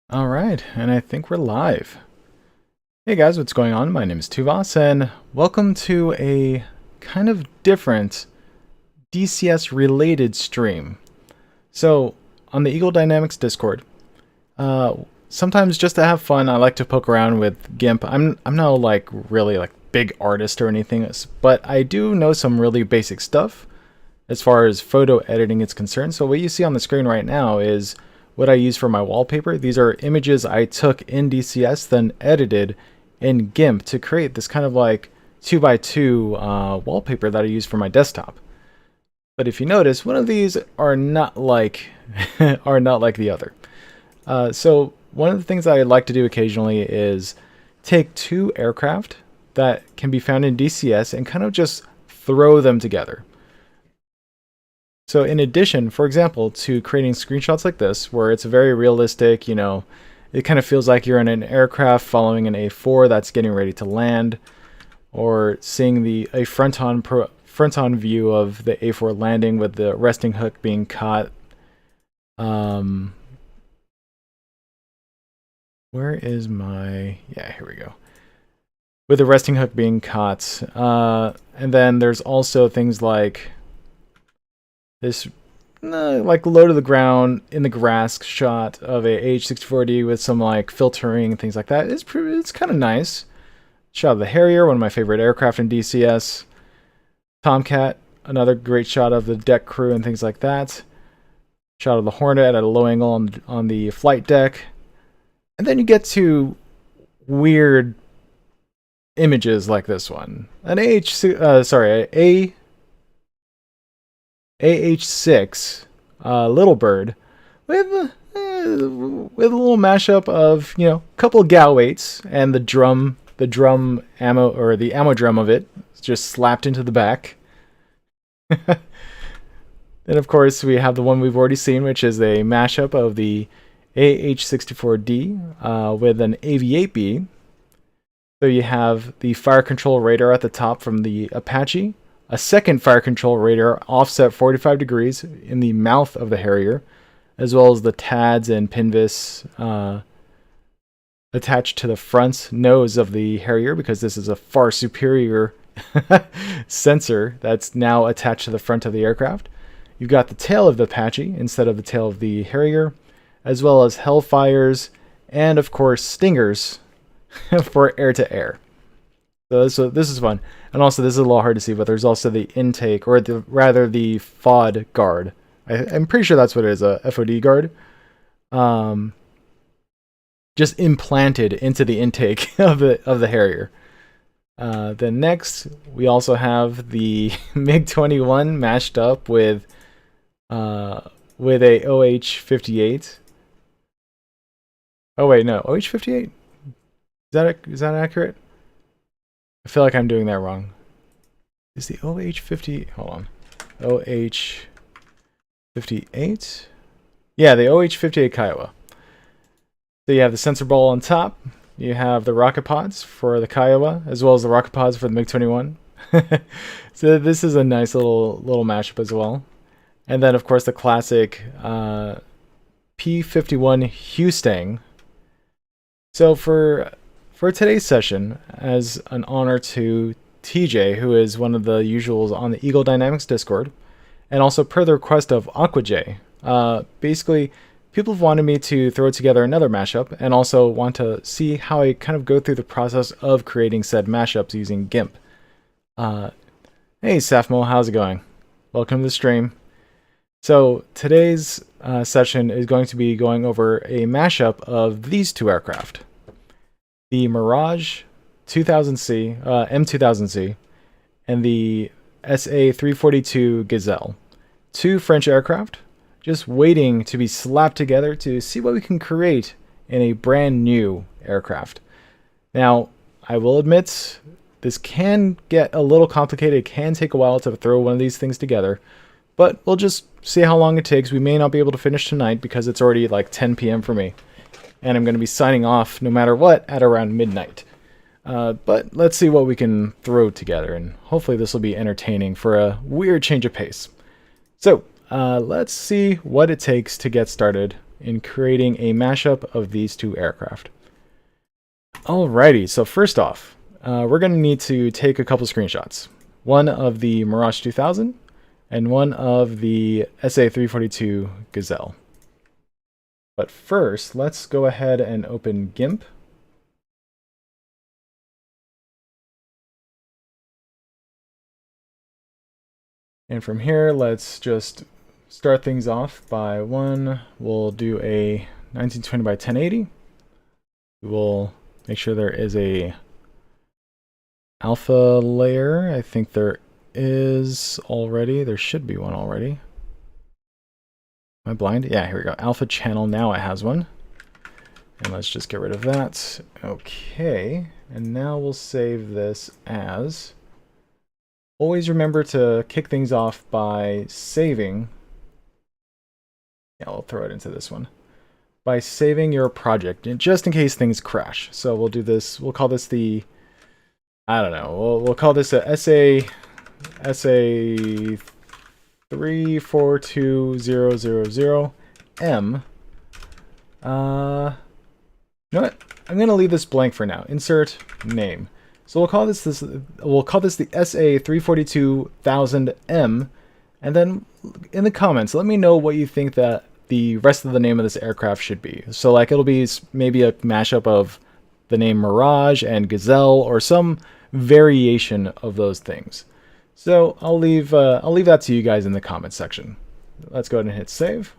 All right, and I think we're live. Hey guys, what's going on? My name is Tuvas, and welcome to a kind of different DCS related stream. So, on the Eagle Dynamics Discord, sometimes just to have fun, I like to poke around with GIMP. I'm no really big artist or anything, but I do know some really basic stuff as far as photo editing is concerned. So what you see on the screen right now is what I use for my wallpaper. These are images I took in DCS, then edited in GIMP to create this kind of like 2x2 wallpaper that I use for my desktop. But if you notice, one of these are not like the other. So one of the things that I like to do occasionally is take two aircraft that can be found in DCS and kind of just throw them together. So in addition, for example, to creating screenshots like this, where it's very realistic, it kind of feels like you're in an aircraft following an A4 that's getting ready to land, or seeing a front-on view of the A4 landing with the resting hook being caught. Where is my... Yeah, here we go. With the resting hook being caught. And then there's also things like this low to the ground in the grass shot of a AH-64D with some filtering and things like that. It's kind of nice. Shot of the Harrier, one of my favorite aircraft in DCS. Tomcat, another great shot of the deck crew and things like that. Shot of the Hornet at a low angle on the flight deck. And then you get to weird images like this one. An AH-6 Little Bird with a little mashup of a couple of gal weights and the drum ammo, or the ammo drum of it just slapped into the back. Then of course we have the one we've already seen, which is a mashup of the AH-64D with an AV-8B. So you have the fire control radar at the top from the Apache, a second fire control radar offset 45 degrees in the mouth of the Harrier, as well as the TADS and PINVIS attached to the front nose of the Harrier, because this is a far superior sensor that's now attached to the front of the aircraft. You've got the tail of the Apache instead of the tail of the Harrier, as well as Hellfires and of course Stingers for air-to-air. So this is fun. And also, this is a little hard to see, but there's also the intake, or rather the FOD guard. I'm pretty sure that's what it is, a FOD guard. Just implanted into the intake of the Harrier. Then next, we also have the MiG-21 matched up with a OH-58. Oh wait, no, OH-58? Is that accurate? I feel like I'm doing that wrong. Is the OH-50... Hold on. OH-58? Yeah, the OH-58 Kiowa. So you have the sensor ball on top. You have the rocket pods for the Kiowa, as well as the rocket pods for the MiG-21. So this is a nice little mashup as well. And then, of course, the classic P-51 Hustang. So for today's session, as an honor to TJ, who is one of the usuals on the Eagle Dynamics Discord, and also per the request of AquaJ, basically, people have wanted me to throw together another mashup, and also want to see how I kind of go through the process of creating said mashups using GIMP. Hey Safmo, how's it going? Welcome to the stream. So today's session is going to be going over a mashup of these two aircraft. The Mirage 2000C, M-2000C, and the SA-342 Gazelle. Two French aircraft, just waiting to be slapped together to see what we can create in a brand new aircraft. Now, I will admit, this can get a little complicated. It can take a while to throw one of these things together, but we'll just see how long it takes. We may not be able to finish tonight because it's already like 10 p.m. for me. And I'm going to be signing off no matter what at around midnight. But let's see what we can throw together, and hopefully this will be entertaining for a weird change of pace. So let's see what it takes to get started in creating a mashup of these two aircraft. Alrighty, so first off, we're going to need to take a couple screenshots. One of the Mirage 2000 and one of the SA-342 Gazelle. But first, let's go ahead and open GIMP. And from here, let's just start things off by we'll do a 1920 by 1080. We'll make sure there is a alpha layer. I think there is already. There should be one already. Am I blind? Yeah, here we go. Alpha channel, now it has one. And let's just get rid of that. Okay, and now we'll save this as... Always remember to kick things off by saving... Yeah, we'll throw it into this one. By saving your project, just in case things crash. So we'll do this, we'll call this the... I don't know, we'll call this a SA-342M. You know what? I'm gonna leave this blank for now. Insert name. So we'll call this the SA-342M, and then in the comments, let me know what you think that the rest of the name of this aircraft should be. So like it'll be maybe a mashup of the name Mirage and Gazelle, or some variation of those things. So I'll leave that to you guys in the comments section. Let's go ahead and hit save.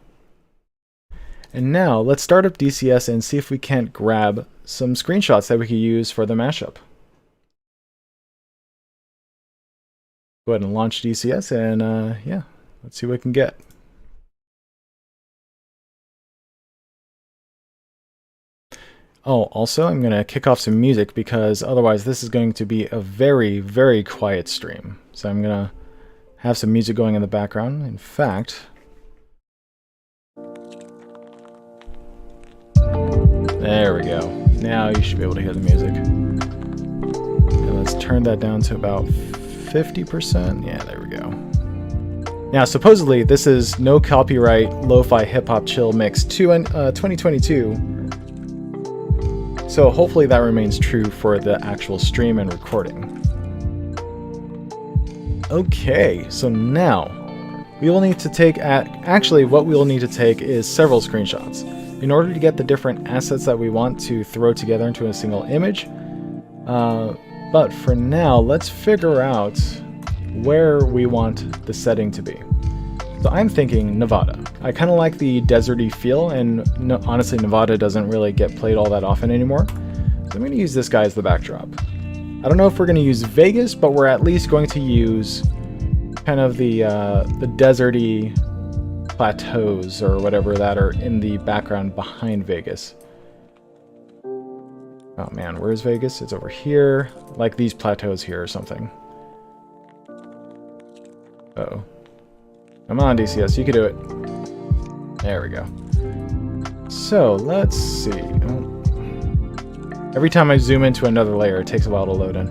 And now let's start up DCS and see if we can't grab some screenshots that we can use for the mashup. Go ahead and launch DCS and yeah, let's see what we can get. Oh, also I'm going to kick off some music because otherwise this is going to be a very, very quiet stream. So I'm going to have some music going in the background. In fact, there we go. Now you should be able to hear the music. And let's turn that down to about 50%. Yeah, there we go. Now, supposedly, this is no copyright lo-fi hip-hop chill mix 2022. So hopefully that remains true for the actual stream and recording. Okay, so now we will need to take actually what we will need to take is several screenshots in order to get the different assets that we want to throw together into a single image. But for now, let's figure out where we want the setting to be. So I'm thinking Nevada. I kind of like the deserty feel, and honestly, Nevada doesn't really get played all that often anymore. So I'm going to use this guy as the backdrop. I don't know if we're going to use Vegas, but we're at least going to use kind of the deserty plateaus or whatever that are in the background behind Vegas. Oh man, where is Vegas? It's over here, like these plateaus here or something. Uh-oh. Come on, DCS, you can do it. There we go. So, let's see. Oh. Every time I zoom into another layer, it takes a while to load in.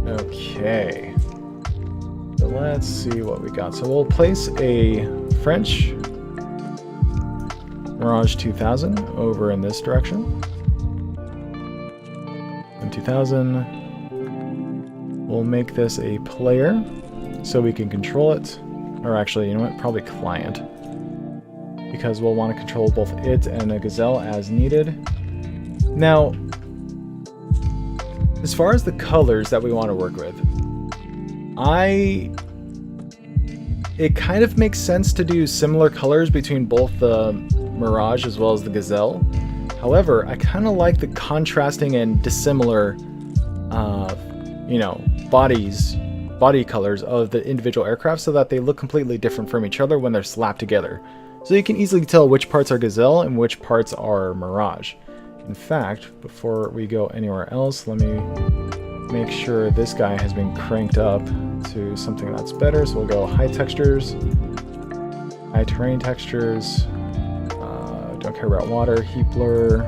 Okay. So let's see what we got. So we'll place a French Mirage 2000 over in this direction. And 2000. We'll make this a player so we can control it. Or actually, you know what? Probably client. Because we'll want to control both it and a Gazelle as needed. Now, as far as the colors that we want to work with, it kind of makes sense to do similar colors between both the Mirage as well as the Gazelle. However, I kind of like the contrasting and dissimilar, you know, body colors of the individual aircraft so that they look completely different from each other when they're slapped together. So you can easily tell which parts are Gazelle and which parts are Mirage. In fact, before we go anywhere else, let me make sure this guy has been cranked up to something that's better. So we'll go high textures, high terrain textures, don't care about water, heat blur.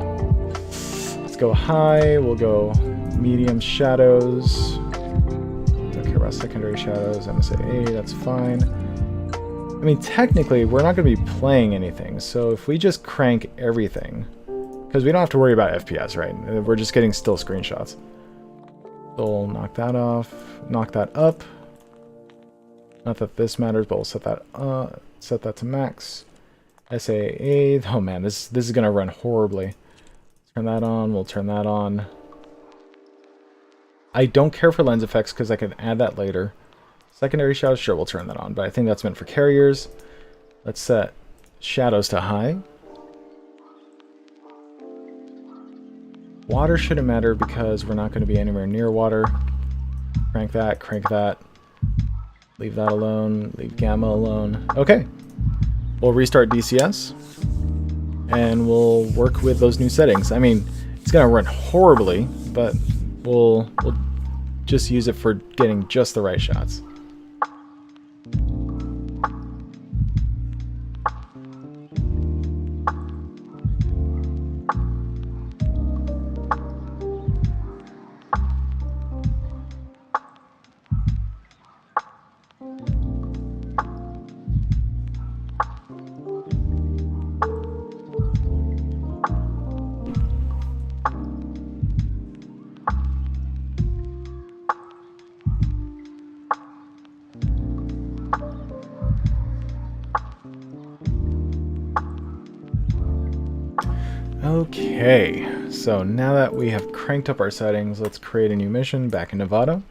Let's go high, we'll go medium shadows. Don't care about secondary shadows, MSA, that's fine. I mean, technically, we're not going to be playing anything, so if we just crank everything, because we don't have to worry about FPS, right? We're just getting still screenshots. So we'll knock that off, knock that up. Not that this matters, but we'll set that to max. SAA, oh man, this is going to run horribly. Turn that on, we'll turn that on. I don't care for lens effects because I can add that later. Secondary shadows, sure, we'll turn that on, but I think that's meant for carriers. Let's set shadows to high. Water shouldn't matter because we're not going to be anywhere near water. Crank that. Leave that alone, leave gamma alone. Okay, we'll restart DCS, and we'll work with those new settings. I mean, it's going to run horribly, but we'll just use it for getting just the right shots. Okay, so now that we have cranked up our settings, let's create a new mission back in Nevada.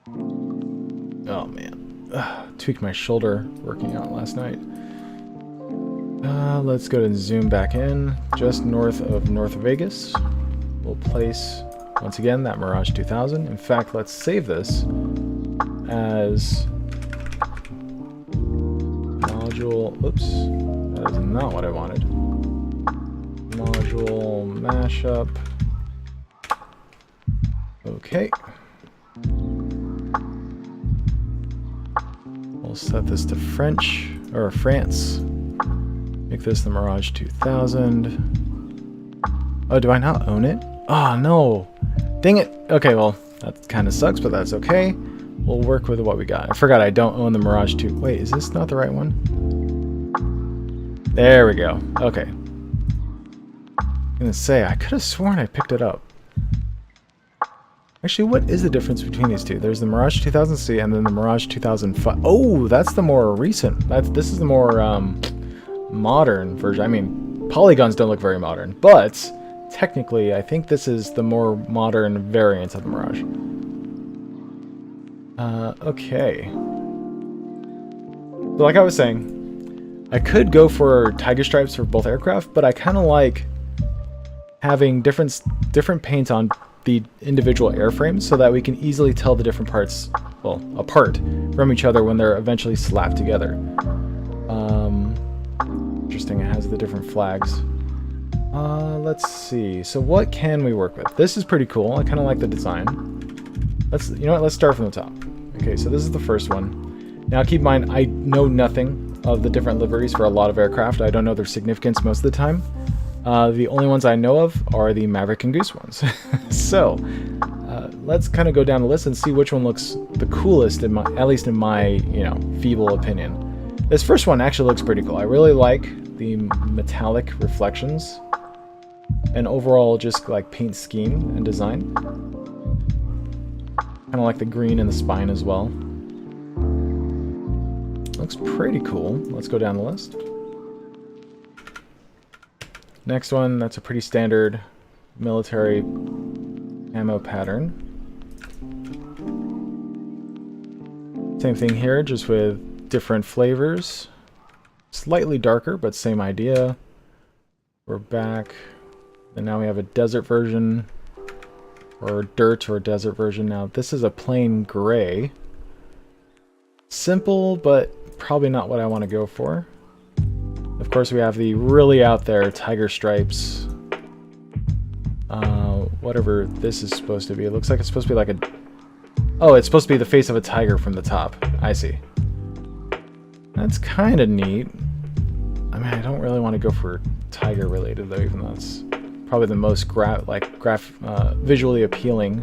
Oh man, tweaked my shoulder working out last night. Let's go and zoom back in, just north of North Vegas. We'll place, once again, that Mirage 2000. In fact, let's save this as module, oops, that is not what I wanted. Module mashup. Okay. We'll set this to French, or France. Make this the Mirage 2000. Oh, do I not own it? Oh, no. Dang it. Okay, well, that kind of sucks, but that's okay. We'll work with what we got. I forgot I don't own the Mirage 2. Wait, is this not the right one? There we go. Okay. I'm gonna say, I could have sworn I picked it up. Actually, what is the difference between these two? There's the Mirage 2000C and then the Mirage 2005. Oh, that's the more recent. This is the more modern version. I mean, polygons don't look very modern, but technically, I think this is the more modern variant of the Mirage. Okay. So like I was saying, I could go for tiger stripes for both aircraft, but I kind of like having different paint on the individual airframes so that we can easily tell the different parts, well, apart from each other when they're eventually slapped together. Interesting, it has the different flags. Let's see. So what can we work with? This is pretty cool. I kind of like the design. You know what? Let's start from the top. Okay, so this is the first one. Now keep in mind, I know nothing of the different liveries for a lot of aircraft. I don't know their significance most of the time. The only ones I know of are the Maverick and Goose ones. So, let's kind of go down the list and see which one looks the coolest, at least in my, you know, feeble opinion. This first one actually looks pretty cool. I really like the metallic reflections and overall just like paint scheme and design. Kind of like the green in the spine as well. Looks pretty cool. Let's go down the list. Next one, that's a pretty standard military ammo pattern. Same thing here, just with different flavors. Slightly darker, but same idea. We're back. And now we have a desert version, or dirt or desert version. Now this is a plain gray. Simple, but probably not what I want to go for. Of course, we have the really out there tiger stripes. Whatever this is supposed to be. It looks like it's supposed to be like a... Oh, it's supposed to be the face of a tiger from the top. I see. That's kind of neat. I mean, I don't really want to go for tiger related though, even though it's probably the most visually appealing.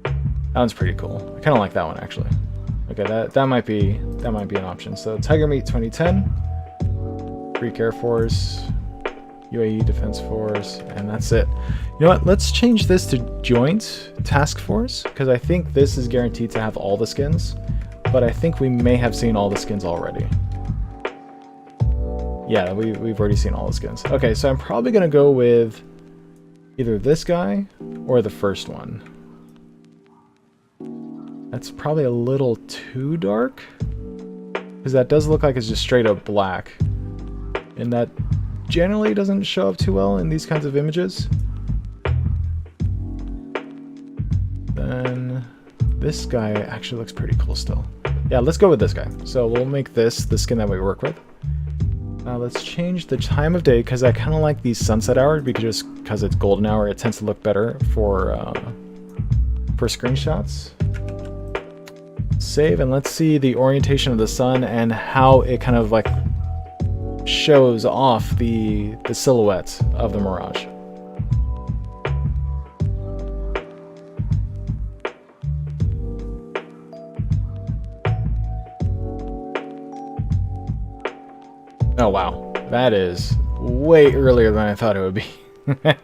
That one's pretty cool. I kind of like that one actually. Okay, that might be an option. So Tiger Meat 2010, Greek Air Force, UAE Defense Force, and that's it. You know what? Let's change this to Joint Task Force, because I think this is guaranteed to have all the skins, but I think we may have seen all the skins already. Yeah, we've already seen all the skins. Okay, so I'm probably going to go with either this guy or the first one. That's probably a little too dark, because that does look like it's just straight up black, and that generally doesn't show up too well in these kinds of images. Then this guy actually looks pretty cool still. Yeah, let's go with this guy. So we'll make this the skin that we work with. Let's change the time of day, because I kind of like these sunset hours, because it's golden hour, it tends to look better for screenshots. Save, and let's see the orientation of the sun and how it kind of like shows off the silhouette of the Mirage. Oh wow, that is way earlier than I thought it would be. Let's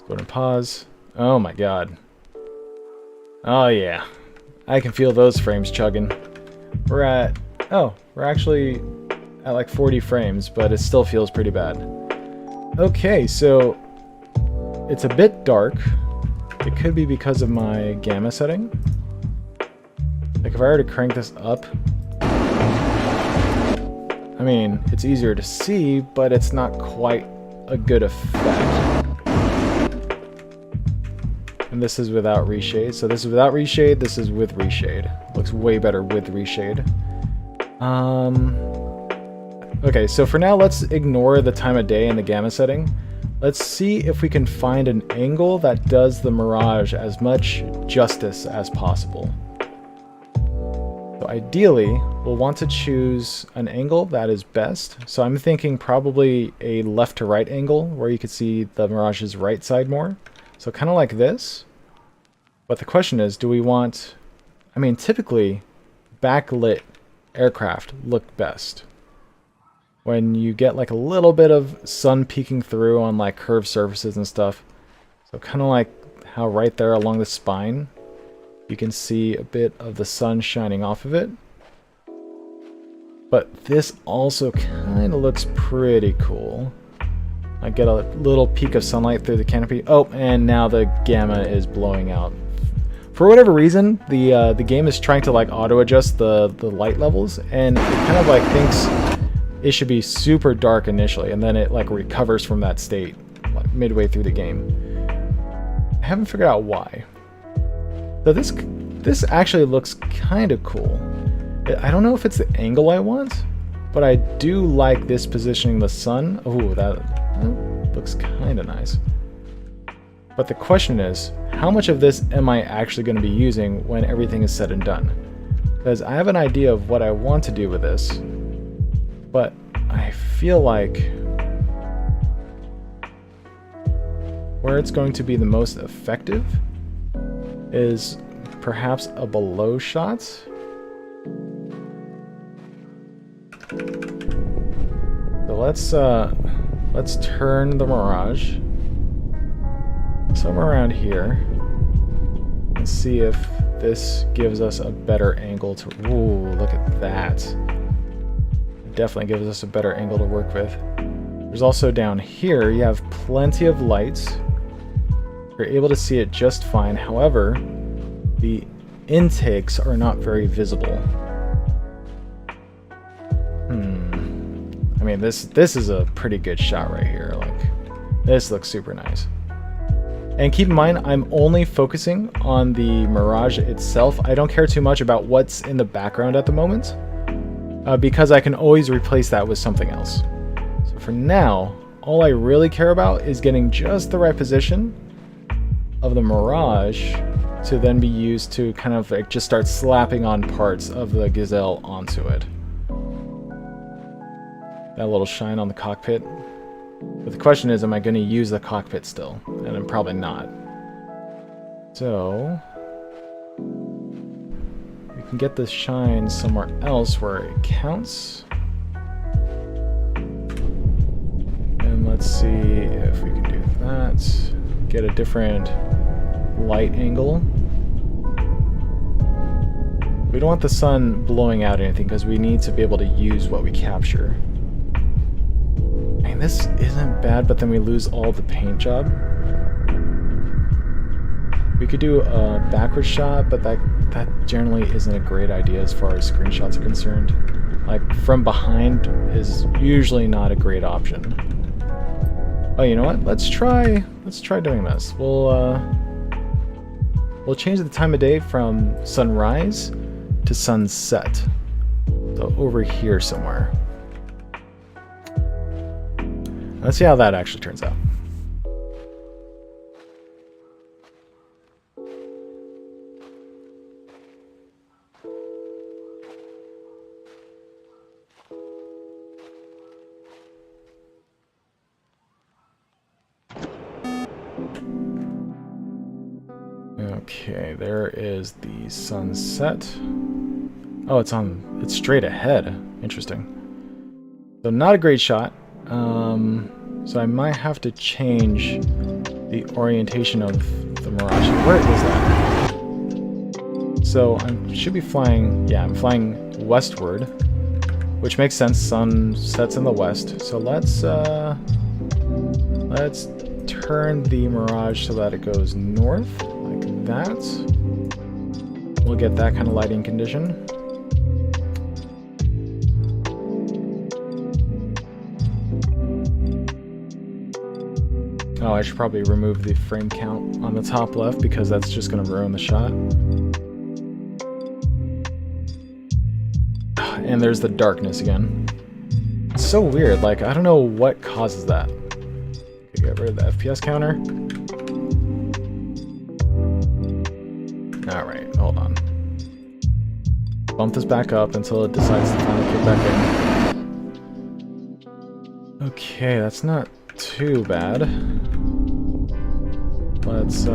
go and pause. Oh my god. Oh yeah. I can feel those frames chugging. We're actually at like 40 frames, but it still feels pretty bad. Okay, so it's a bit dark. It could be because of my gamma setting. Like if I were to crank this up, I mean, it's easier to see, but it's not quite a good effect. And this is without reshade. So this is without reshade, this is with reshade. Looks way better with reshade. Okay, so for now, let's ignore the time of day and the gamma setting. Let's see if we can find an angle that does the Mirage as much justice as possible. So ideally, we'll want to choose an angle that is best. So I'm thinking probably a left to right angle where you could see the Mirage's right side more. So kind of like this. But the question is, do we want... I mean, typically, backlit aircraft look best. When you get like a little bit of sun peeking through on like curved surfaces and stuff. So kind of like how right there along the spine, you can see a bit of the sun shining off of it. But this also kind of looks pretty cool. I get a little peek of sunlight through the canopy. Oh, and now the gamma is blowing out. For whatever reason, the game is trying to like auto adjust the light levels, and it kind of like thinks it should be super dark initially, and then it like recovers from that state like midway through the game. I haven't figured out why. So this actually looks kind of cool. I don't know if it's the angle I want, but I do like this positioning the sun. Oh, that looks kind of nice. But the question is, how much of this am I actually going to be using when everything is said and done? Because I have an idea of what I want to do with this, but I feel like where it's going to be the most effective is perhaps a below shot. So let's turn the Mirage somewhere around here and see if this gives us a better angle to... Ooh, look at that. It definitely gives us a better angle to work with. There's also down here, you have plenty of light. You're able to see it just fine. However, the intakes are not very visible. I mean, this is a pretty good shot right here. Like, this looks super nice. And keep in mind, I'm only focusing on the Mirage itself. I don't care too much about what's in the background at the moment, because I can always replace that with something else. So for now, all I really care about is getting just the right position of the Mirage to then be used to kind of like just start slapping on parts of the Gazelle onto it. That little shine on the cockpit. But the question is, am I going to use the cockpit still? And I'm probably not. So we can get this shine somewhere else where it counts. And let's see if we can do that. Get a different light angle. We don't want the sun blowing out anything because we need to be able to use what we capture. And this isn't bad, but then we lose all the paint job. We could do a backward shot, but that generally isn't a great idea as far as screenshots are concerned. Like, from behind is usually not a great option. Oh, you know what? Let's try doing this. We'll change the time of day from sunrise to sunset. So over here somewhere. Let's see how that actually turns out. Okay, there is the sunset. Oh, it's straight ahead. Interesting. So not a great shot. So I might have to change the orientation of the Mirage. Where is that? So I should be flying, yeah, I'm flying westward, which makes sense. Sun sets in the west. So let's turn the Mirage so that it goes north, like that. We'll get that kind of lighting condition. Oh, I should probably remove the frame count on the top left because that's just going to ruin the shot. And there's the darkness again. It's so weird, like, I don't know what causes that. Okay, get rid of the FPS counter. Alright, hold on. Bump this back up until it decides to finally kick back in. Okay, that's not too bad. Let's ooh,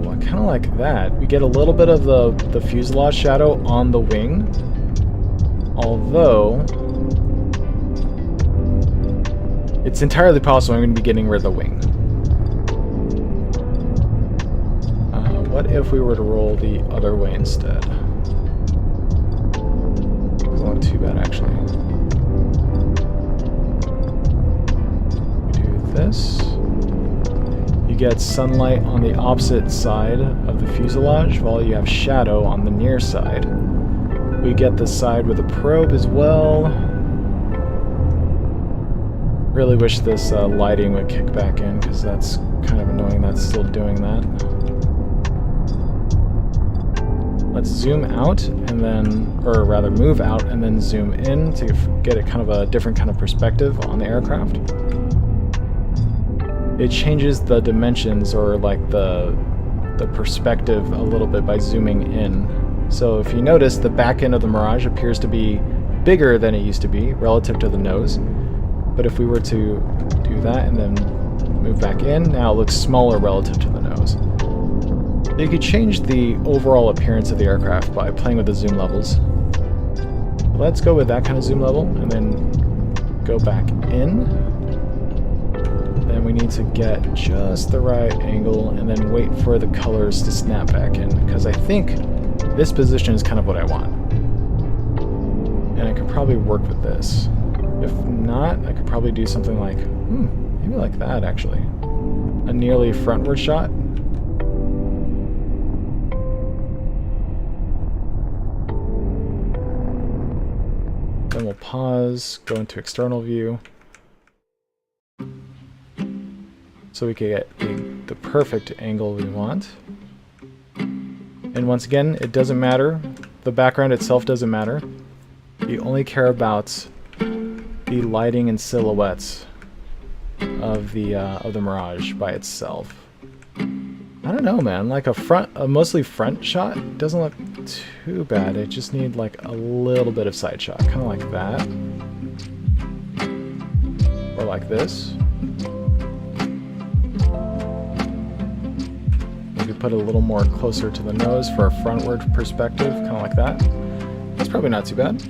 I kind of like that. We get a little bit of the fuselage shadow on the wing, although it's entirely possible I'm going to be getting rid of the wing. What if we were to roll the other way instead? Doesn't look too bad, actually. This. You get sunlight on the opposite side of the fuselage while you have shadow on the near side. We get the side with a probe as well. Really wish this lighting would kick back in because that's kind of annoying that's still doing that. Let's zoom out and then, or rather move out and then zoom in to get a kind of a different kind of perspective on the aircraft. It changes the dimensions or like the perspective a little bit by zooming in. So if you notice, the back end of the Mirage appears to be bigger than it used to be relative to the nose. But if we were to do that and then move back in, now it looks smaller relative to the nose. You could change the overall appearance of the aircraft by playing with the zoom levels. Let's go with that kind of zoom level and then go back in. Then we need to get just the right angle and then wait for the colors to snap back in, because I think this position is kind of what I want. And I could probably work with this. If not, I could probably do something like, maybe like that actually. A nearly frontward shot. Then we'll pause, go into external view. So we can get the perfect angle we want. And once again, it doesn't matter. The background itself doesn't matter. You only care about the lighting and silhouettes of the Mirage by itself. I don't know, man. Like a mostly front shot doesn't look too bad. It just need like a little bit of side shot, kind of like that, or like this. put it a little more closer to the nose for a frontward perspective, kind of like that. That's probably not too bad.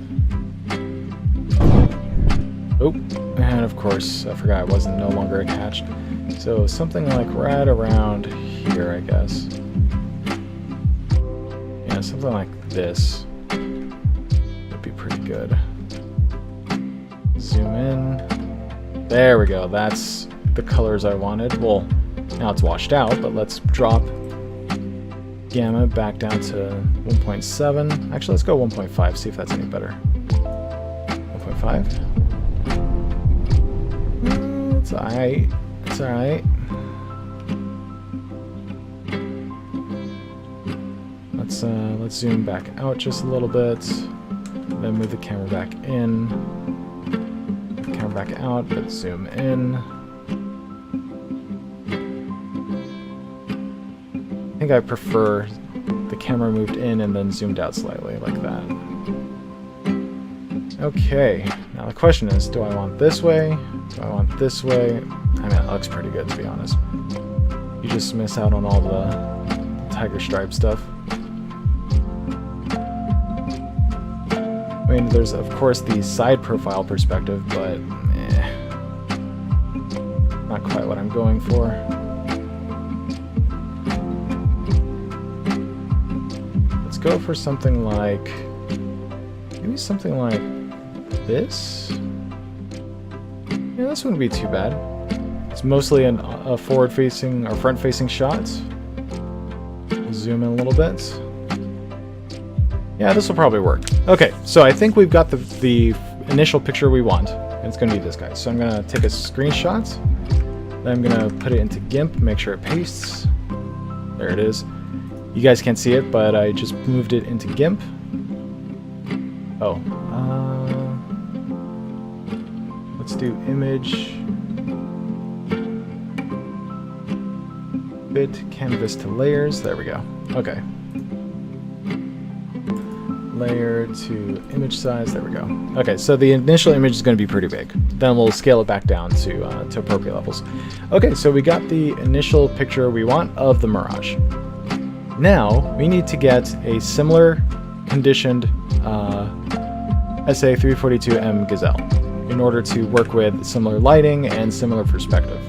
Oh, and of course, I forgot it wasn't no longer attached. So something like right around here, I guess. Yeah, something like this would be pretty good. Zoom in. There we go. That's the colors I wanted. Well, now it's washed out, but let's drop gamma back down to 1.7. Actually, let's go 1.5, see if that's any better. 1.5. It's alright. It's alright. Let's zoom back out just a little bit. Then move the camera back in. Move the camera back out, but zoom in. I think I prefer the camera moved in and then zoomed out slightly, like that. Okay, now the question is, do I want this way? Do I want this way? I mean, it looks pretty good, to be honest. You just miss out on all the tiger stripe stuff. I mean, there's, of course, the side profile perspective, but not quite what I'm going for. Let's go for something like, maybe something like this? Yeah, this wouldn't be too bad. It's mostly a forward-facing or front-facing shot. We'll zoom in a little bit. Yeah, this will probably work. Okay, so I think we've got the initial picture we want. And it's going to be this guy. So I'm going to take a screenshot. Then I'm going to put it into GIMP, make sure it pastes. There it is. You guys can't see it, but I just moved it into GIMP. Oh. Let's do image. Fit canvas to layers. There we go. Okay. Layer to image size. There we go. Okay, so the initial image is going to be pretty big. Then we'll scale it back down to appropriate levels. Okay, so we got the initial picture we want of the Mirage. Now we need to get a similar conditioned SA-342M Gazelle in order to work with similar lighting and similar perspective.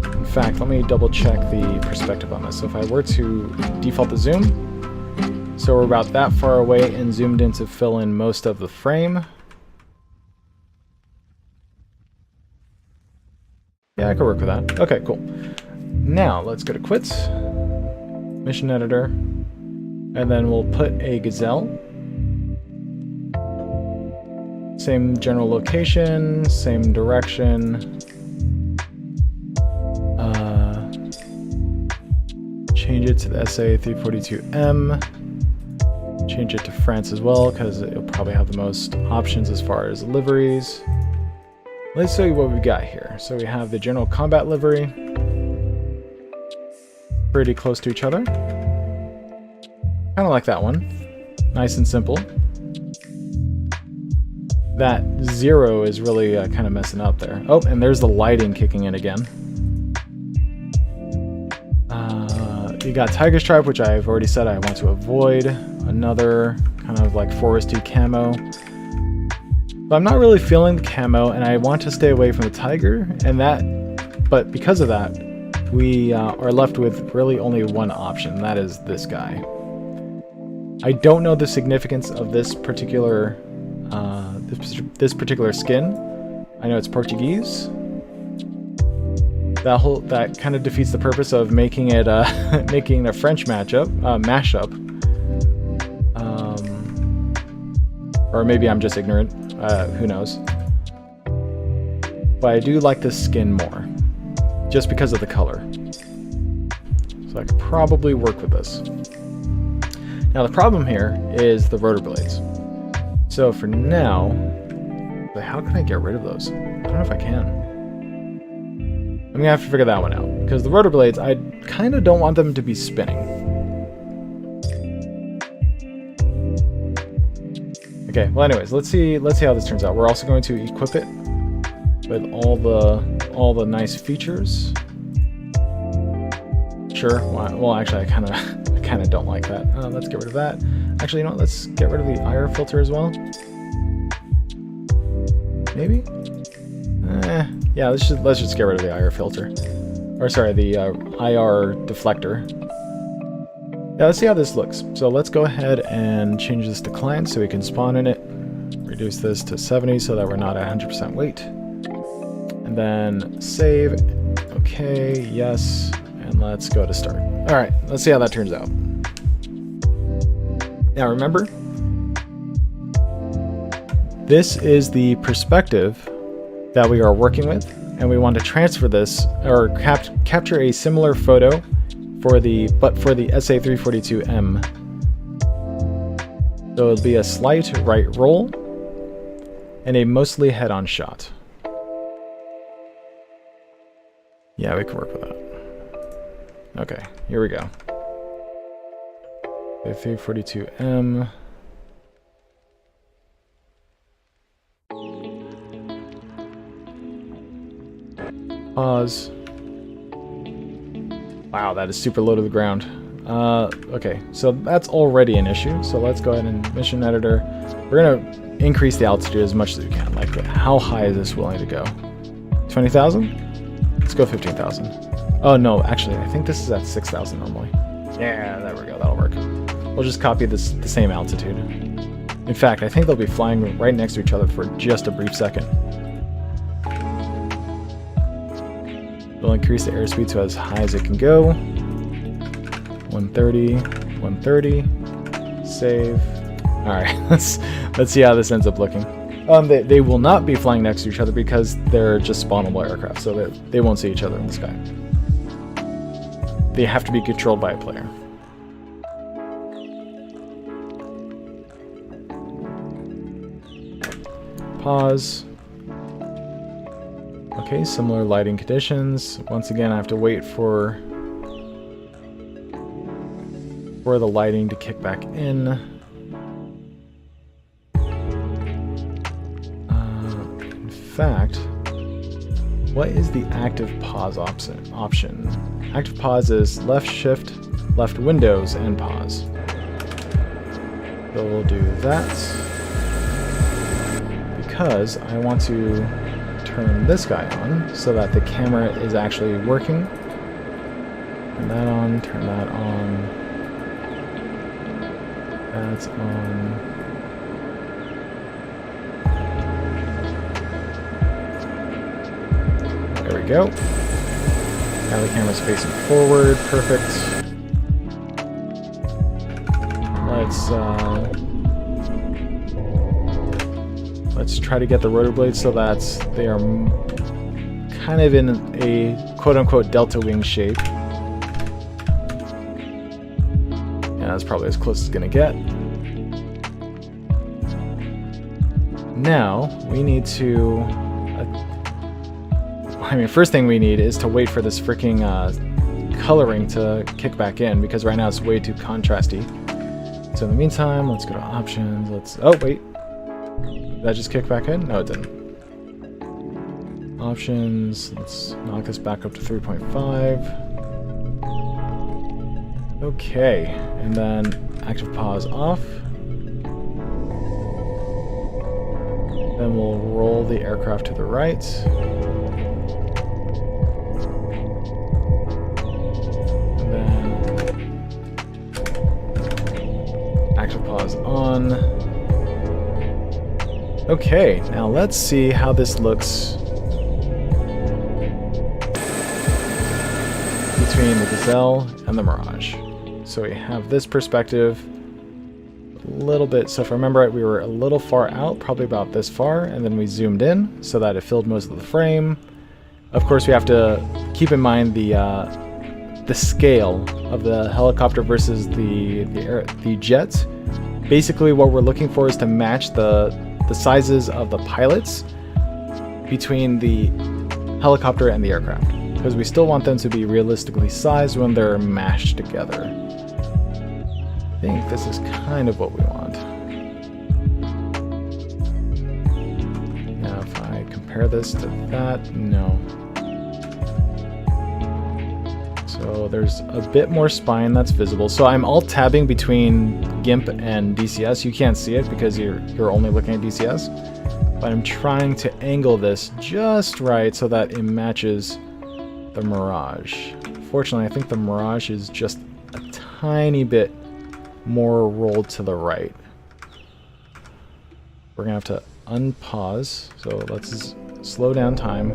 In fact, let me double check the perspective on this. So if I were to default the zoom, so we're about that far away and zoomed in to fill in most of the frame. Yeah, I could work with that. Okay, cool. Now let's go to quit, mission editor, and then we'll put a gazelle. Same general location, same direction. Change it to the SA-342M. Change it to France as well, because it'll probably have the most options as far as liveries. Let's show you what we've got here. So we have the general combat livery. Pretty close to each other. Kind of like that one. Nice and simple. That 0 is really kind of messing up there. Oh, and there's the lighting kicking in again. You got tiger stripe, which I've already said I want to avoid. Another kind of like foresty camo. But I'm not really feeling the camo, and I want to stay away from the tiger. But because of that, we are left with really only one option, and that is this guy. I don't know the significance of this particular this particular skin. I know it's Portuguese. That kind of defeats the purpose of making it making a French mashup. Or maybe I'm just ignorant. Who knows? But I do like this skin more, just because of the color. So I could probably work with this. Now the problem here is the rotor blades. So for now, how can I get rid of those? I don't know if I can. I'm gonna have to figure that one out, because the rotor blades, I kind of don't want them to be spinning. Okay, well anyways, let's see how this turns out. We're also going to equip it with all the nice features. Sure. Well, actually, I kind of don't like that. Let's get rid of that. Actually, you know what? Let's get rid of the IR filter as well. Maybe. Yeah. Let's just get rid of the IR filter, or sorry, the IR deflector. Yeah. Let's see how this looks. So let's go ahead and change this to client so we can spawn in it. Reduce this to 70 so that we're not at 100% weight. And then save. Okay, yes, and let's go to start. All right, let's see how that turns out. Now remember, this is the perspective that we are working with, and we want to transfer this or capture a similar photo for the SA-342M. So it'll be a slight right roll and a mostly head-on shot. Yeah, we can work with that. Okay, here we go. The 342M. Pause. Wow, that is super low to the ground. Okay, so that's already an issue. So let's go ahead and mission editor. We're gonna increase the altitude as much as we can. Like, how high is this willing to go? 20,000? Let's go 15,000. Oh no, actually, I think this is at 6,000 normally. Yeah, there we go, that'll work. We'll just copy the same altitude. In fact, I think they'll be flying right next to each other for just a brief second. We'll increase the airspeed to as high as it can go. 130, 130, save. All right, let's see how this ends up looking. They will not be flying next to each other because they're just spawnable aircraft, so they won't see each other in the sky. They have to be controlled by a player. Pause. Okay, similar lighting conditions. Once again, I have to wait for the lighting to kick back in. In fact, what is the active pause option? Active pause is left shift, left windows, and pause. So we'll do that because I want to turn this guy on so that the camera is actually working. Turn that on, turn that on. That's on. There we go. Now the camera's facing forward. Perfect. Let's try to get the rotor blades so that they are kind of in a quote-unquote delta wing shape. Yeah, that's probably as close as it's gonna get. Now we need to. First thing we need is to wait for this freaking coloring to kick back in, because right now it's way too contrasty. So in the meantime, let's go to options. Oh wait, did that just kick back in? No, it didn't. Options. Let's knock this back up to 3.5. Okay, and then active pause off. Then we'll roll the aircraft to the right. Pause on. Okay, now let's see how this looks between the Gazelle and the Mirage. So we have this perspective a little bit. So if I remember right, we were a little far out, probably about this far, and then we zoomed in so that it filled most of the frame. Of course, we have to keep in mind the scale of the helicopter versus the jet. Basically, what we're looking for is to match the sizes of the pilots between the helicopter and the aircraft, because we still want them to be realistically sized when they're mashed together. I think this is kind of what we want. Now, if I compare this to that, no. So So there's a bit more spine that's visible. So I'm alt-tabbing between GIMP and DCS. You can't see it because you're only looking at DCS. But I'm trying to angle this just right so that it matches the Mirage. Fortunately, I think the Mirage is just a tiny bit more rolled to the right. We're gonna have to unpause. So let's slow down time.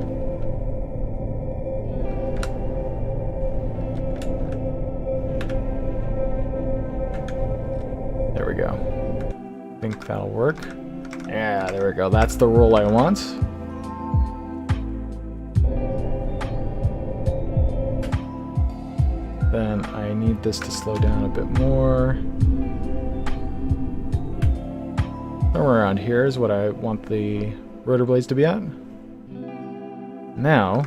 There we go. I think that'll work. Yeah, there we go. That's the roll I want. Then I need this to slow down a bit more. Somewhere around here is what I want the rotor blades to be at. Now,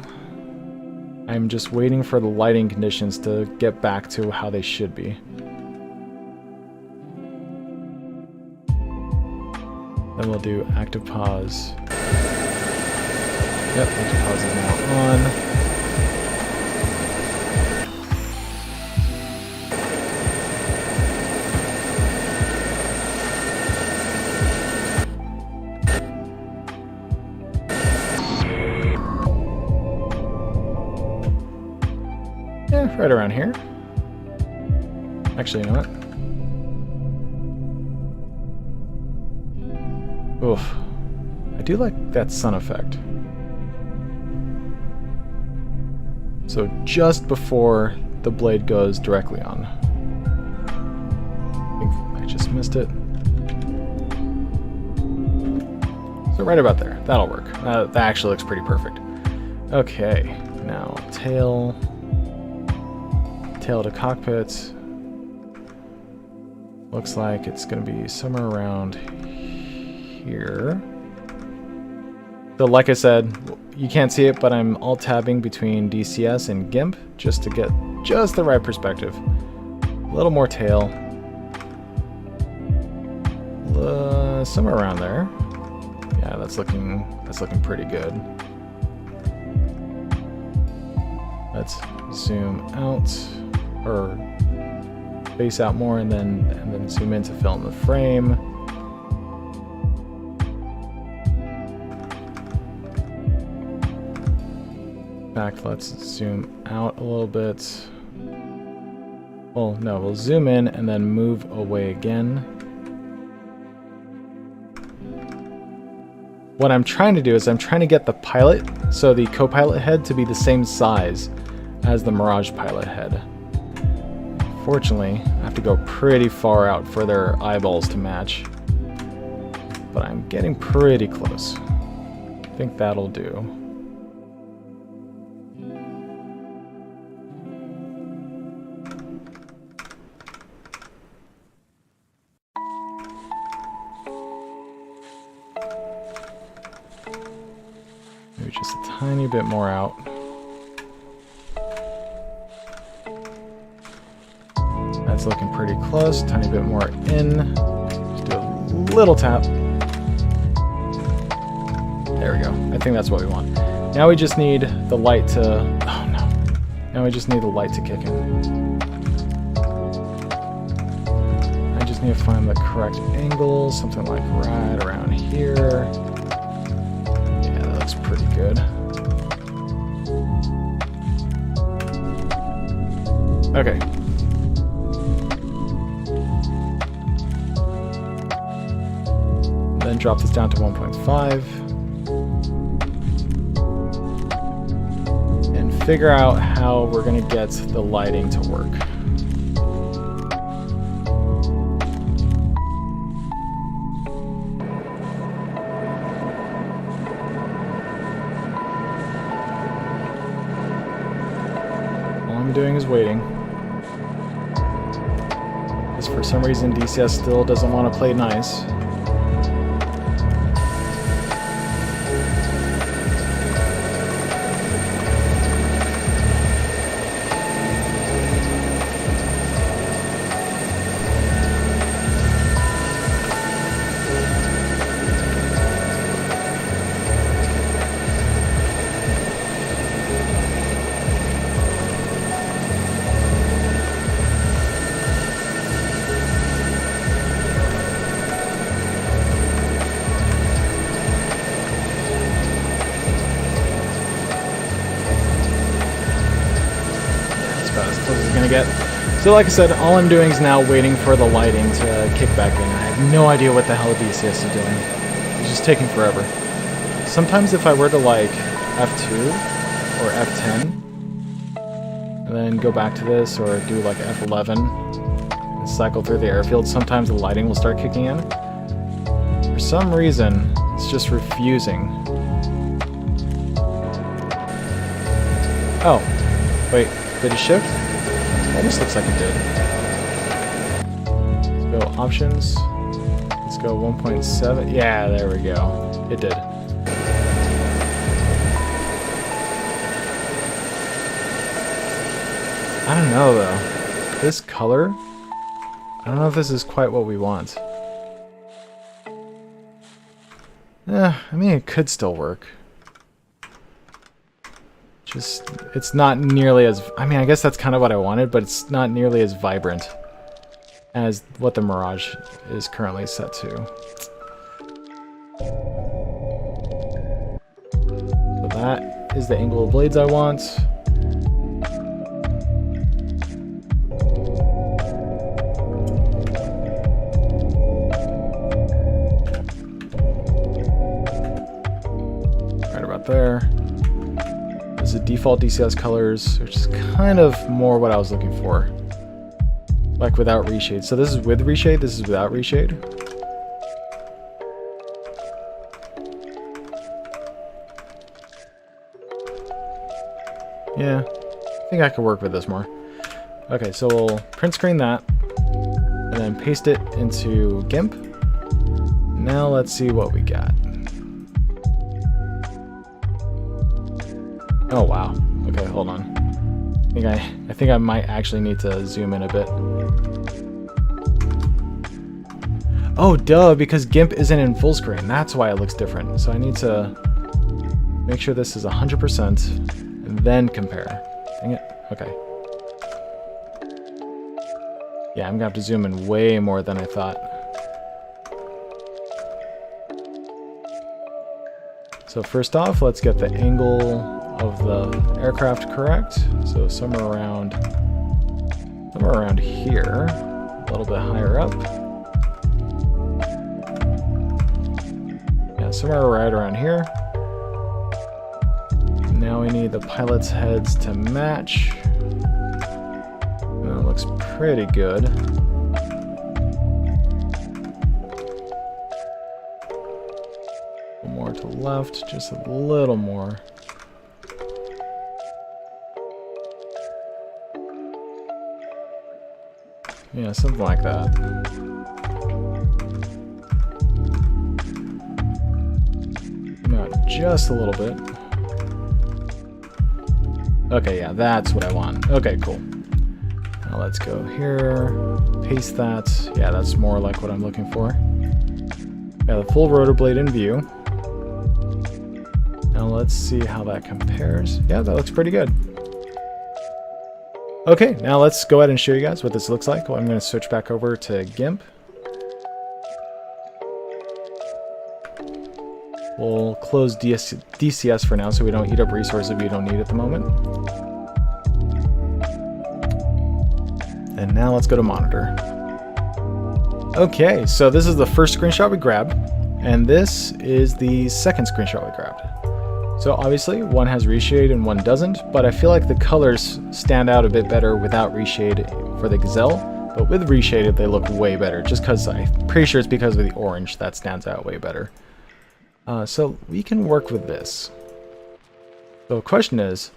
I'm just waiting for the lighting conditions to get back to how they should be. Then we'll do active pause. Yep, active pause is now on. Yeah, right around here. Actually, you know what? Oof. I do like that sun effect. So just before the blade goes directly on. I think I just missed it. So right about there. That'll work. That actually looks pretty perfect. Okay, now tail to cockpit. Looks like it's going to be somewhere around here. So like I said, you can't see it, but I'm alt-tabbing between DCS and GIMP just to get just the right perspective. A little more tail. Somewhere around there. Yeah, that's looking pretty good. Let's zoom out, or face out more, and then zoom in to fill in the frame. In fact, let's zoom out a little bit. Well, no, we'll zoom in and then move away again. What I'm trying to do is I'm trying to get the pilot, so the co-pilot head, to be the same size as the Mirage pilot head. Fortunately, I have to go pretty far out for their eyeballs to match. But I'm getting pretty close. I think that'll do. Maybe just a tiny bit more out. That's looking pretty close. Tiny bit more in. Just do a little tap. There we go. I think that's what we want. Now we just need the light to... Oh no. Now we just need the light to kick in. I just need to find the correct angle. Something like right around here. Yeah, that looks pretty good. Okay. Then drop this down to 1.5. And figure out how we're going to get the lighting to work. All I'm doing is waiting. Because for some reason DCS still doesn't want to play nice. this is gonna get. So like I said, all I'm doing is now waiting for the lighting to kick back in. I have no idea what the hell DCS is doing. It's just taking forever. Sometimes if I were to like F2 or F10, and then go back to this, or do like F11, and cycle through the airfield, sometimes the lighting will start kicking in. For some reason, it's just refusing. Oh, wait, did it shift? Almost looks like it did. Let's go options. Let's go 1.7. Yeah, there we go. It did. I don't know though. This color, I don't know if this is quite what we want. I mean, it could still work. Just, it's not nearly as, I mean, I guess that's kind of what I wanted, but it's not nearly as vibrant as what the Mirage is currently set to. So that is the angle of blades I want. Right about there. This is default DCS colors, which is kind of more what I was looking for. Like without reshade. So this is with reshade, this is without reshade. Yeah, I think I could work with this more. Okay, so we'll print screen that, and then paste it into GIMP. Now let's see what we got. Oh wow. Okay, hold on. I think I might actually need to zoom in a bit. Oh duh, because GIMP isn't in full screen. That's why it looks different. So I need to make sure this is 100% and then compare. Dang it. Okay. Yeah, I'm gonna have to zoom in way more than I thought. So first off, let's get the angle of the aircraft correct. So somewhere around here, a little bit higher up. Yeah, somewhere right around here. Now we need the pilot's heads to match. That looks pretty good. A little more to the left, just a little more. Yeah, something like that. Come out just a little bit. Okay, yeah, that's what I want. Okay, cool. Now let's go here, paste that. Yeah, that's more like what I'm looking for. Got the full rotor blade in view. Now let's see how that compares. Yeah, that looks pretty good. Okay, now let's go ahead and show you guys what this looks like. Well, I'm going to switch back over to GIMP. We'll close DCS for now so we don't eat up resources we don't need at the moment. And now let's go to monitor. Okay, so this is the first screenshot we grabbed, and this is the second screenshot we grabbed. So obviously one has reshade and one doesn't, but I feel like the colors stand out a bit better without reshade for the Gazelle, but with reshaded they look way better, just because I'm pretty sure it's because of the orange that stands out way better. So we can work with this. So the question is,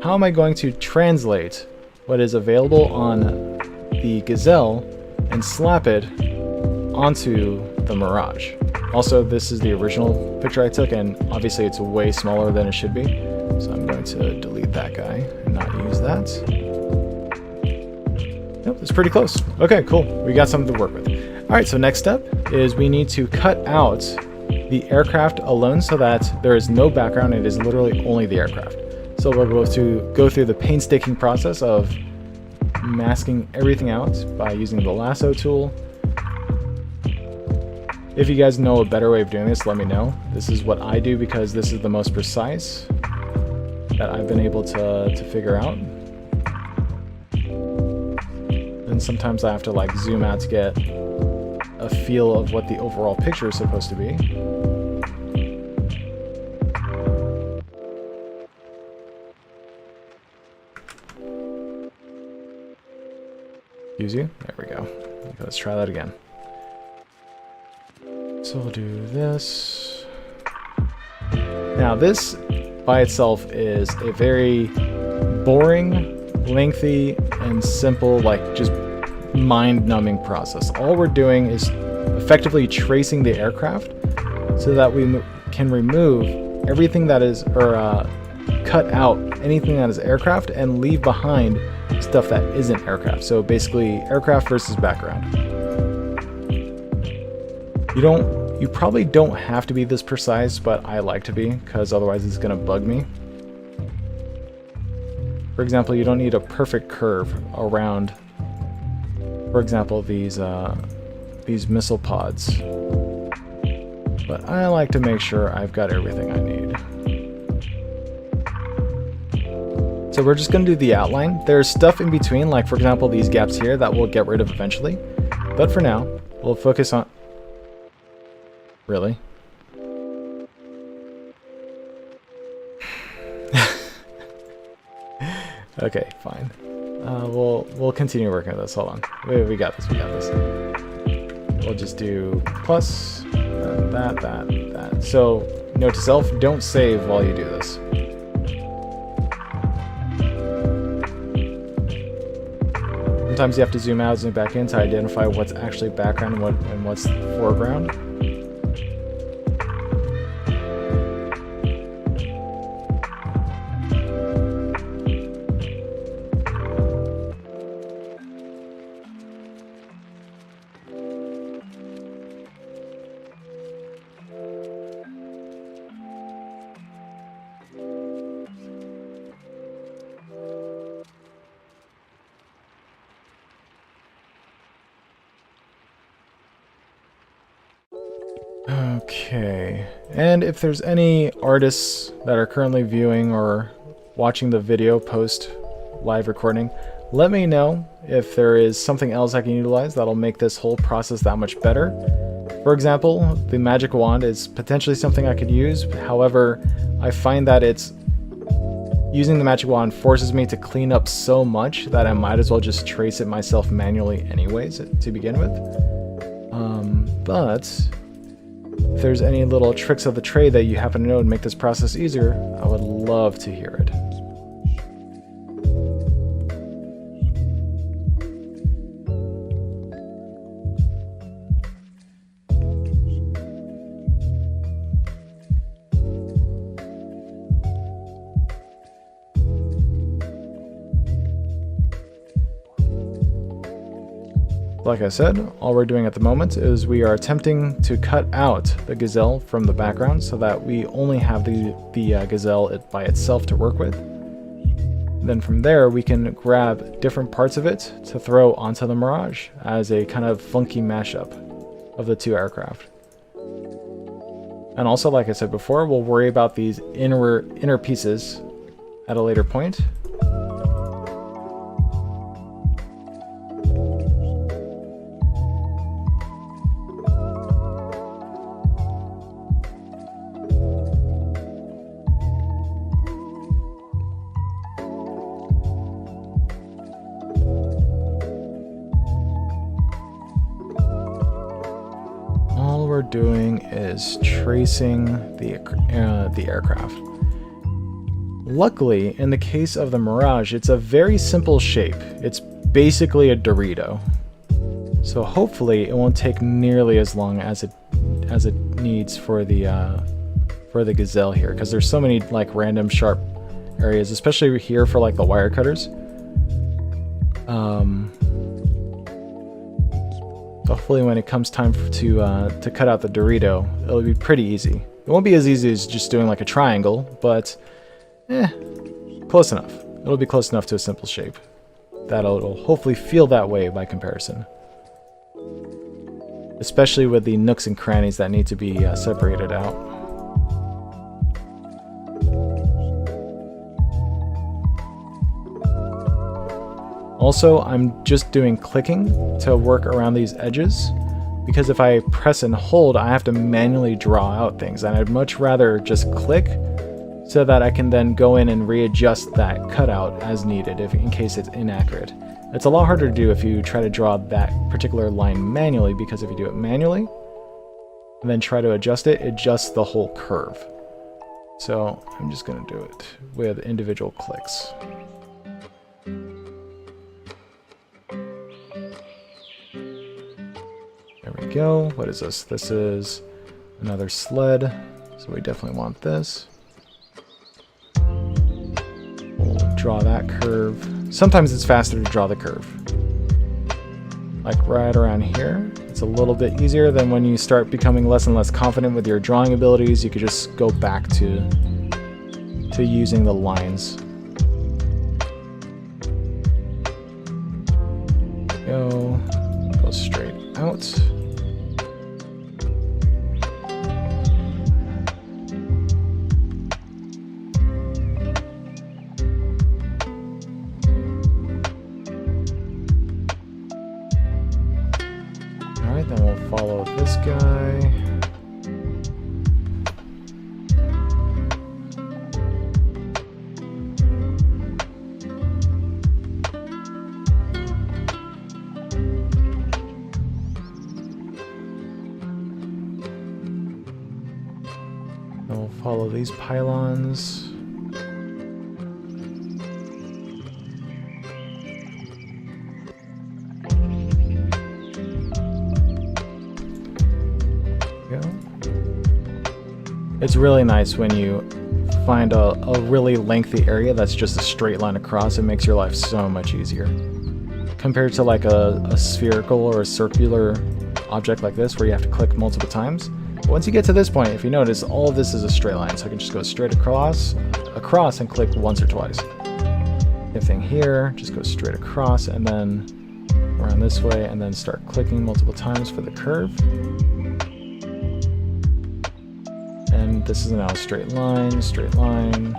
how am I going to translate what is available on the Gazelle and slap it onto the Mirage? Also, this is the original picture I took, and obviously it's way smaller than it should be. So I'm going to delete that guy and not use that. Nope, it's pretty close. Okay, cool. We got something to work with. All right, so next step is we need to cut out the aircraft alone so that there is no background. It is literally only the aircraft. So we'll go through the painstaking process of masking everything out by using the lasso tool. If you guys know a better way of doing this, let me know. This is what I do because this is the most precise that I've been able to figure out. and sometimes I have to like zoom out to get a feel of what the overall picture is supposed to be. Excuse you. There we go. Okay, let's try that again. So we'll do this. Now this by itself is a very boring, lengthy, and simple, like just mind-numbing process. All we're doing is effectively tracing the aircraft so that we can remove everything that is, or cut out anything that is aircraft and leave behind stuff that isn't aircraft. So basically aircraft versus background. You probably don't have to be this precise, but I like to be, because otherwise it's gonna bug me. For example, you don't need a perfect curve around, for example, these missile pods. But I like to make sure I've got everything I need. So we're just gonna do the outline. There's stuff in between, like for example, these gaps here that we'll get rid of eventually. But for now, we'll focus on... Really? Okay, fine. We'll continue working with this. Hold on. We got this. We got this. We'll just do plus that. So note to self: don't save while you do this. Sometimes you have to zoom out, zoom back in to identify what's actually background and what's foreground. Okay, and if there's any artists that are currently viewing or watching the video post live recording, let me know if there is something else I can utilize that'll make this whole process that much better. For example, the magic wand is potentially something I could use. However, I find that using the magic wand forces me to clean up so much that I might as well just trace it myself manually anyways to begin with. But if there's any little tricks of the trade that you happen to know and make this process easier, I would love to hear it. Like I said, all we're doing at the moment is we are attempting to cut out the gazelle from the background so that we only have the gazelle by itself to work with. Then from there we can grab different parts of it to throw onto the Mirage as a kind of funky mashup of the two aircraft. And also, like I said before, we'll worry about these inner pieces at a later point. Doing is tracing the aircraft. Luckily, in the case of the Mirage, it's a very simple shape. It's basically a Dorito. So hopefully it won't take nearly as long as it needs for the Gazelle here, because there's so many like random sharp areas, especially here for like the wire cutters. Hopefully when it comes time to cut out the Dorito, it'll be pretty easy. It won't be as easy as just doing like a triangle, but close enough. It'll be close enough to a simple shape. It'll hopefully feel that way by comparison. Especially with the nooks and crannies that need to be separated out. Also, I'm just doing clicking to work around these edges, because if I press and hold, I have to manually draw out things, and I'd much rather just click so that I can then go in and readjust that cutout as needed in case it's inaccurate. It's a lot harder to do if you try to draw that particular line manually, because if you do it manually and then try to adjust it, it adjusts the whole curve. So I'm just going to do it with individual clicks. There we go. What is this? This is another sled, so we definitely want this. We'll draw that curve. Sometimes it's faster to draw the curve. Like right around here. It's a little bit easier than when you start becoming less and less confident with your drawing abilities. You could just go back to using the lines. Go straight out. Alright, then we'll follow this guy. Then we'll follow these pylons. It's really nice when you find a really lengthy area that's just a straight line across. It makes your life so much easier. Compared to like a spherical or a circular object like this where you have to click multiple times. But once you get to this point, if you notice, all of this is a straight line. So I can just go straight across and click once or twice. Same thing here, just go straight across and then around this way and then start clicking multiple times for the curve. And this is now a straight line, straight line.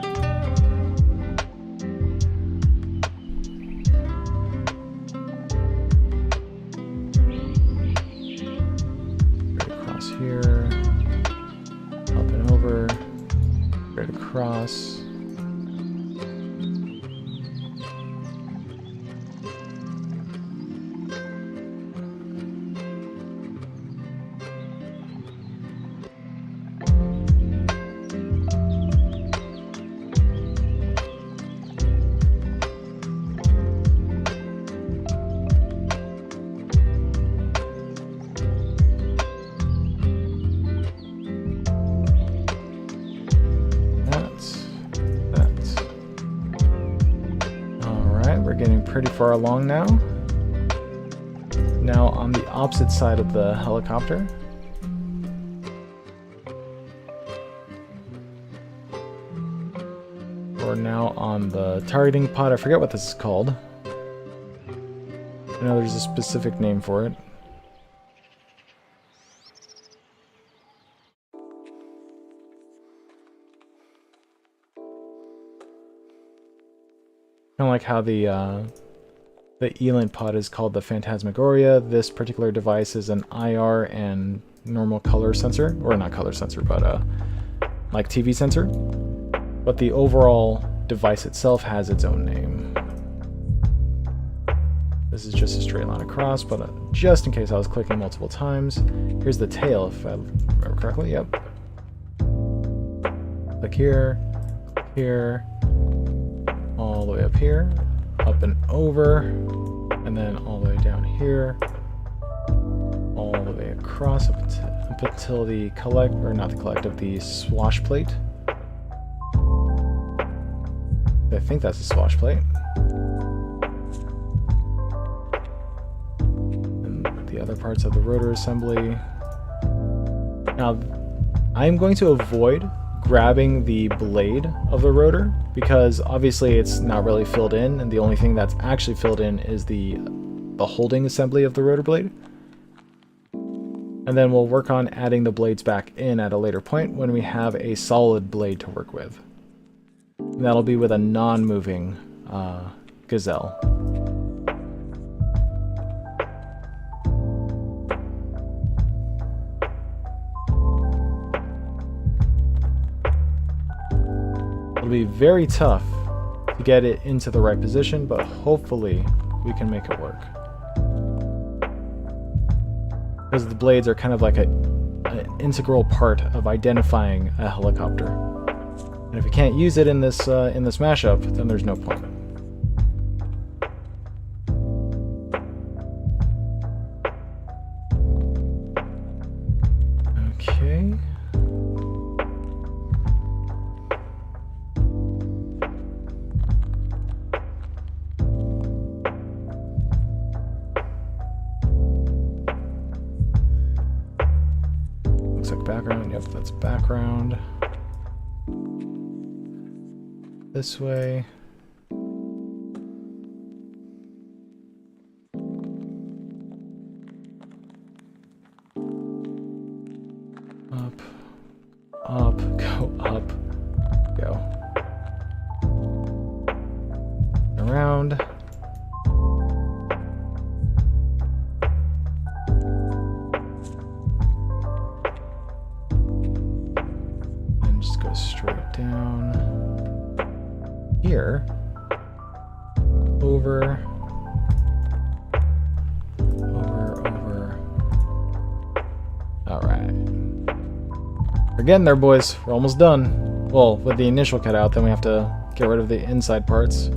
Straight across here, up and over, straight across. We're getting pretty far along now. Now on the opposite side of the helicopter. We're now on the targeting pod. I forget what this is called. I know there's a specific name for it. Kind of like how the ELINT pod is called the Phantasmagoria. This particular device is an IR and normal color sensor, or not color sensor, but like TV sensor. But the overall device itself has its own name. This is just a straight line across, but just in case I was clicking multiple times, here's the tail, if I remember correctly. Yep. Click here, here. All the way up here, up and over, and then all the way down here, all the way across up until the the swash plate. I think that's a swash plate. And the other parts of the rotor assembly. Now, I'm going to avoid grabbing the blade of the rotor because obviously it's not really filled in, and the only thing that's actually filled in is the holding assembly of the rotor blade. And then we'll work on adding the blades back in at a later point when we have a solid blade to work with. And that'll be with a non-moving gazelle. be very tough to get it into the right position, but hopefully we can make it work. Because the blades are kind of like an integral part of identifying a helicopter. And if you can't use it in this mashup, then there's no point. Okay. Looks like background. Yep, that's background. This way. Up, up, go up, go. Around. And just go straight down. Here. Over. Over. Alright. We're getting there, boys. We're almost done. Well, with the initial cutout, then we have to get rid of the inside parts.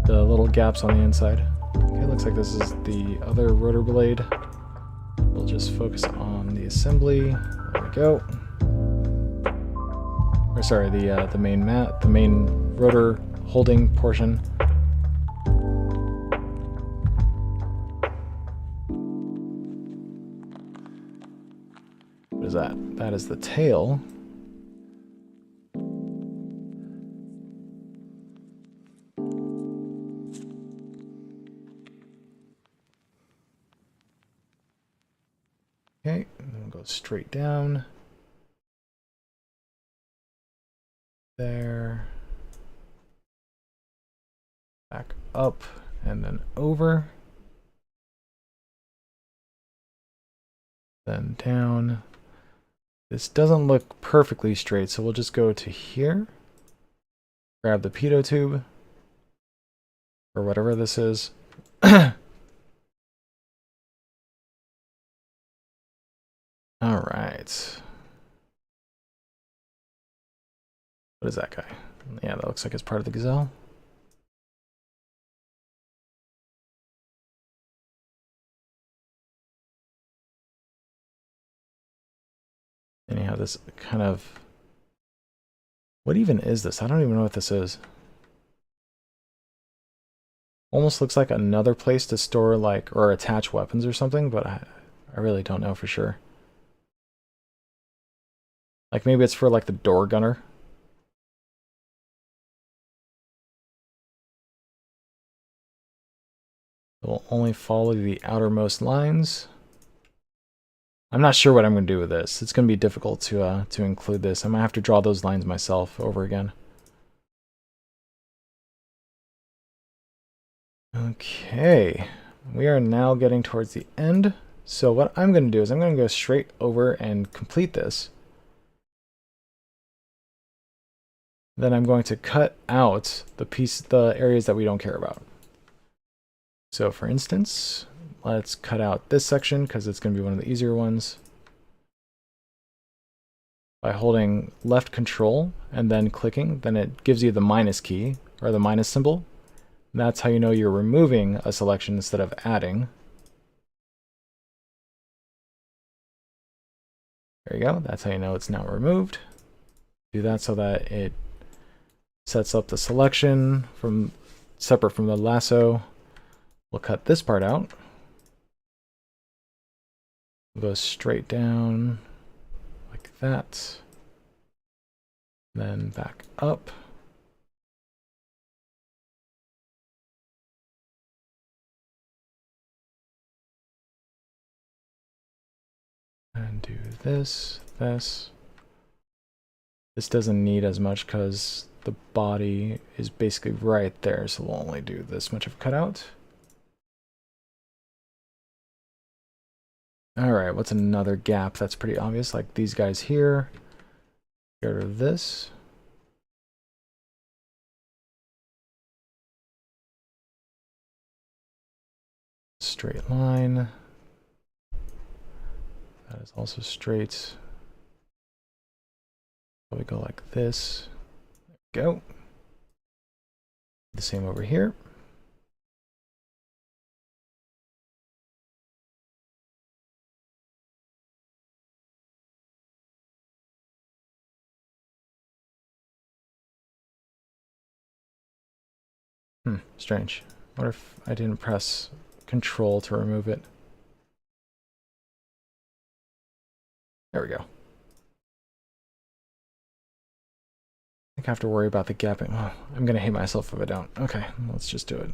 The little gaps on the inside. Okay, looks like this is the other rotor blade. We'll just focus on the assembly. There we go. Or sorry, the main rotor holding portion. What is that? That is the tail. Okay, and then we'll go straight down. There. Back up and then over. Then down. This doesn't look perfectly straight, so we'll just go to here. Grab the pitot tube. Or whatever this is. Alright. What is that guy? Yeah, that looks like it's part of the Gazelle. Anyhow, this kind of... What even is this? I don't even know what this is. Almost looks like another place to store, like, or attach weapons or something, but I really don't know for sure. Like, maybe it's for, like, the door gunner. We'll only follow the outermost lines. I'm not sure what I'm going to do with this. It's going to be difficult to include this. I might have to draw those lines myself over again. Okay, we are now getting towards the end. So what I'm going to do is I'm going to go straight over and complete this. Then I'm going to cut out the areas that we don't care about. So for instance, let's cut out this section because it's going to be one of the easier ones. By holding left control and then clicking, then it gives you the minus key or the minus symbol. And that's how you know you're removing a selection instead of adding. There you go. That's how you know it's now removed. Do that so that it sets up the selection from separate from the lasso. We'll cut this part out. We'll go straight down like that. Then back up. And do this. This doesn't need as much because the body is basically right there, so we'll only do this much of a cutout. Alright, what's another gap that's pretty obvious? Like these guys here. Get rid of this. Straight line. That is also straight. Probably go like this. There we go. The same over here. Strange. What if I didn't press Control to remove it? There we go. I think I have to worry about the gapping. Oh, I'm gonna hate myself if I don't. Okay, let's just do it.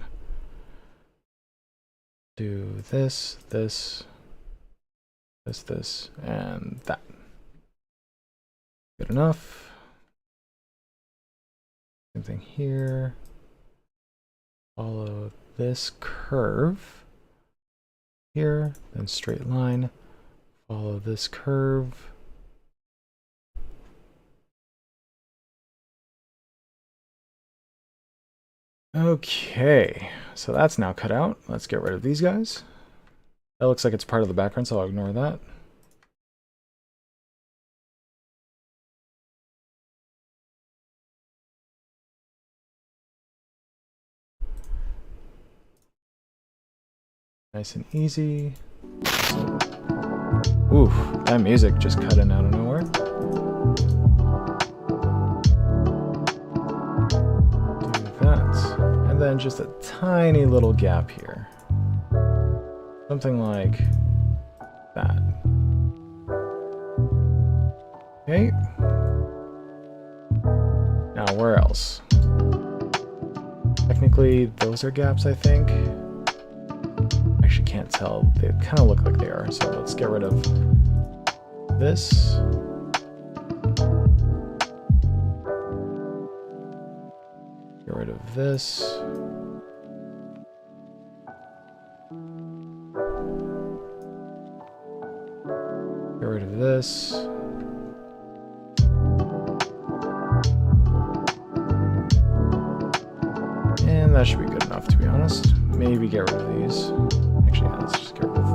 Do this, this, this, and that. Good enough. Same thing here. Follow this curve here, then straight line. Follow this curve. Okay, so that's now cut out. Let's get rid of these guys. That looks like it's part of the background, so I'll ignore that. Nice and easy. Oof, that music just cut in out of nowhere. Do that. And then just a tiny little gap here. Something like that. Okay. Now where else? Technically, those are gaps, I think. Actually can't tell. They kind of look like they are. So let's get rid of this. Get rid of this. Get rid of this. And that should be good enough, to be honest. Maybe get rid of these. Actually, yeah, let's just get rid of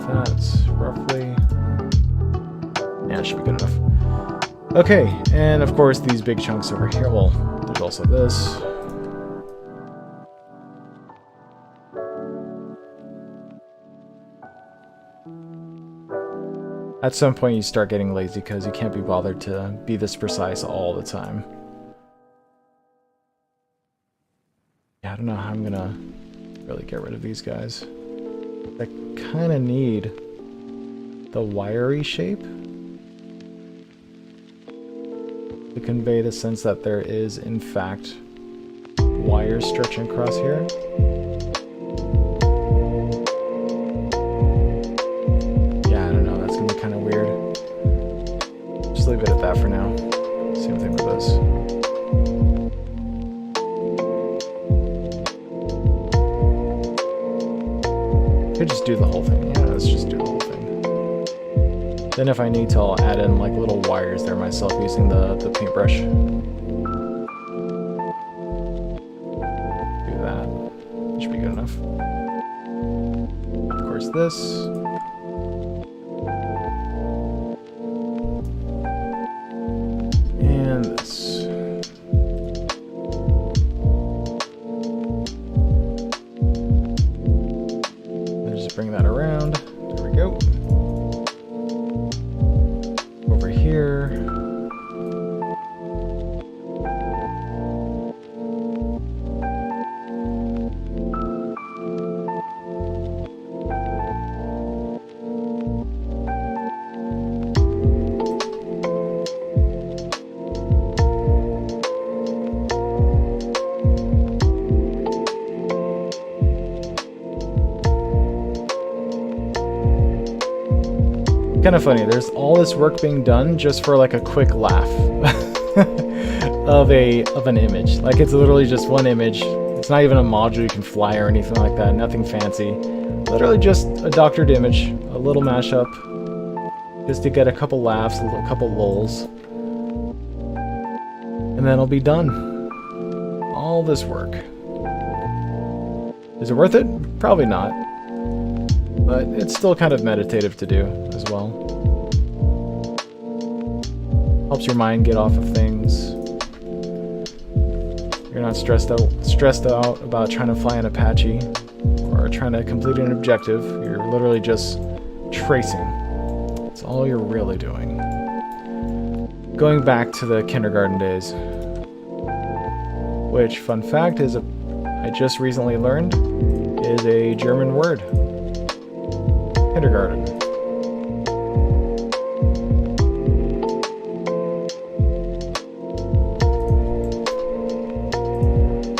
that, roughly. Yeah, it should be good enough. Okay, and of course these big chunks over here. Well, there's also this. At some point you start getting lazy because you can't be bothered to be this precise all the time. Yeah, I don't know how I'm gonna really get rid of these guys. I kind of need the wiry shape to convey the sense that there is, in fact, wires stretching across here. Leave it at that for now. Same thing with this. Could just do the whole thing. Yeah, let's just do the whole thing. Then if I need to, I'll add in like little wires there myself using the paintbrush. Do that. Should be good enough. Of course, this. Bring that around. There we go. Over here. Kind of funny, there's all this work being done just for like a quick laugh of an image. Like it's literally just one image. It's not even a module you can fly or anything like that, nothing fancy. Literally just a doctored image, a little mashup, just to get a couple laughs, a couple lulls. And then I'll be done. All this work. Is it worth it? Probably not. But it's still kind of meditative to do as well. Helps your mind get off of things. You're not stressed out about trying to fly an Apache or trying to complete an objective. You're literally just tracing. That's all you're really doing. Going back to the kindergarten days. Which, fun fact, I just recently learned, is a German word. Kindergarten.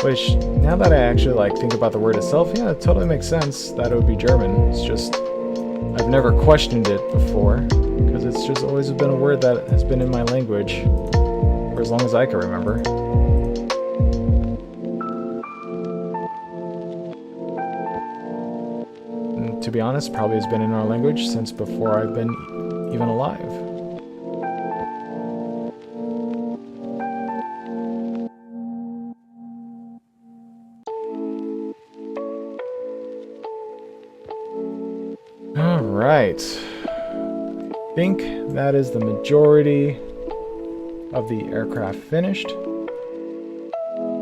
Which, now that I actually think about the word itself, yeah, it totally makes sense that it would be German. It's just, I've never questioned it before, because it's just always been a word that has been in my language for as long as I can remember. And to be honest, probably has been in our language since before I've been even alive. Alright, I think that is the majority of the aircraft finished.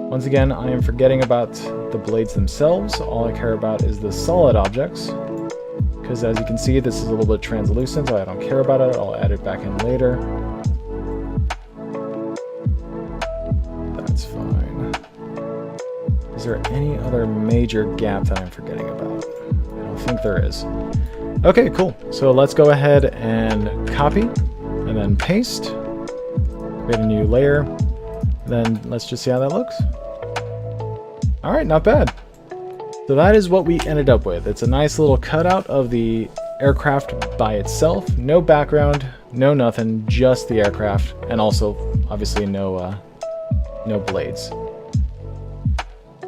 Once again, I am forgetting about the blades themselves. All I care about is the solid objects, because as you can see, this is a little bit translucent, so I don't care about it. I'll add it back in later. That's fine. Is there any other major gap that I'm forgetting about? I don't think there is. Okay, cool. So let's go ahead and copy and then paste. Create a new layer. Then let's just see how that looks. All right, not bad. So that is what we ended up with. It's a nice little cutout of the aircraft by itself. No background, no nothing, just the aircraft, and also obviously no blades.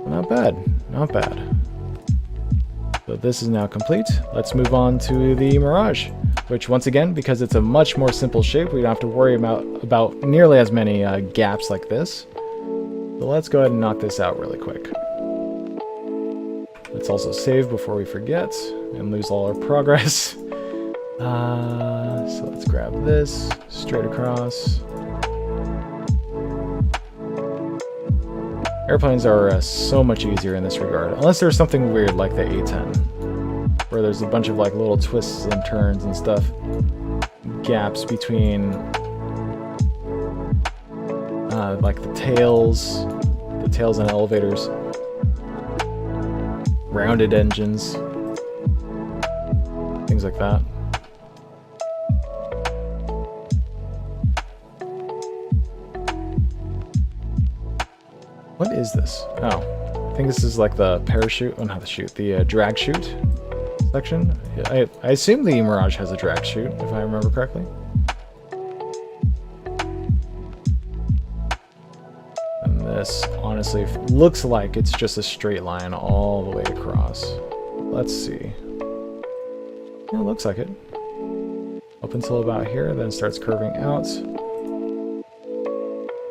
Not bad, not bad. So this is now complete. Let's move on to the Mirage, which once again, because it's a much more simple shape, we don't have to worry about nearly as many gaps like this. So let's go ahead and knock this out really quick. Let's also save before we forget and lose all our progress. So let's grab this straight across. Airplanes are so much easier in this regard, unless there's something weird like the A-10, where there's a bunch of little twists and turns and stuff, gaps between the tails and elevators, rounded engines, things like that. What is this? Oh, I think this is the parachute. Oh, not the chute. The drag chute section. I assume the Mirage has a drag chute, if I remember correctly. And this honestly looks like it's just a straight line all the way across. Let's see. Yeah, it looks like it. Up until about here, then starts curving out.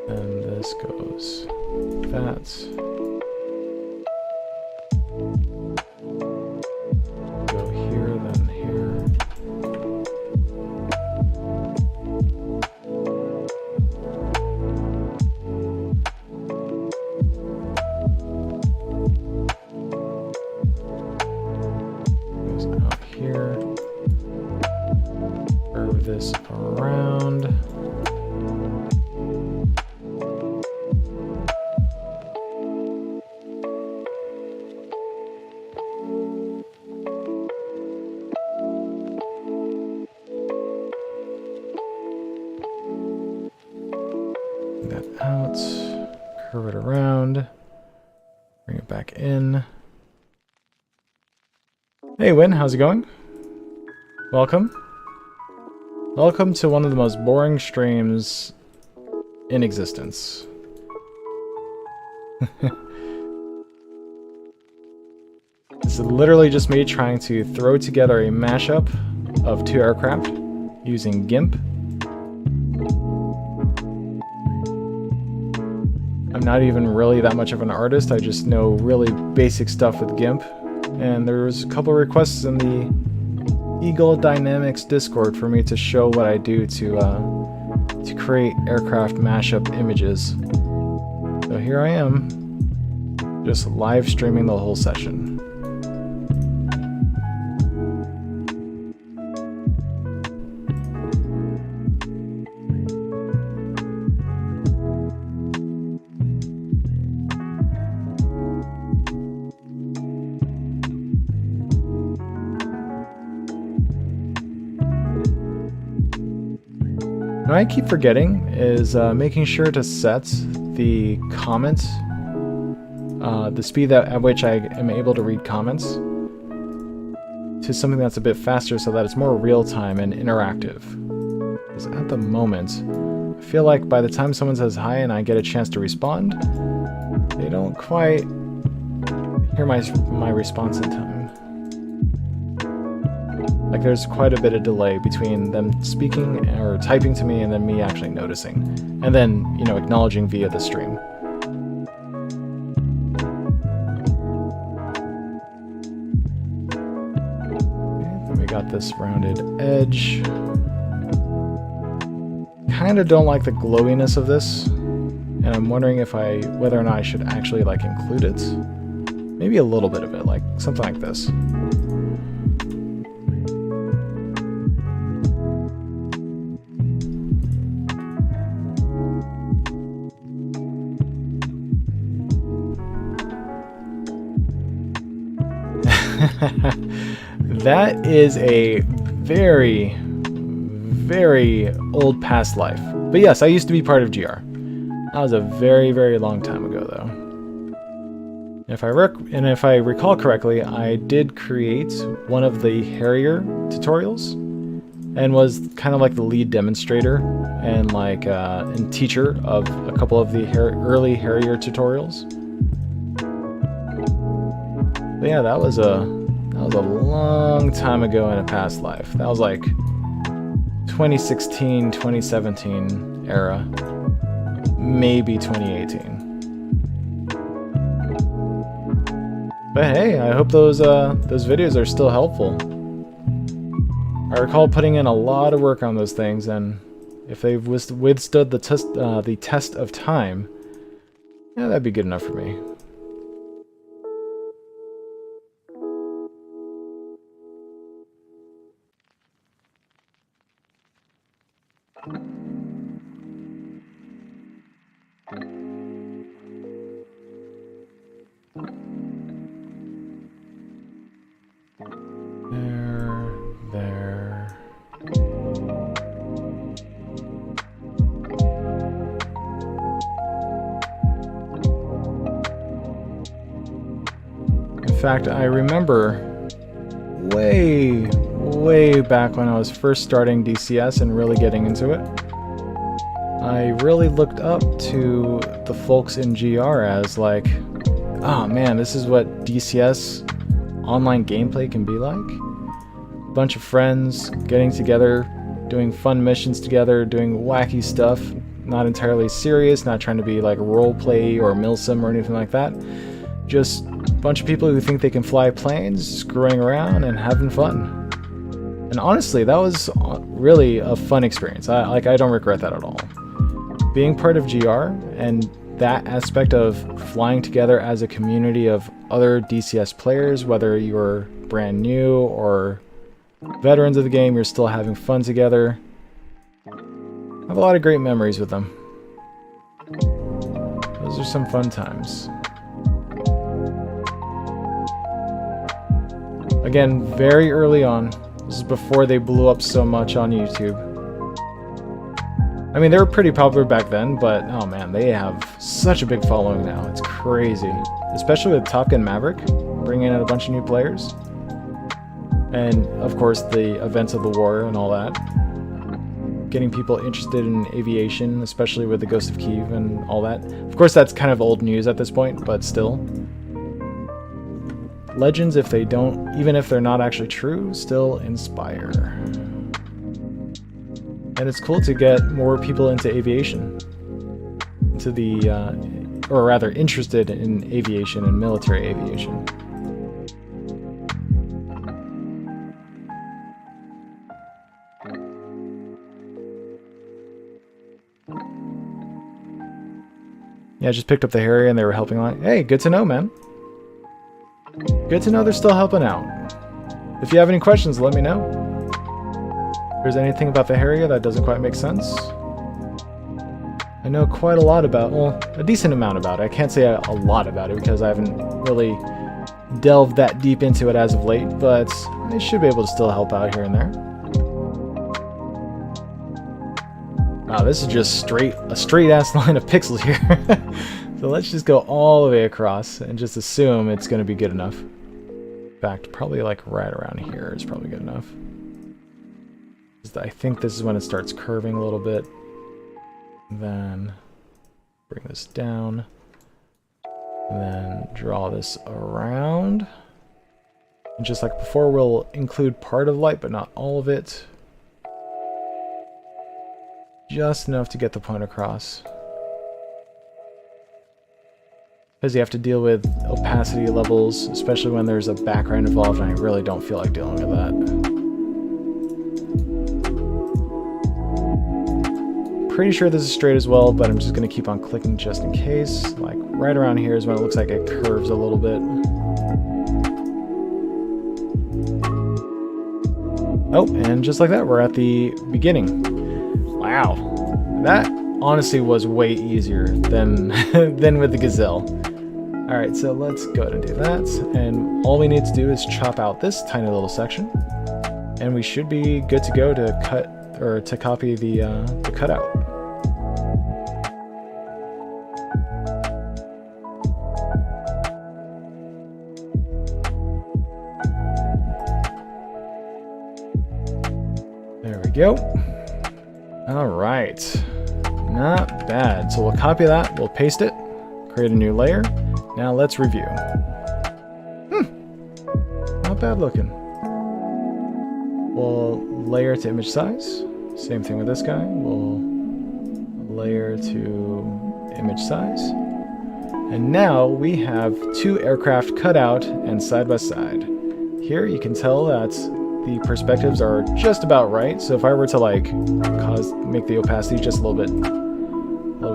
And this goes that. Go here, then here. Goes out here. Curve this around. That out, curve it around, bring it back in. Hey Win, how's it going? Welcome. Welcome to one of the most boring streams in existence. This is literally just me trying to throw together a mashup of two aircraft using GIMP. I'm not even really that much of an artist. I just know really basic stuff with GIMP. And there was a couple requests in the Eagle Dynamics Discord for me to show what I do to create aircraft mashup images. So here I am, just live streaming the whole session. What I keep forgetting is making sure to set the comments, the speed at which I am able to read comments, to something that's a bit faster so that it's more real-time and interactive. Because at the moment, I feel like by the time someone says hi and I get a chance to respond, they don't quite hear my response in time. Like there's quite a bit of delay between them speaking or typing to me and then me actually noticing. And then, you know, acknowledging via the stream. Okay, then we got this rounded edge. Kind of don't like the glowiness of this. And I'm wondering if whether or not I should actually like include it. Maybe a little bit of it, like something like this. That is a very, very old past life. But yes, I used to be part of GR. That was a very, very long time ago, though. If I recall correctly, I did create one of the Harrier tutorials, and was kind of like the lead demonstrator and like and teacher of a couple of the early Harrier tutorials. But yeah, that was a long time ago in a past life. That was like 2016, 2017 era, maybe 2018. But hey, I hope those videos are still helpful. I recall putting in a lot of work on those things, and if they've withstood the test of time, yeah, that'd be good enough for me. There. In fact, I remember way back when I was first starting DCS and really getting into it, I really looked up to the folks in GR as like, oh man, this is what DCS online gameplay can be like. A bunch of friends getting together, doing fun missions together, doing wacky stuff, not entirely serious, not trying to be like roleplay or milsim or anything like that. Just a bunch of people who think they can fly planes, screwing around and having fun. And honestly, that was really a fun experience. I don't regret that at all. Being part of GR and that aspect of flying together as a community of other DCS players, whether you're brand new or veterans of the game, you're still having fun together. I have a lot of great memories with them. Those are some fun times. Again, very early on. This is before they blew up so much on YouTube. I mean, they were pretty popular back then, but oh man, they have such a big following now. It's crazy. Especially with Top Gun Maverick, bringing in a bunch of new players. And of course, the events of the war and all that. Getting people interested in aviation, especially with the Ghost of Kiev and all that. Of course, that's kind of old news at this point, but still. Legends, if they don't, even if they're not actually true, still inspire. And it's cool to get more people into aviation, into the or rather interested in aviation and military aviation. Yeah, I just picked up the Harrier and they were helping out. Hey, good to know, man. Good to know they're still helping out. If you have any questions, let me know. If there's anything about the Harrier that doesn't quite make sense. I know quite a lot about, well, a decent amount about it. I can't say a lot about it because I haven't really delved that deep into it as of late, but I should be able to still help out here and there. Wow, this is just a straight ass line of pixels here. So let's just go all the way across and just assume it's going to be good enough. In fact, probably like right around here is probably good enough. I think this is when it starts curving a little bit. Then bring this down. And then draw this around. And just like before, we'll include part of light, but not all of it. Just enough to get the point across. Because you have to deal with opacity levels, especially when there's a background involved, and I really don't feel like dealing with that. Pretty sure this is straight as well, but I'm just going to keep on clicking just in case. Like right around here is when it looks like it curves a little bit. Oh, and just like that, we're at the beginning. Wow, that honestly was way easier than than with the Gazelle. All right, so let's go ahead and do that. And all we need to do is chop out this tiny little section, and we should be good to go to cut or to copy the cutout. There we go. All right, not bad. So we'll copy that, we'll paste it, create a new layer. Now let's review. Not bad looking. We'll layer to image size. Same thing with this guy. We'll layer to image size. And now we have two aircraft cut out and side by side. Here you can tell that the perspectives are just about right. So if I were to like make the opacity just a little bit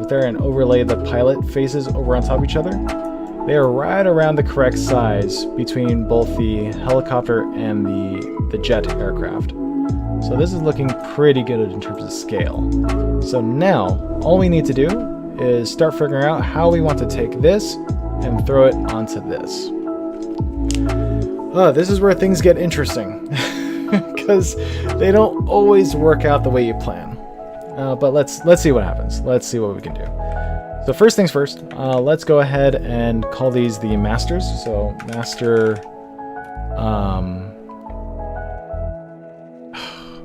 there and overlay the pilot faces over on top of each other, they are right around the correct size between both the helicopter and the jet aircraft. So this is looking pretty good in terms of scale. So now all we need to do is start figuring out how we want to take this and throw it onto this. This is where things get interesting because they don't always work out the way you plan. But let's see what happens. Let's see what we can do. So first things first, let's go ahead and call these the masters. So master,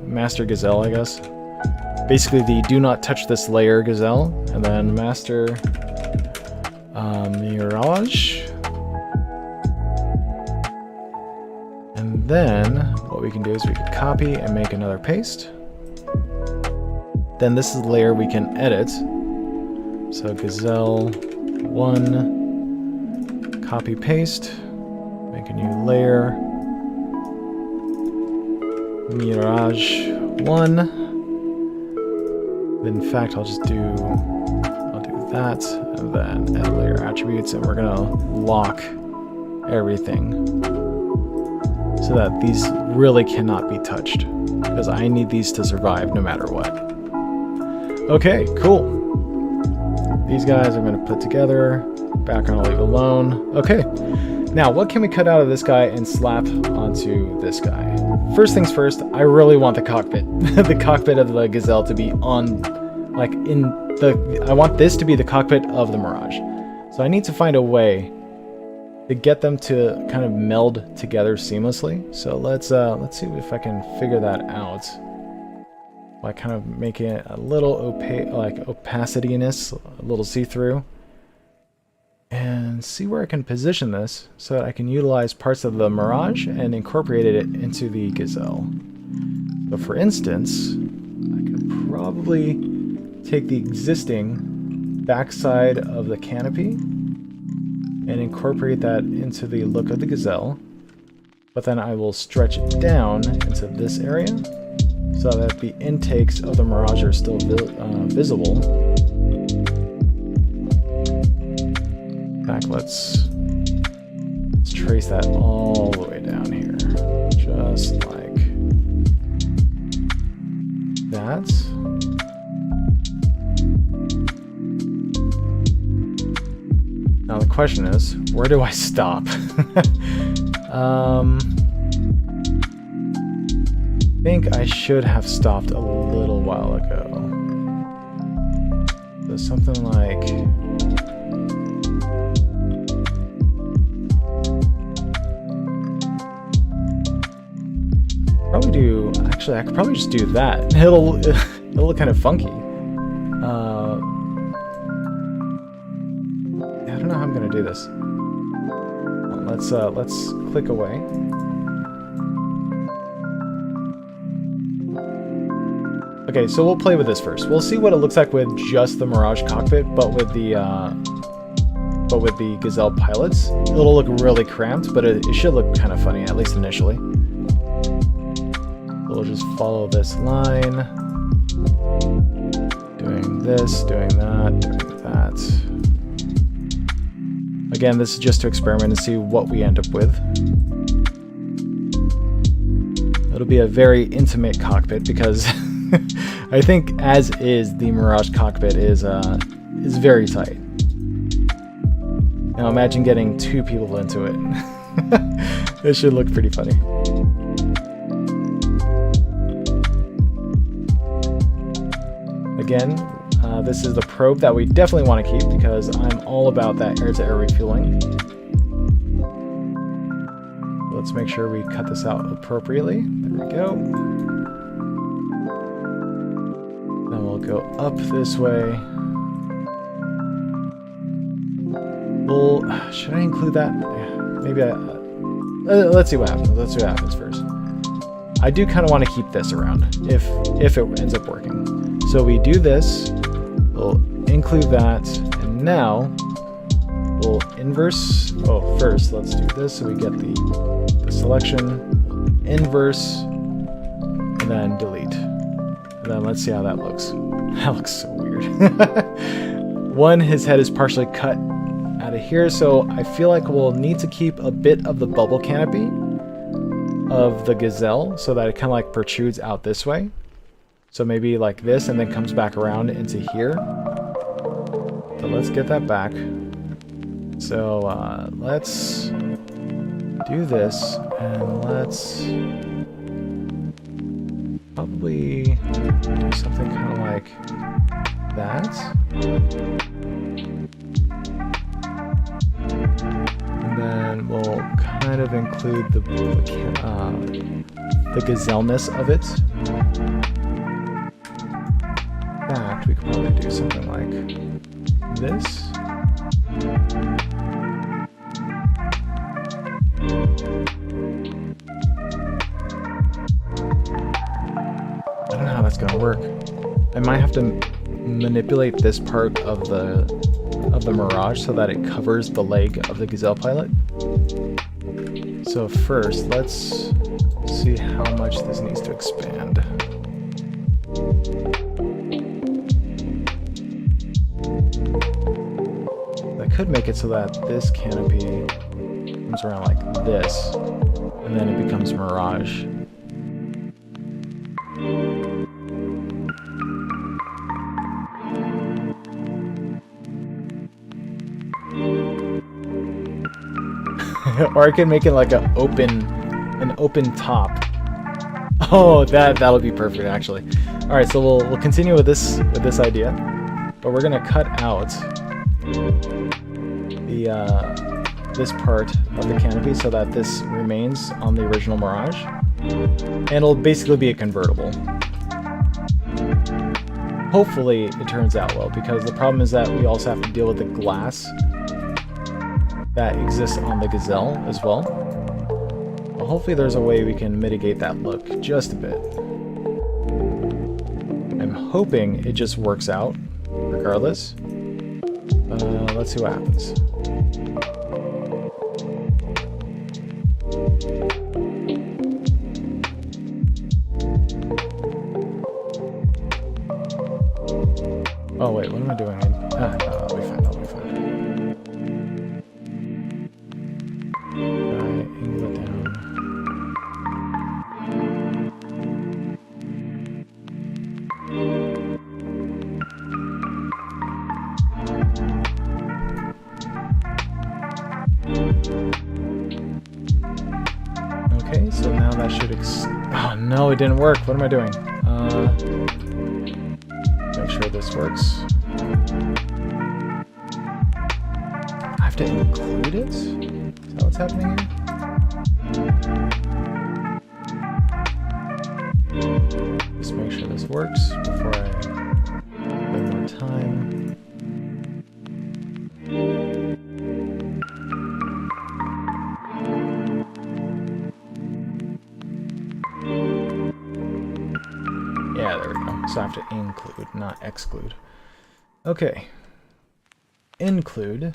master Gazelle, I guess. Basically the do not touch this layer Gazelle, and then master Mirage. And then what we can do is we can copy and make another paste. Then this is the layer we can edit. So Gazelle 1, copy paste, make a new layer, Mirage 1. Then in fact I'll do that, and then add layer attributes, and we're gonna lock everything so that these really cannot be touched, because I need these to survive no matter what. Okay, cool. These guys I'm going to put together. Background I'll leave alone. Okay, now what can we cut out of this guy and slap onto this guy? First things first, I really want the cockpit. The cockpit of the Gazelle to be on, like I want this to be the cockpit of the Mirage. So I need to find a way to get them to kind of meld together seamlessly. So let's see if I can figure that out. By kind of making it a little opaque, like opacityness, a little see-through, and see where I can position this so that I can utilize parts of the Mirage and incorporate it into the Gazelle. So for instance, I could probably take the existing backside of the canopy and incorporate that into the look of the Gazelle. But then I will stretch it down into this area so that the intakes of the Mirage are still visible. In fact, let's trace that all the way down here, just like that. Now the question is, where do I stop? I think I should have stopped a little while ago. So something like... Probably do... Actually, I could probably just do that. It'll look kind of funky. I don't know how I'm gonna do this. Let's click away. Okay, so we'll play with this first. We'll see what it looks like with just the Mirage cockpit, but with the Gazelle pilots. It'll look really cramped, but it should look kind of funny, at least initially. We'll just follow this line. Doing this, doing that, doing that. Again, this is just to experiment and see what we end up with. It'll be a very intimate cockpit because I think as is the Mirage cockpit is very tight. Now imagine getting 2 people into it. It should look pretty funny. Again, this is the probe that we definitely want to keep because I'm all about that air-to-air refueling. Let's make sure we cut this out appropriately. There we go. Then we'll go up this way. Well, should I include that? Yeah, maybe let's see what happens. Let's see what happens first. I do kind of want to keep this around if it ends up working. So we do this, we'll include that, and now we'll inverse. Oh, first let's do this so we get the selection, inverse, and then delete. And then let's see how that looks. That looks so weird. One, his head is partially cut out of here, so I feel like we'll need to keep a bit of the bubble canopy of the Gazelle so that it kind of like protrudes out this way. So maybe like this and then comes back around into here. So let's get that back. So let's do this and let's probably do something kind of like that. And then we'll kind of include the Gazelle-ness of it. In fact, we could probably do something like this. I don't know how that's gonna work. I might have to manipulate this part of the Mirage so that it covers the leg of the Gazelle pilot. So first, let's see how much this needs to expand. I could make it so that this canopy comes around like this, and then it becomes Mirage. Or I could make it like an open top. Oh, that'll be perfect actually. All right, so we'll continue with this idea, but we're gonna cut out this part of the canopy so that this remains on the original Mirage, and it'll basically be a convertible. Hopefully it turns out well, because the problem is that we also have to deal with the glass that exists on the Gazelle as well. But hopefully there's a way we can mitigate that look just a bit. I'm hoping it just works out regardless. Let's see what happens. Oh wait, what am I doing? That'll be fine, that'll be fine. Angle it down. Okay, so now that should oh no, it didn't work. What am I doing? Make sure this works. I have to include it? Is that what's happening here? Just make sure this works before I spend more time. Yeah, there we go. So I have to include, not exclude. Okay. Include.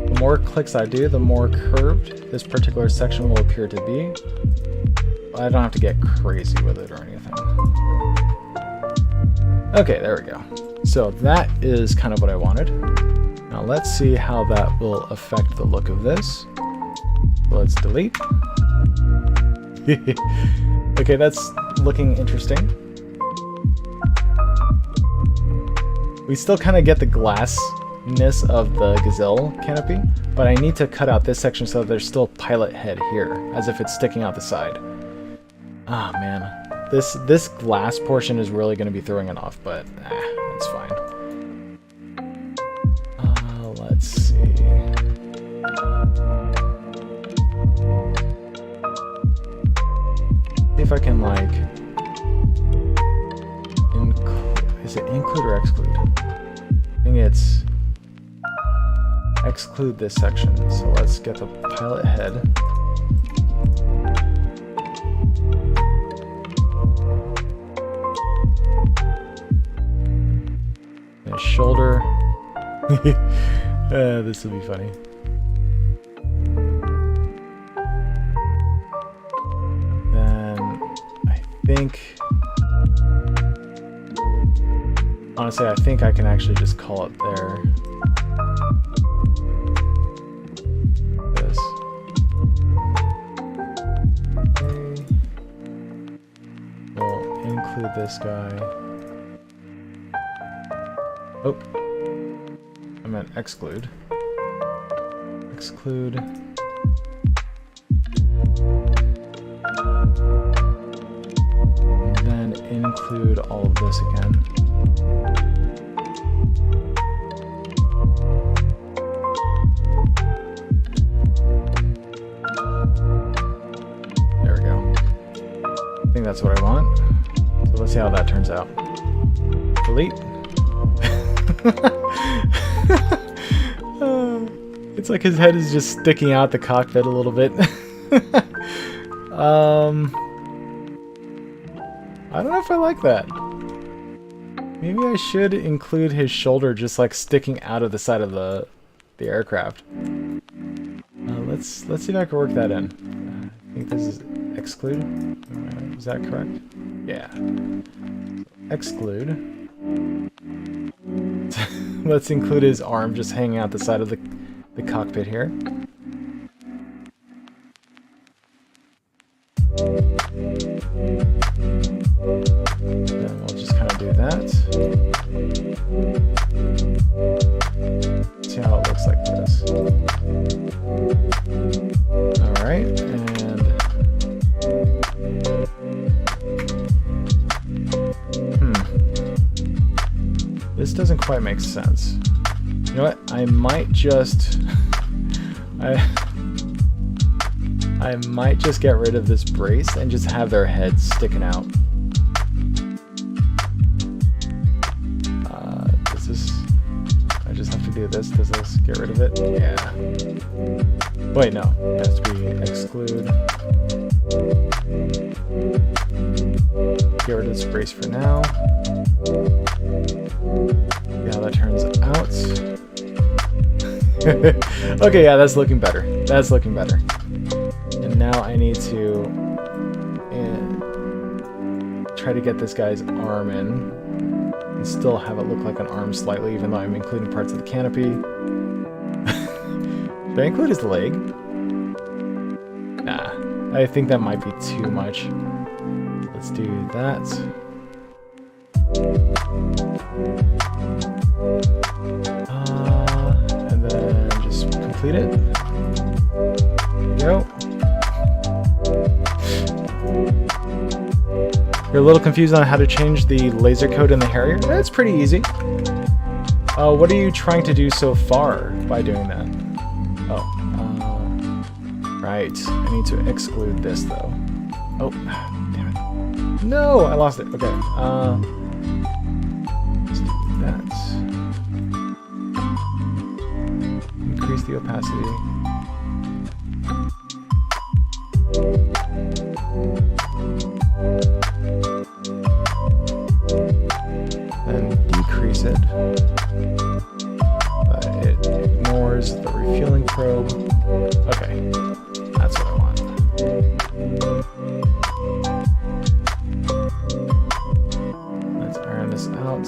The more clicks I do, the more curved this particular section will appear to be. I don't have to get crazy with it or anything. Okay, there we go. So that is kind of what I wanted. Now let's see how that will affect the look of this. Let's delete. Okay, that's looking interesting. We still kind of get the glassness of the gazelle canopy, but I need to cut out this section so that there's still pilot head here, as if it's sticking out the side. Ah, man. This glass portion is really going to be throwing it off, but it's fine. Let's see. See if I can, like... Is it include or exclude? I think it's... exclude this section. So let's get the pilot head. And shoulder. This will be funny. Then I think... honestly, I think I can actually just call it there. This. Okay. We'll include this guy. Oh. I meant exclude. Exclude. And then include all of this again. There we go. I think that's what I want. So let's see how that turns out. Delete. It's like his head is just sticking out the cockpit a little bit. I don't know if I like that. Maybe I should include his shoulder just like sticking out of the side of the aircraft. Let's see if I can work that in. I think this is exclude. Is that correct? Yeah. Exclude. Let's include his arm just hanging out the side of the cockpit here. Then we'll just kind of do that. See how it looks like this. Alright, and... This doesn't quite make sense. You know what? I might just... I might just get rid of this brace and just have their heads sticking out. Does this... I just have to do this. Does this get rid of it? Yeah. Wait, no. It has to be exclude. Get rid of this brace for now. Yeah, that turns out. Okay, yeah, that's looking better. That's looking better. And now I need to try to get this guy's arm in and still have it look like an arm slightly, even though I'm including parts of the canopy. Did I include his leg? Nah, I think that might be too much. Let's do that. And then just complete it. There we go. You're a little confused on how to change the laser code in the Harrier? That's pretty easy. What are you trying to do so far by doing that? Oh, right. I need to exclude this though. Oh, damn it. No, I lost it. Okay. Let's do that. Increase the opacity. Then decrease it. But it ignores the refueling probe. Okay, that's what I want. Let's iron this out.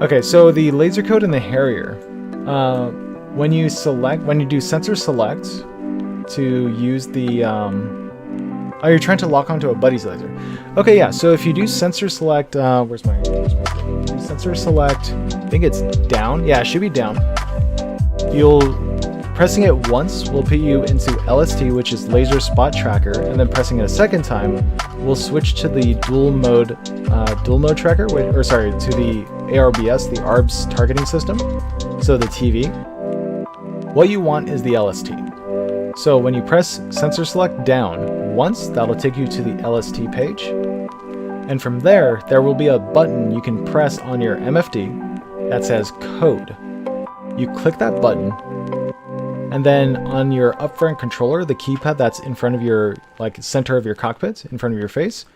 Okay, so the laser code in the Harrier, when you do sensor select to use the, oh, you're trying to lock onto a buddy's laser. Okay, yeah, so if you do sensor select, where's my sensor select, I think it's down. Yeah, it should be down. Pressing it once will put you into LST, which is laser spot tracker, and then pressing it a second time will switch to the dual mode tracker, to the ARBS, the ARBS targeting system, so the TV. What you want is the LST. So when you press sensor select down once, that'll take you to the LST page. And from there will be a button you can press on your MFD that says code. You click that button, and then on your upfront controller, the keypad that's in front of your, center of your cockpit, in front of your face,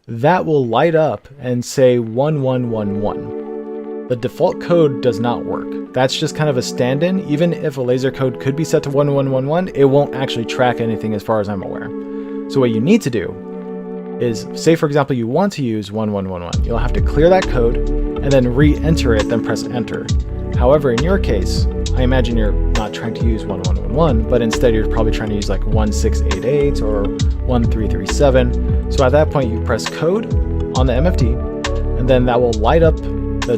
that will light up and say 1111. The default code does not work. That's just kind of a stand-in. Even if a laser code could be set to 1111, it won't actually track anything as far as I'm aware. So what you need to do is, say for example you want to use 1111, you'll have to clear that code and then re-enter it, then press enter. However, in your case, I imagine you're not trying to use 1111, but instead you're probably trying to use like 1688 or 1337. So at that point you press code on the MFD, and then that will light up the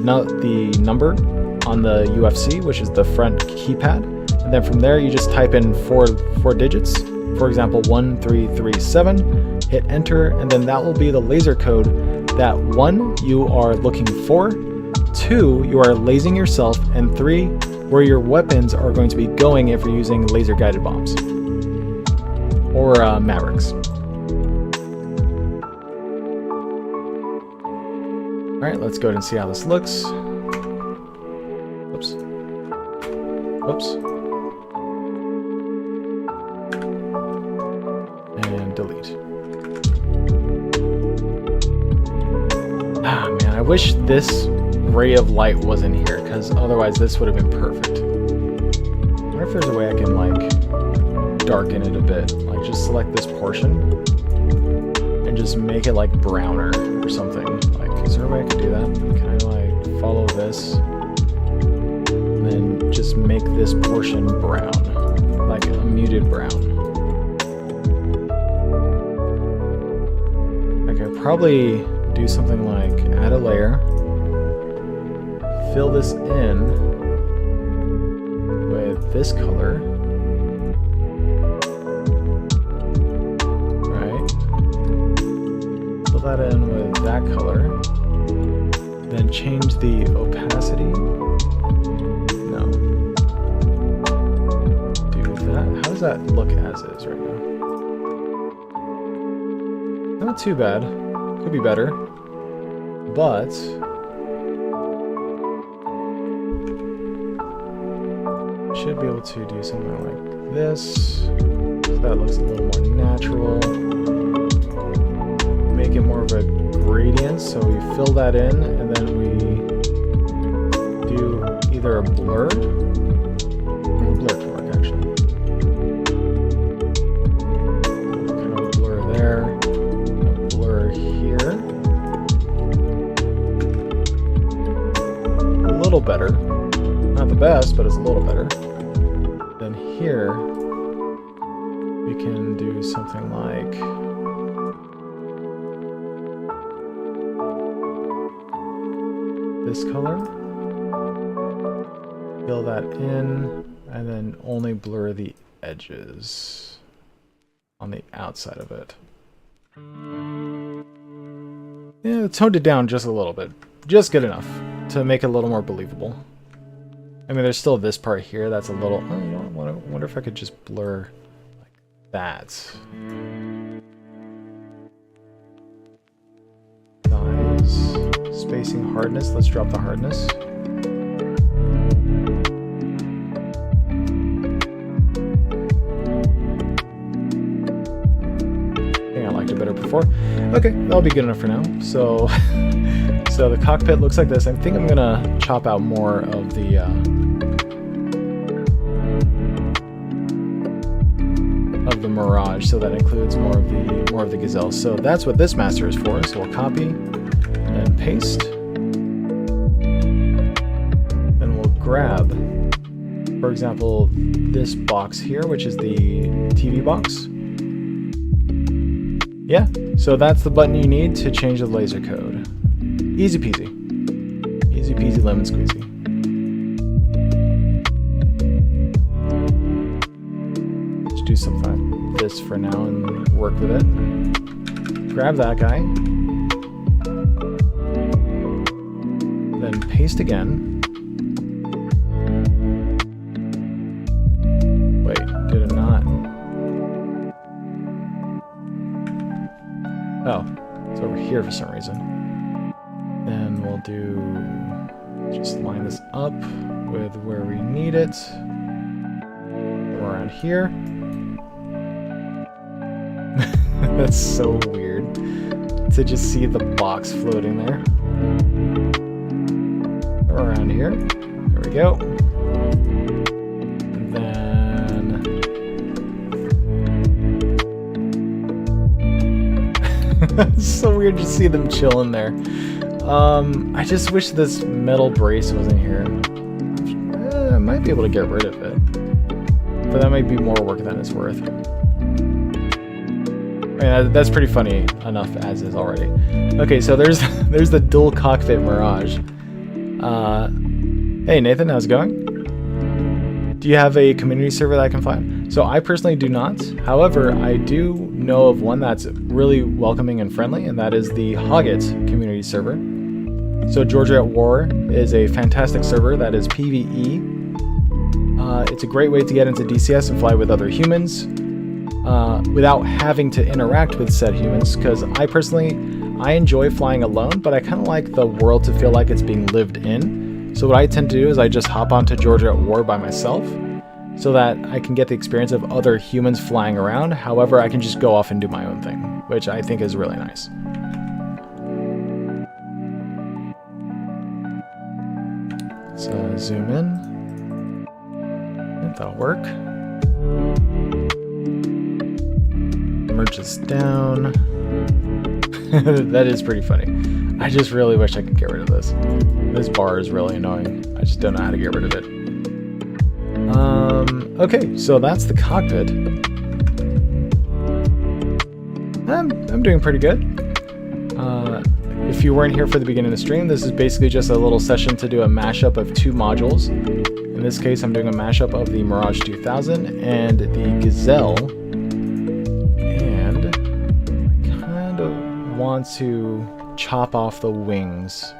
number on the UFC, which is the front keypad. And then from there you just type in four digits, for example 1337, hit enter, and then that will be the laser code that 1, you are looking for, 2, you are lasing yourself, and 3, where your weapons are going to be going if you're using laser guided bombs or Mavericks. Alright, let's go ahead and see how this looks. Oops. Oops. And delete. Ah, man, I wish this ray of light wasn't here, because otherwise this would have been perfect. I wonder if there's a way I can, darken it a bit. Just select this portion and just make it, browner or something. Is there a way I could do that? Can I, follow this and then just make this portion brown, like a muted brown? I could probably do something like add a layer, fill this in with this color, right? Fill that in with that color. Then change the opacity. No. Do that. How does that look as is right now? Not too bad. Could be better. But should be able to do something like this. So that looks a little more natural. Make it more of a gradient, so we fill that in and then we do either a blur. Blur can work actually. Kind of a blur there. A blur here. A little better. Not the best, but it's a little better. Then here we can do something like this color, fill that in, and then only blur the edges on the outside of it. Yeah, toned it down just a little bit, just good enough to make it a little more believable. I mean, there's still this part here that's a little, oh, you know, I wonder if I could just blur like that. Size, spacing, hardness, let's drop the hardness. I think I liked it better before. Okay, that'll be good enough for now. So, so the cockpit looks like this. I think I'm gonna chop out more of the Mirage, so that includes more of the Gazelle. So that's what this master is for. So we'll copy and paste. Then we'll grab, for example, this box here, which is the TV box. Yeah, so that's the button you need to change the laser code. Easy peasy. Easy peasy lemon squeezy. Let's do something like this for now and work with it. Grab that guy. Then paste again. Wait, did it not? Oh, it's over here for some reason. Then we'll do, just line this up with where we need it. Around here. That's so weird to just see the box floating there. Around here. There we go. And then it's so weird to see them chilling there. I just wish this metal brace wasn't here. I might be able to get rid of it, but that might be more work than it's worth. I mean, that's pretty funny enough as is already. Okay, so there's the dual cockpit Mirage. Hey Nathan, how's it going? Do you have a community server that I can find? So I personally do not. However, I do know of one that's really welcoming and friendly, and that is the Hoggit community server. So Georgia at War is a fantastic server that is PvE. It's a great way to get into DCS and fly with other humans. Without having to interact with said humans, because I enjoy flying alone, but I kind of like the world to feel like it's being lived in. So what I tend to do is I just hop onto Georgia at War by myself, so that I can get the experience of other humans flying around. However, I can just go off and do my own thing, which I think is really nice. So zoom in. That'll work. Merge this down. That is pretty funny. I just really wish I could get rid of this. This bar is really annoying. I just don't know how to get rid of it. Okay, so that's the cockpit. I'm doing pretty good. If you weren't here for the beginning of the stream, this is basically just a little session to do a mashup of two modules. In this case, I'm doing a mashup of the Mirage 2000 and the Gazelle. And I kind of want want to chop off the wings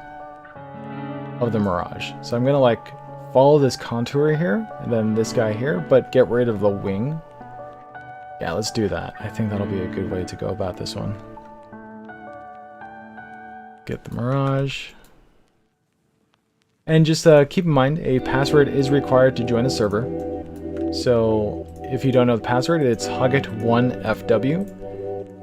of the Mirage. So I'm gonna like follow this contour here, and then this guy here, but get rid of the wing. Yeah, let's do that. I think that'll be a good way to go about this one. Get the Mirage. And just keep in mind, a password is required to join the server. So if you don't know the password, it's Hugget1FW.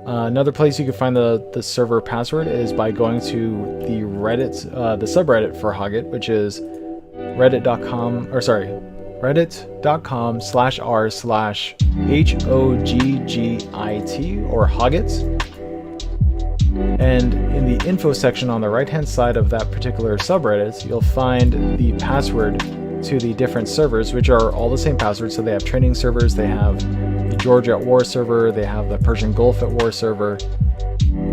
Another place you can find the server password is by going to the Reddit, the subreddit for Hugget, which is reddit.com/r/HOGGIT or Hugget. And in the info section on the right-hand side of that particular subreddit, you'll find the password to the different servers, which are all the same password. So they have training servers, they have the Georgia at War server, they have the Persian Gulf at War server.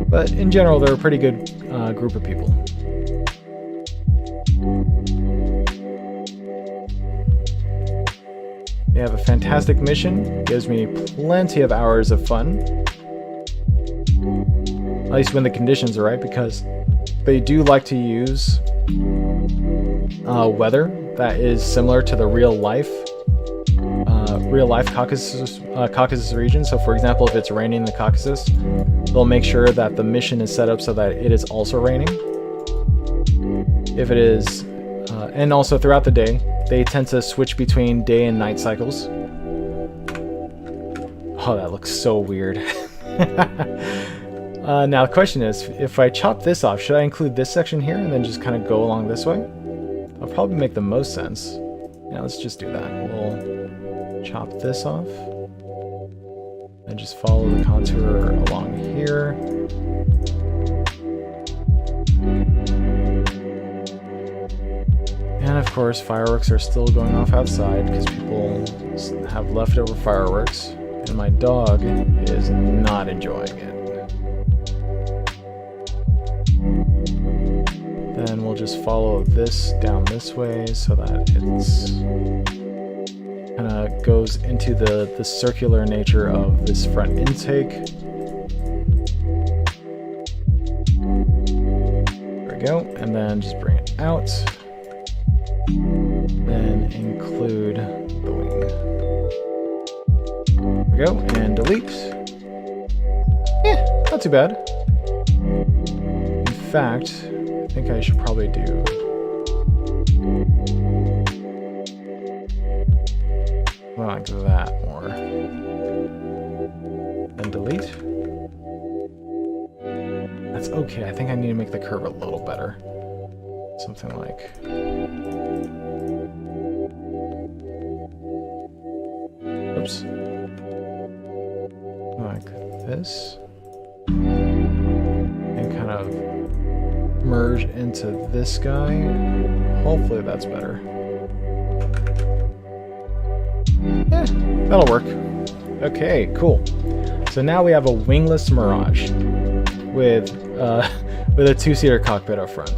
But in general, they're a pretty good group of people. They have a fantastic mission, gives me plenty of hours of fun. At least when the conditions are right, because they do like to use weather that is similar to the real life Caucasus region. So for example, if it's raining in the Caucasus, they'll make sure that the mission is set up so that it is also raining. If it is, and also throughout the day, they tend to switch between day and night cycles. Oh, that looks so weird. Now the question is, if I chop this off, should I include this section here and then just kind of go along this way? That'll probably make the most sense. Yeah, let's just do that. We'll chop this off and just follow the contour along here. And of course, fireworks are still going off outside because people have leftover fireworks, and my dog is not enjoying it. Then we'll just follow this down this way so that it's kind of goes into the circular nature of this front intake. There we go, and then just bring it out. Then include the wing. There we go, and delete. Yeah, not too bad. In fact, I think I should probably do like that more. Then delete. That's okay. I think I need to make the curve a little better. Something like... Oops. Like this. And kind of merge into this guy. Hopefully that's better. Yeah, that'll work. Okay, cool. So now we have a wingless Mirage with a two-seater cockpit up front.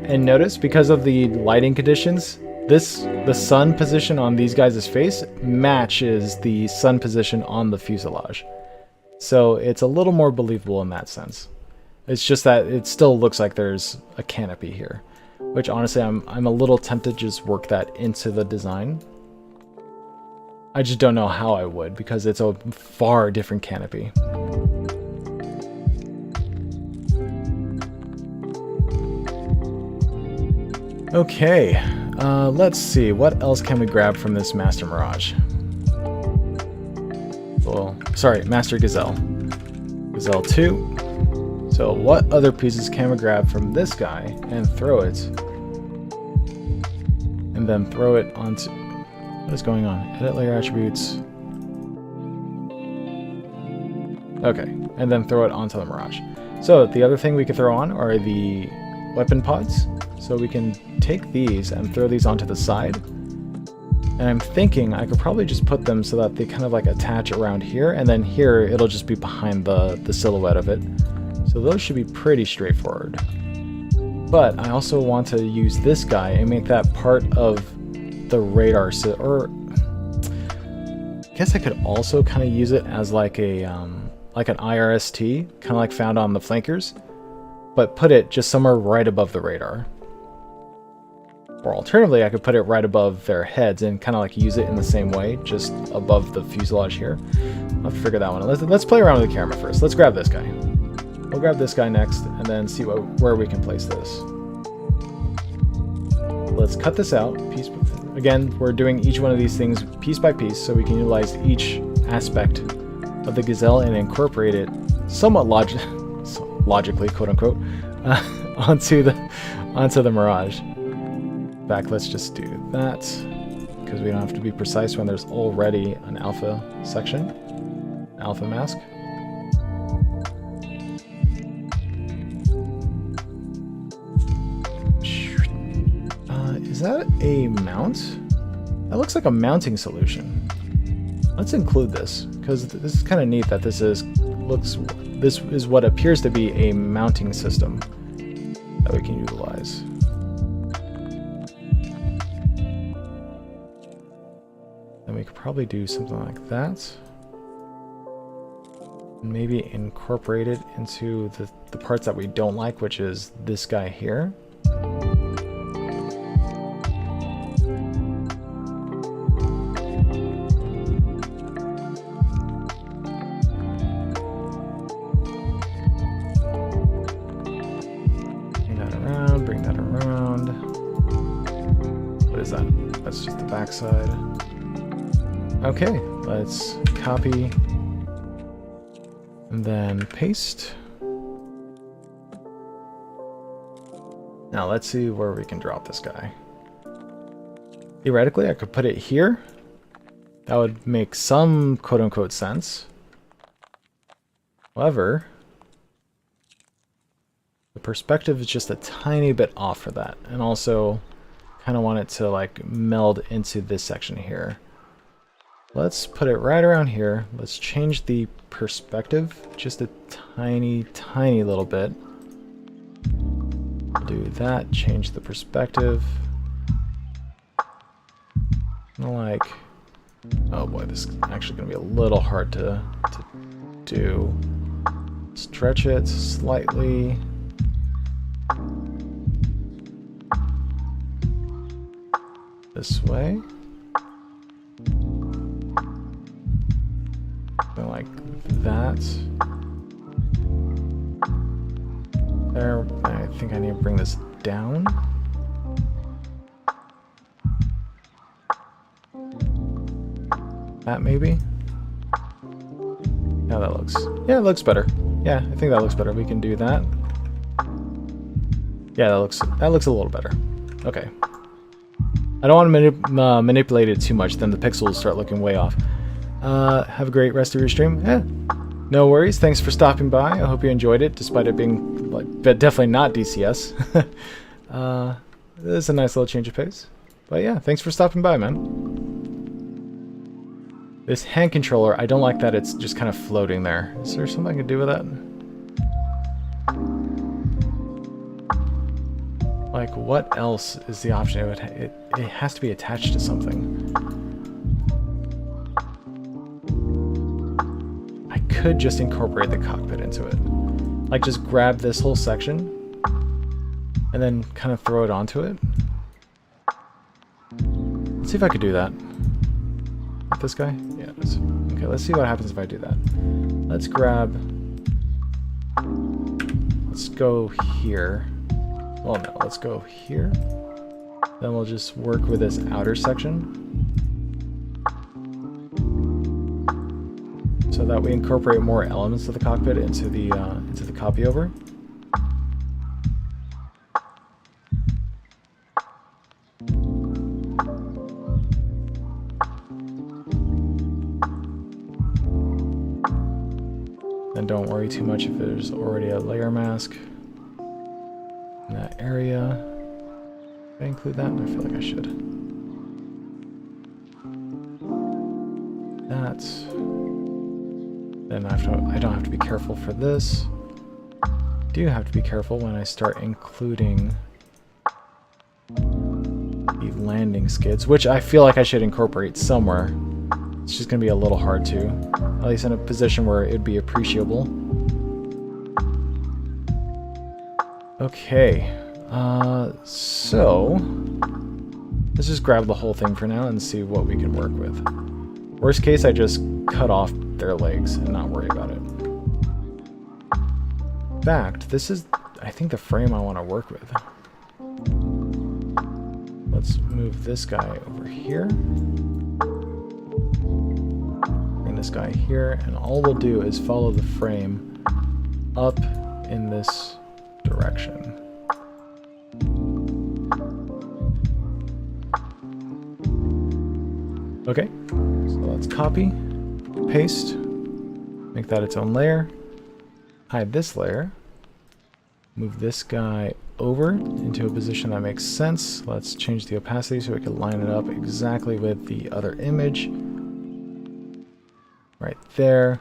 And notice, because of the lighting conditions, the sun position on these guys' face matches the sun position on the fuselage. So it's a little more believable in that sense. It's just that it still looks like there's a canopy here, which honestly I'm a little tempted to just work that into the design. I just don't know how I would, because it's a far different canopy. Okay, let's see, what else can we grab from this Master Mirage? Well, sorry, Master Gazelle. Gazelle 2. So what other pieces can we grab from this guy and throw it? And then throw it onto... What is going on? Edit layer attributes. Okay, and then throw it onto the Mirage. So the other thing we could throw on are the weapon pods. So we can take these and throw these onto the side. And I'm thinking I could probably just put them so that they kind of like attach around here, and then here it'll just be behind the silhouette of it. So those should be pretty straightforward. But I also want to use this guy and make that part of the radar, or I guess I could also kind of use it as like a like an IRST, kind of like found on the flankers, but put it just somewhere right above the radar. Or alternatively, I could put it right above their heads and kind of like use it in the same way, just above the fuselage here. I'll have to figure that one out. Let's play around with the camera first. Let's grab this guy. We'll grab this guy next and then see where we can place this. Let's cut this out. Again, we're doing each one of these things piece by piece so we can utilize each aspect of the Gazelle and incorporate it somewhat logically, quote unquote, onto the Mirage. In fact, let's just do that because we don't have to be precise when there's already an alpha section, alpha mask. Is that a mount? That looks like a mounting solution. Let's include this because this is kind of neat that this is what appears to be a mounting system that we can utilize. Then we could probably do something like that. Maybe incorporate it into the parts that we don't like, which is this guy here. Bring that around. What is that? That's just the backside. Okay, let's copy and then paste. Now let's see where we can drop this guy. Theoretically, I could put it here. That would make some quote-unquote sense. However, the perspective is just a tiny bit off for that, and also kind of want it to like meld into this section here. Let's put it right around here. Let's change the perspective just a tiny little bit. Do that, change the perspective. Like, oh boy, this is actually going to be a little hard to do. Stretch it slightly. This way. Something like that. There. I think I need to bring this down. That maybe? Yeah, that looks... yeah, it looks better. Yeah, I think that looks better. We can do that. Yeah, that looks a little better. Okay. I don't want to manipulate it too much, then the pixels start looking way off. Have a great rest of your stream. Yeah, no worries. Thanks for stopping by. I hope you enjoyed it, despite it being like definitely not DCS. It's a nice little change of pace. But yeah, thanks for stopping by, man. This hand controller, I don't like that it's just kind of floating there. Is there something I can do with that? Like, what else is the option? It has to be attached to something. I could just incorporate the cockpit into it. Like, just grab this whole section and then kind of throw it onto it. Let's see if I could do that. With this guy? Yeah, it is. Okay, let's see what happens if I do that. Let's grab... let's go here. Well, no, let's go here. Then we'll just work with this outer section so that we incorporate more elements of the cockpit into the copy over. Then don't worry too much if there's already a layer mask in that area. Did I include that? I feel like I should. That. Then I don't have to be careful for this. I do have to be careful when I start including the landing skids, which I feel like I should incorporate somewhere. It's just going to be a little hard to, at least in a position where it would be appreciable. Okay, so let's just grab the whole thing for now and see what we can work with. Worst case, I just cut off their legs and not worry about it. In fact, this is, I think, the frame I want to work with. Let's move this guy over here. This guy here, and all we'll do is follow the frame up in this direction. Okay, so let's copy, paste, make that its own layer, hide this layer, move this guy over into a position that makes sense. Let's change the opacity so we can line it up exactly with the other image. Right there.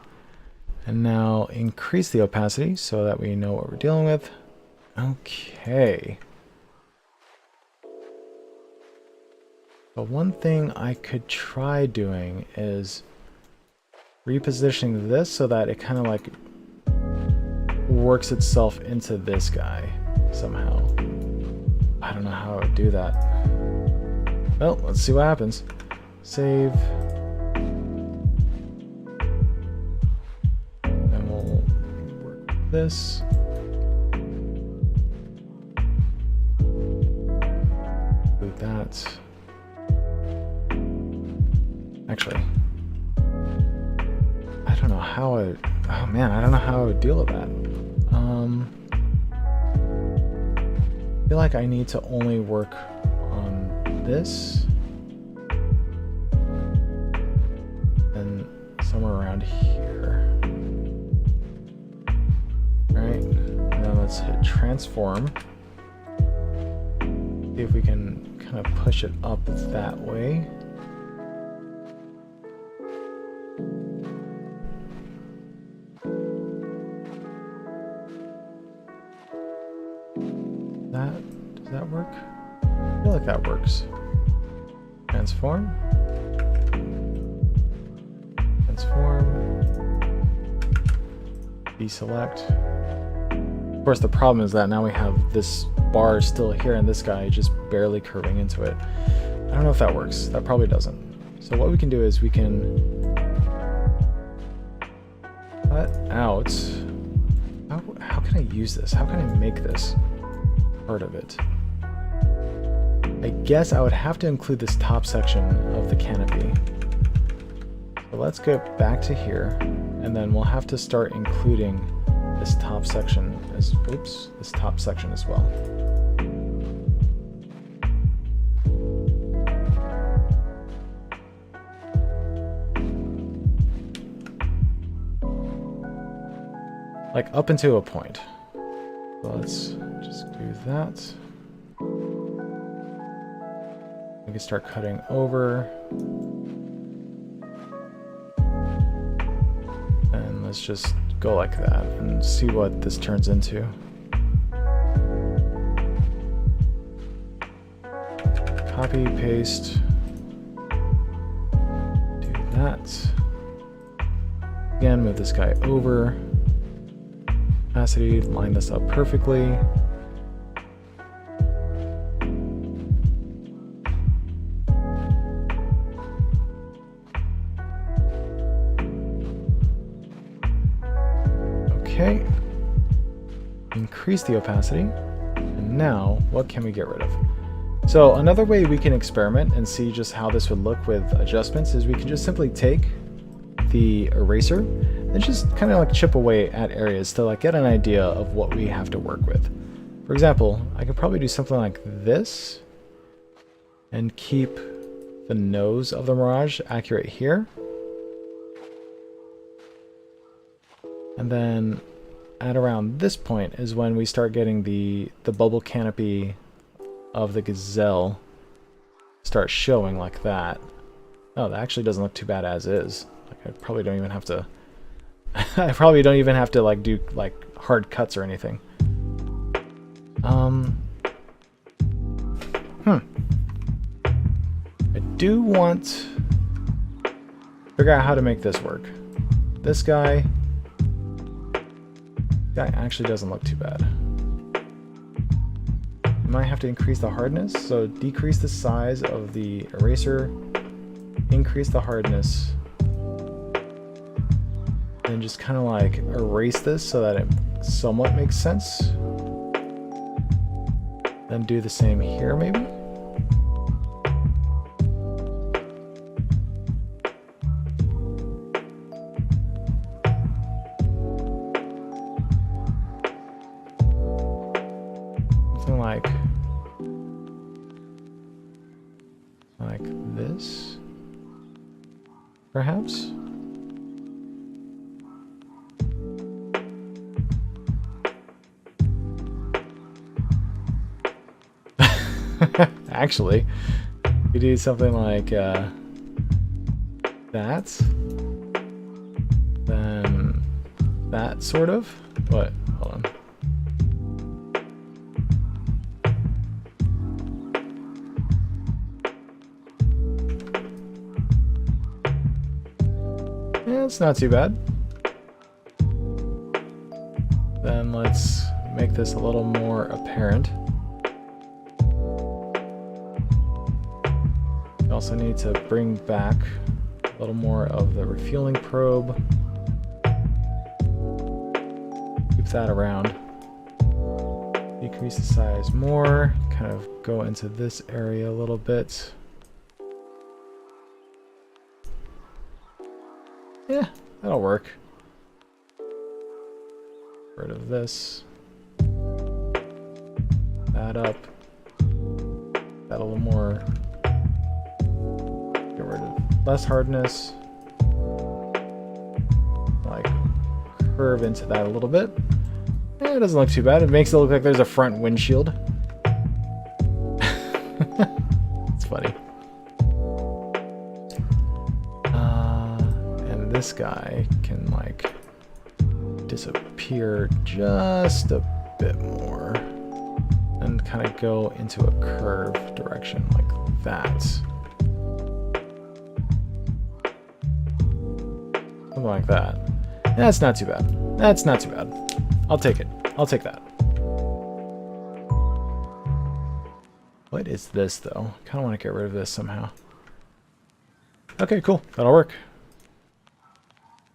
And now increase the opacity so that we know what we're dealing with. Okay. But one thing I could try doing is repositioning this so that it kind of like works itself into this guy somehow. I don't know how I would do that. Well, let's see what happens. Save. This. Do that. Actually, I don't know how I, oh man, I don't know how I would deal with that. I feel like I need to only work on this and somewhere around here. Right, and then let's hit transform. See if we can kind of push it up that way. Does that work? I feel like that works. Transform. Transform. Deselect. Of course, the problem is that now we have this bar still here and this guy just barely curving into it. I don't know if that works. That probably doesn't. So what we can do is we can cut out. How can I use this? How can I make this part of it? I guess I would have to include this top section of the canopy. So let's go back to here, and then we'll have to start including this top section as, oops, this top section as well. Like up into a point. So let's just do that. We can start cutting over. And let's just go like that and see what this turns into. Copy, paste. Do that. Again, move this guy over. Opacity, line this up perfectly. Okay. Increase the opacity. And now, what can we get rid of? So another way we can experiment and see just how this would look with adjustments is we can just simply take the eraser and just kind of like chip away at areas to like get an idea of what we have to work with. For example, I could probably do something like this and keep the nose of the Mirage accurate here. And then at around this point is when we start getting the bubble canopy of the Gazelle start showing like that. Oh, that actually doesn't look too bad as is. Like I probably don't even have to I probably don't even have to like do like hard cuts or anything. I do want figure out how to make this work. This guy actually doesn't look too bad. Might have to increase the hardness, so decrease the size of the eraser, increase the hardness, and just kind of like erase this so that it somewhat makes sense. Then do the same here, maybe? Something like this, perhaps? Actually, you do something like that, then that sort of. What? Hold on. Yeah, it's not too bad. Then let's make this a little more apparent. We also need to bring back a little more of the refueling probe. Keep that around. Decrease the size more. Kind of go into this area a little bit. Yeah, that'll work. Get rid of this. That up. That a little more. Get rid of less hardness. Like curve into that a little bit. Yeah, it doesn't look too bad. It makes it look like there's a front windshield. It's funny. And this guy can like disappear just a bit more and kind of go into a curve direction like that. Something like that. That's not too bad. That's not too bad. I'll take it. I'll take that. What is this though? Kind of want to get rid of this somehow. Okay, cool. That'll work.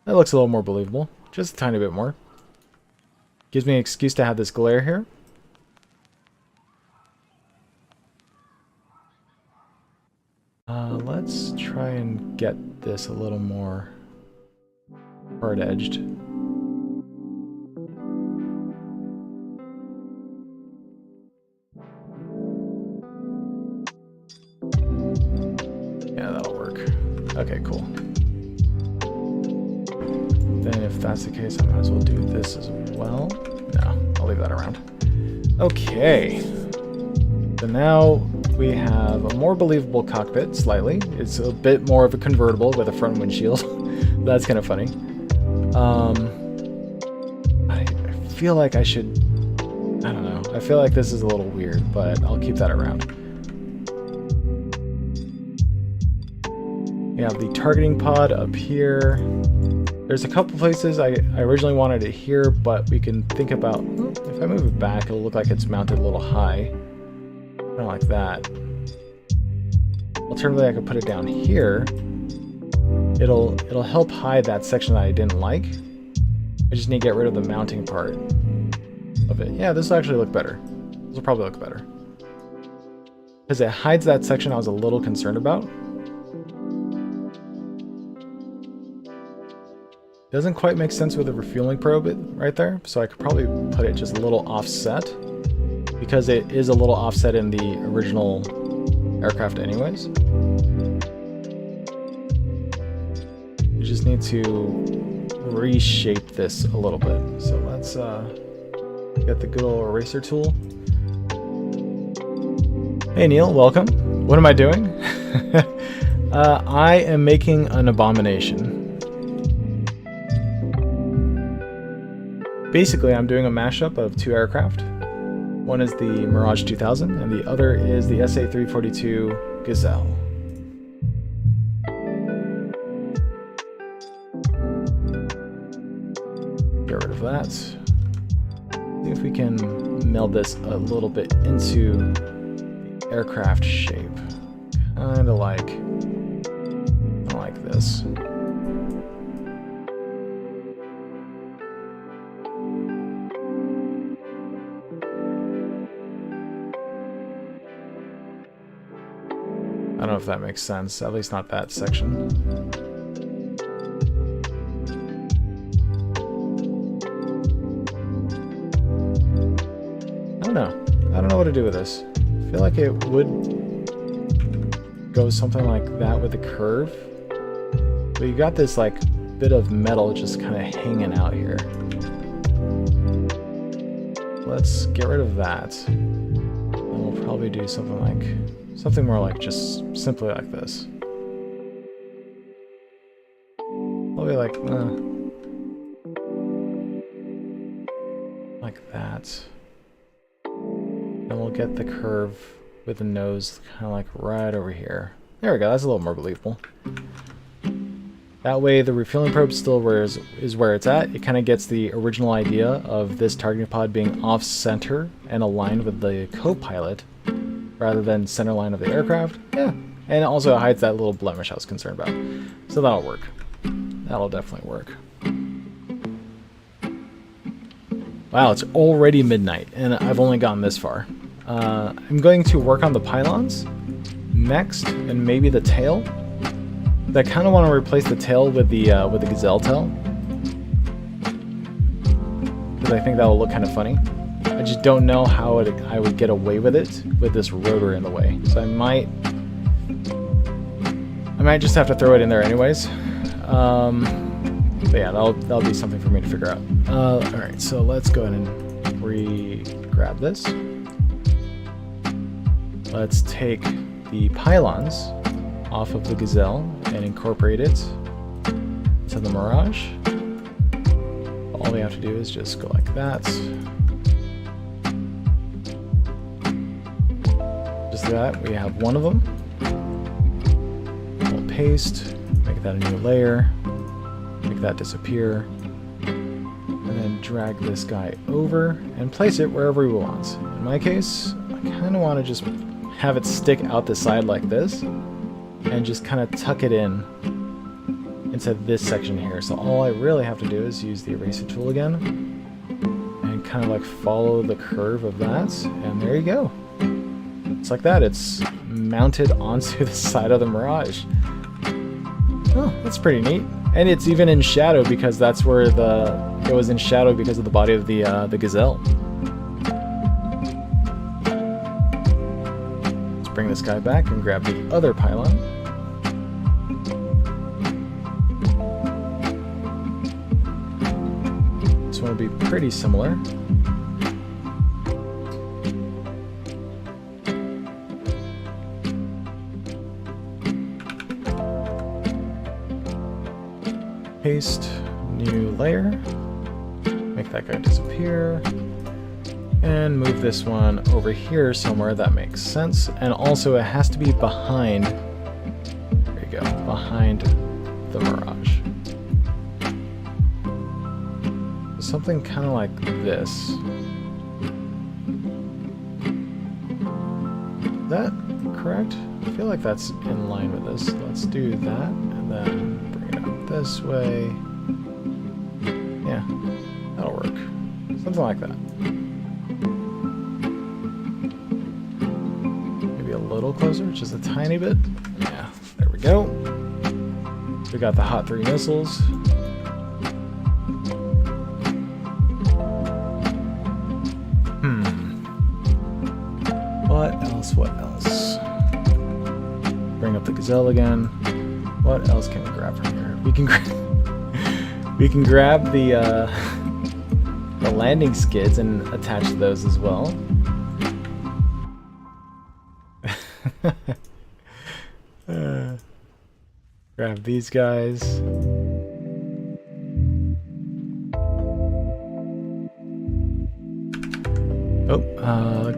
That looks a little more believable. Just a tiny bit more. Gives me an excuse to have this glare here. Let's try and get this a little more hard-edged. Yeah, that'll work. Okay, cool. Then if that's the case, I might as well do this as well. No, I'll leave that around. Okay. So now we have a more believable cockpit, slightly. It's a bit more of a convertible with a front windshield. That's kind of funny. I feel like I should... I don't know. I feel like this is a little weird, but I'll keep that around. We have the targeting pod up here. There's a couple places I originally wanted it here, but we can think about... if I move it back, it'll look like it's mounted a little high. Kind of like that. Alternatively, I could put it down here. It'll help hide that section that I didn't like. I just need to get rid of the mounting part of it. Yeah, this will actually look better. This will probably look better. Because it hides that section I was a little concerned about. Doesn't quite make sense with the refueling probe right there, so I could probably put it just a little offset, because it is a little offset in the original aircraft anyways. You just need to reshape this a little bit. So let's get the good old eraser tool. Hey Neil, welcome. What am I doing? I am making an abomination. Basically, I'm doing a mashup of two aircraft. One is the Mirage 2000, and the other is the SA-342 Gazelle. that. See if we can meld this a little bit into the aircraft shape. Kind of like this. I don't know if that makes sense, at least not that section. I don't know what to do with this. I feel like it would go something like that with the curve. But you got this like bit of metal just kind of hanging out here. Let's get rid of that. And we'll probably do something more like just simply like this. Probably like that. And we'll get the curve with the nose kind of like right over here. There we go, that's a little more believable. That way the refueling probe still is where it's at. It kind of gets the original idea of this targeting pod being off-center and aligned with the co-pilot rather than center line of the aircraft. Yeah, and it also hides that little blemish I was concerned about. So that'll work. That'll definitely work. Wow, it's already midnight and I've only gotten this far. I'm going to work on the pylons next and maybe the tail. I kind of want to replace the tail with the gazelle tail, because I think that will look kind of funny. I just don't know how I would get away with it with this rotor in the way. So I might just have to throw it in there anyways. But yeah, that'll be something for me to figure out. All right, so let's go ahead and grab this. Let's take the pylons off of the Gazelle and incorporate it to the Mirage. All we have to do is just go like that. Just that, we have one of them. We'll paste, make that a new layer, make that disappear, and then drag this guy over and place it wherever we want. In my case, I kind of want to just have it stick out the side like this, and just kind of tuck it in into this section here. So all I really have to do is use the eraser tool again and kind of like follow the curve of that, and there you go. It's like that. It's mounted onto the side of the Mirage. Oh, that's pretty neat. And it's even in shadow because that's where it was in shadow because of the body of the Gazelle. Let's bring this guy back and grab the other pylon. This one will be pretty similar. Paste, new layer, make that guy disappear, and move this one over here somewhere. That makes sense. And also it has to be behind, there you go, behind the Mirage. Something kind of like this. Is that correct? I feel like that's in line with this. Let's do that, and then this way. Yeah, that'll work. Something like that. Maybe a little closer, just a tiny bit. Yeah, there we go. We got the Hot 3 missiles. What else? Bring up the Gazelle again. What else can we grab from here? We can grab the landing skids and attach those as well. Grab these guys.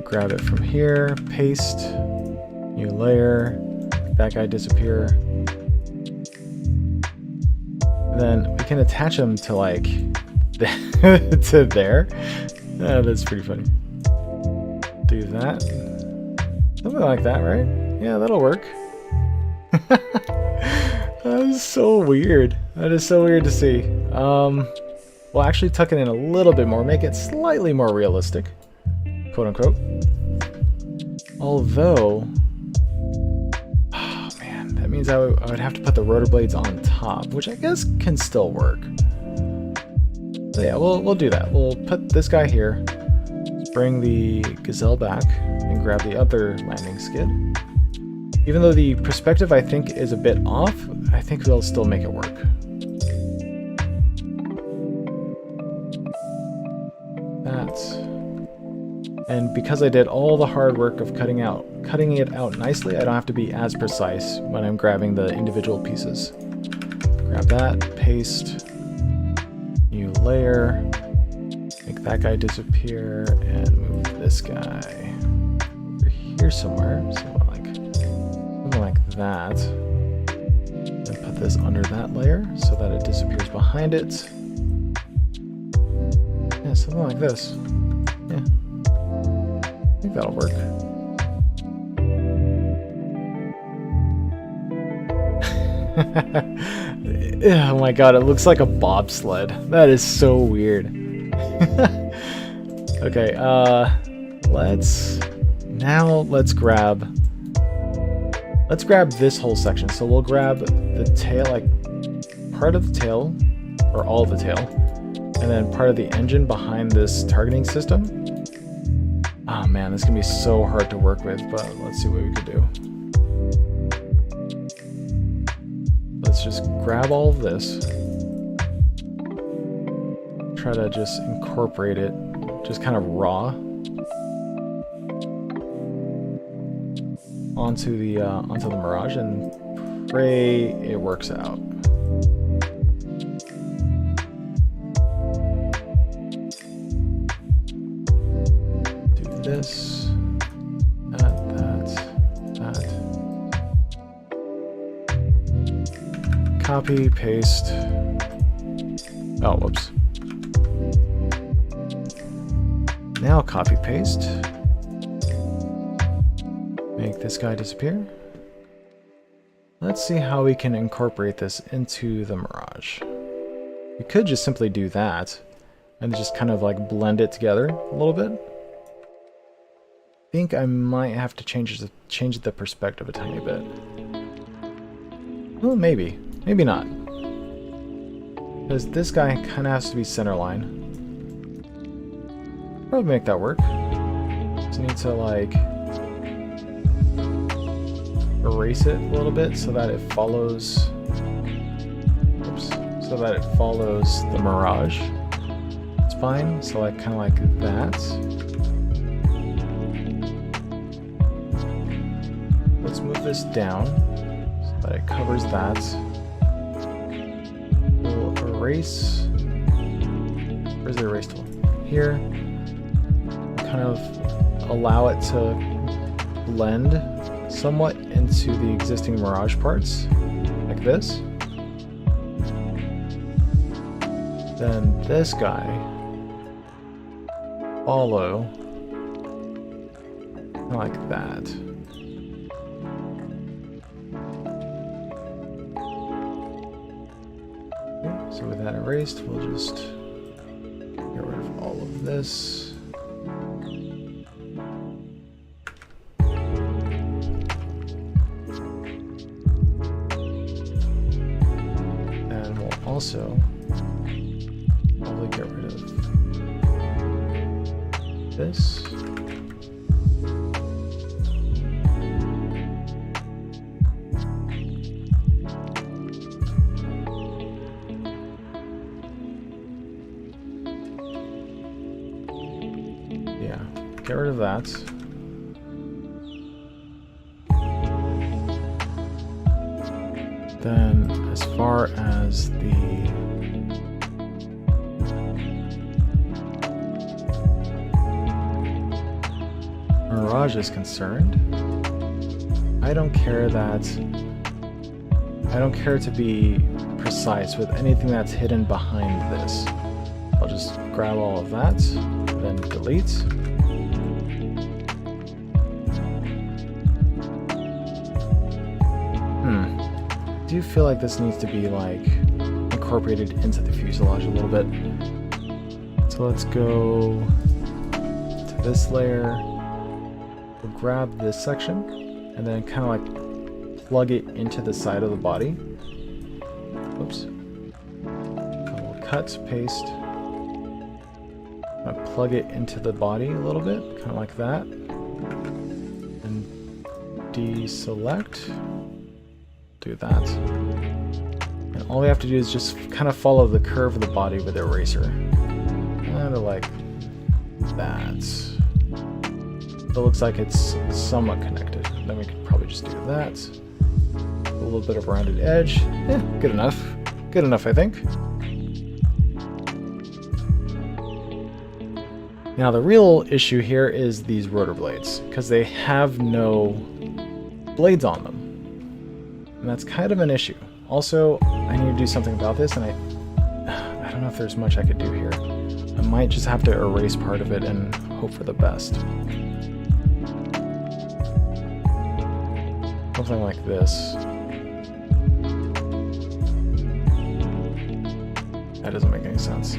Grab it from here, paste, new layer, make that guy disappear. And then we can attach them to like to there. That's pretty funny. Do that. Something like that, right? Yeah, that'll work. That is so weird. That is so weird to see. We'll actually tuck it in a little bit more, make it slightly more realistic, quote unquote. Although, oh man, that means I would have to put the rotor blades on top, which I guess can still work. So yeah, we'll do that. We'll put this guy here, bring the Gazelle back, and grab the other landing skid. Even though the perspective I think is a bit off, I think we'll still make it work. And because I did all the hard work of cutting it out nicely, I don't have to be as precise when I'm grabbing the individual pieces. Grab that, paste, new layer, make that guy disappear, and move this guy over here somewhere, something like that. Then put this under that layer so that it disappears behind it. Yeah, something like this. Yeah. I think that'll work. Oh my god, it looks like a bobsled. That is so weird. Okay, let's grab this whole section. So we'll grab the tail, like part of the tail, or all of the tail, and then part of the engine behind this targeting system. Oh man, this is gonna be so hard to work with, but let's see what we could do. Let's just grab all of this. Try to just incorporate it, just kind of raw, onto the Mirage, and pray it works out. This, that. Copy, paste. Oh, whoops. Now copy, paste. Make this guy disappear. Let's see how we can incorporate this into the Mirage. We could just simply do that and just kind of like blend it together a little bit. I think I might have to change the perspective a tiny bit. Well, maybe not, because this guy kind of has to be center line. Probably make that work. Just need to like erase it a little bit so that it follows. Oops, so that it follows the Mirage. It's fine. So like kind of like that. Let's move this down so that it covers that. We'll erase. Where's the erase tool? Here. Kind of allow it to blend somewhat into the existing Mirage parts, like this. Then this guy follow like that. Okay, so with that erased, we'll just get rid of all of this. And we'll also probably get rid of this. Yeah, get rid of that. Then, as far as the Mirage is concerned, I don't care to be precise with anything that's hidden behind this. I'll just grab all of that, then delete. I do feel like this needs to be like incorporated into the fuselage a little bit. So let's go to this layer. We'll grab this section and then kind of like plug it into the side of the body. Oops. We'll cut, paste. I'll plug it into the body a little bit, kind of like that. And deselect. Do that. And all we have to do is just kind of follow the curve of the body with the eraser. Kind of like that. It looks like it's somewhat connected. Then we could probably just do that. A little bit of rounded edge. Yeah, good enough. Good enough, I think. Now the real issue here is these rotor blades, because they have no blades on them. And that's kind of an issue. Also, I need to do something about this, and I don't know if there's much I could do here. I might just have to erase part of it and hope for the best. Something like this. That doesn't make any sense.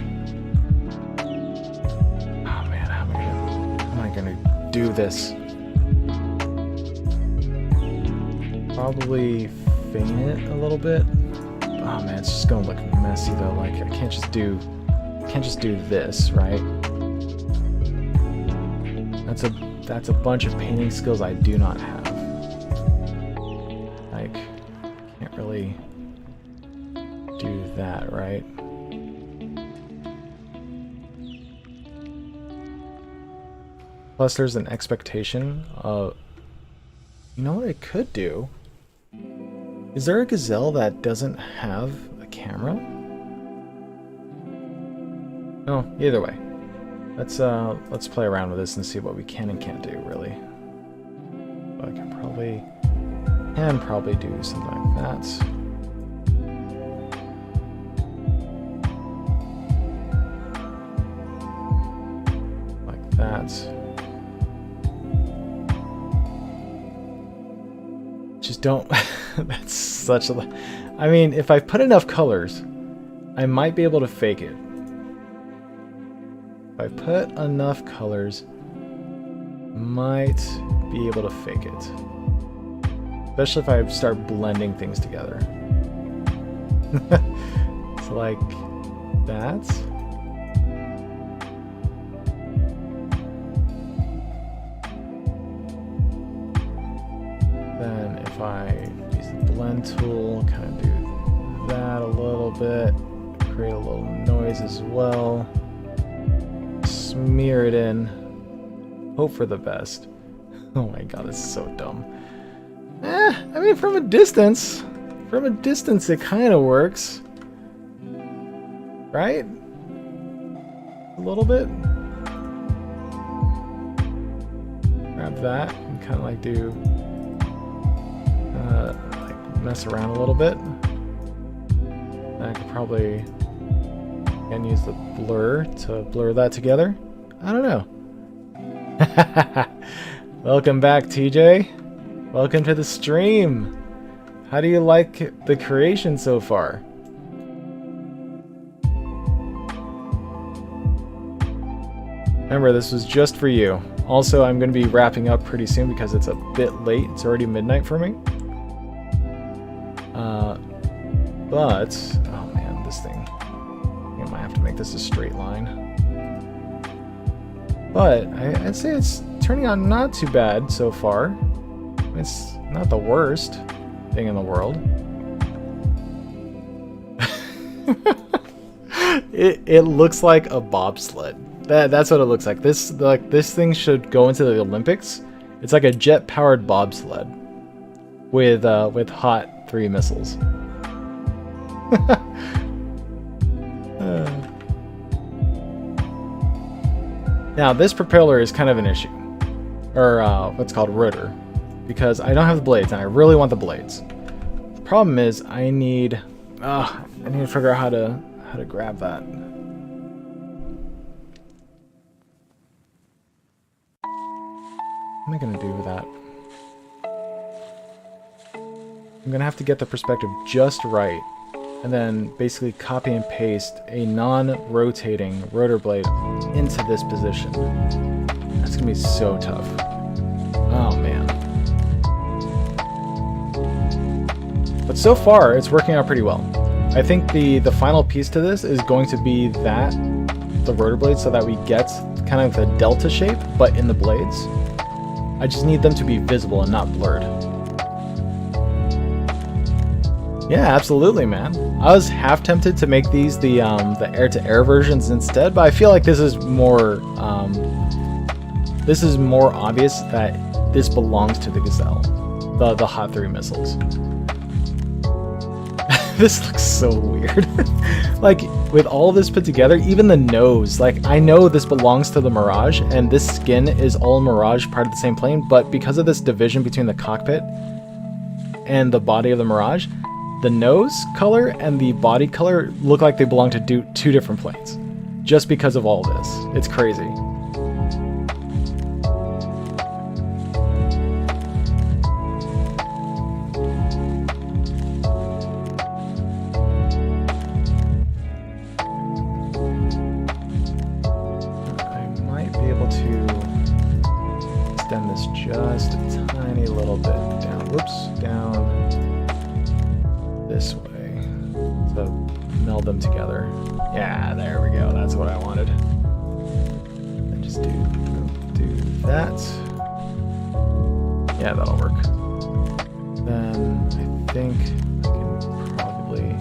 Oh man, how am I gonna do this? Probably feign it a little bit. Oh man, it's just gonna look messy though. Like I can't just do this, right? That's a bunch of painting skills I do not have. Like, can't really do that, right? Plus, there's an expectation of. You know what I could do? Is there a Gazelle that doesn't have a camera? No, either way. Let's play around with this and see what we can and can't do, really. But I can probably do something like that. Like that. Just don't. That's such a. I mean, if I put enough colors, I might be able to fake it. If I put enough colors, might be able to fake it. Especially if I start blending things together. It's like that. Then if I use the blend tool, kind of do that a little bit, create a little noise as well, smear it in, hope for the best. Oh my god, this is so dumb. I mean, from a distance it kind of works, right? A little bit. Grab that and kind of like do. Like mess around a little bit. I could probably again use the blur to blur that together. I don't know. Welcome back, TJ. Welcome to the stream. How do you like the creation so far? Remember, this was just for you. Also, I'm going to be wrapping up pretty soon because it's a bit late. It's already midnight for me. But, oh man, this thing. I might have to make this a straight line. But, I'd say it's turning out not too bad so far. It's not the worst thing in the world. It looks like a bobsled. That's what it looks like. This thing should go into the Olympics. It's like a jet-powered bobsled with Hot 3 missiles. Now this propeller is kind of an issue, or what's called rotor, because I don't have the blades and I really want the blades. The problem is I need to figure out how to grab that. am I gonna do with that? I'm gonna have to get the perspective just right, and then basically copy and paste a non-rotating rotor blade into this position. That's gonna be so tough. Oh man. But so far, it's working out pretty well. I think the final piece to this is going to be the rotor blades, so that we get kind of a delta shape, but in the blades. I just need them to be visible and not blurred. Yeah, absolutely, man. I was half tempted to make these the air-to-air versions instead, but I feel like this is more obvious that this belongs to the Gazelle, the Hot 3 missiles. This looks so weird. Like, with all this put together, even the nose, like, I know this belongs to the Mirage, and this skin is all Mirage, part of the same plane, but because of this division between the cockpit and the body of the Mirage, the nose color and the body color look like they belong to two different planes. Just because of all this. It's crazy. Just a tiny little bit down. Whoops, down this way to meld them together. Yeah, there we go. That's what I wanted. And just do that. Yeah, that'll work. Then I think I can probably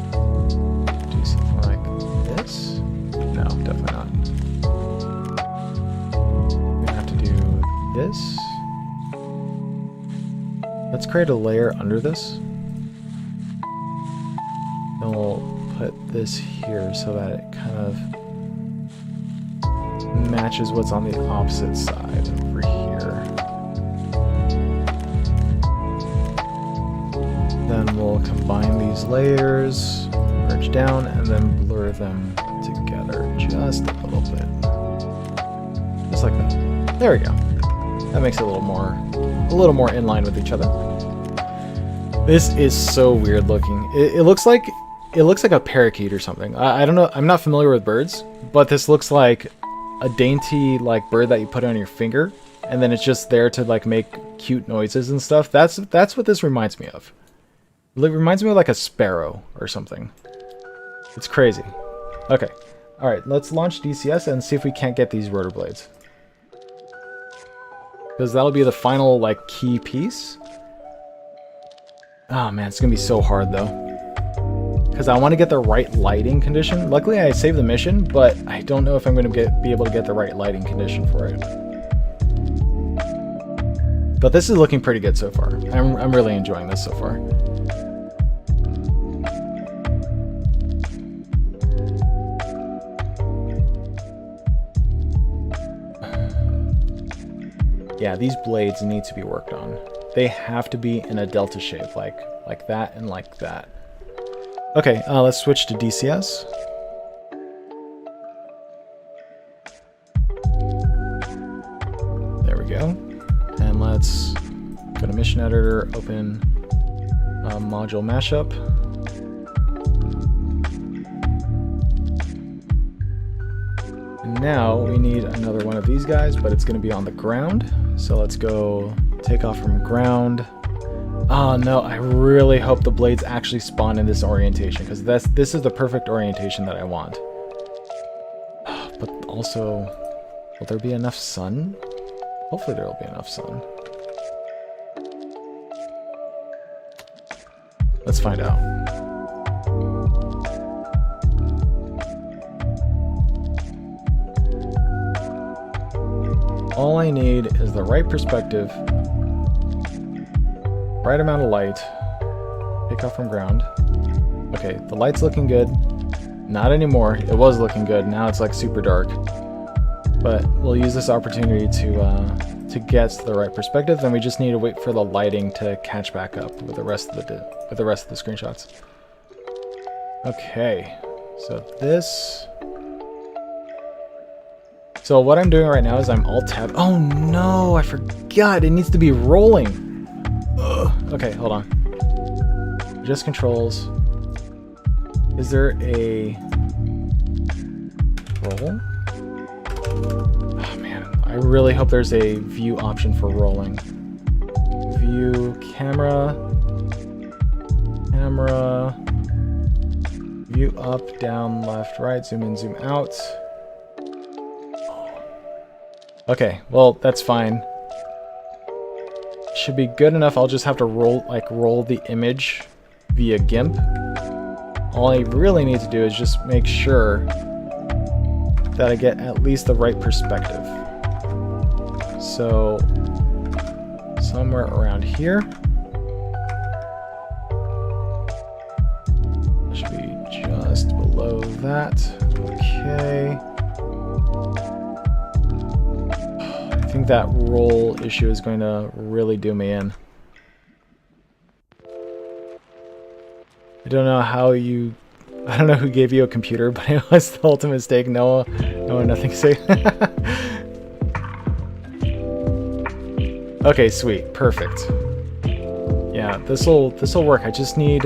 do something like this. No, definitely not. I'm gonna have to do this. Let's create a layer under this. Then we'll put this here so that it kind of matches what's on the opposite side over here. Then we'll combine these layers, merge down, and then blur them together just a little bit. Just like that. There we go. That makes it a little more in line with each other. This is so weird looking. It looks like a parakeet or something. I don't know. I'm not familiar with birds, but this looks like a dainty like bird that you put on your finger, and then it's just there to like make cute noises and stuff. That's what this reminds me of. It reminds me of like a sparrow or something. It's crazy. Okay. All right. Let's launch DCS and see if we can't get these rotor blades. Because that'll be the final, like, key piece. Oh, man, it's going to be so hard, though. Because I want to get the right lighting condition. Luckily, I saved the mission, but I don't know if I'm going to be able to get the right lighting condition for it. But this is looking pretty good so far. I'm really enjoying this so far. Yeah, these blades need to be worked on. They have to be in a delta shape, like that and like that. Okay, let's switch to DCS. There we go. And let's go to Mission Editor, open module Mashup. And now we need another one of these guys, but it's going to be on the ground. So let's go take off from ground. Oh no, I really hope the blades actually spawn in this orientation, because this is the perfect orientation that I want. But also, will there be enough sun? Hopefully there will be enough sun. Let's find out. All I need is the right perspective, right amount of light, pick up from ground. Okay, the light's looking good. Not anymore. It was looking good. Now it's like super dark. But we'll use this opportunity to get to the right perspective. Then we just need to wait for the lighting to catch back up with the rest of the screenshots. Okay, so this. So what I'm doing right now is I'm Alt-Tab. Oh no, I forgot. It needs to be rolling. Ugh. Okay, hold on. Just controls. Is there a roll? Oh man, I really hope there's a view option for rolling. View, camera, view up, down, left, right, zoom in, zoom out. Okay, well, that's fine. Should be good enough. I'll just have to roll the image via GIMP. All I really need to do is just make sure that I get at least the right perspective. So, somewhere around here. Should be just below that. Okay. I think that roll issue is going to really do me in. I don't know who gave you a computer, but it was the ultimate mistake. Noah, nothing to say. Okay, sweet, perfect. Yeah, this'll work. I just need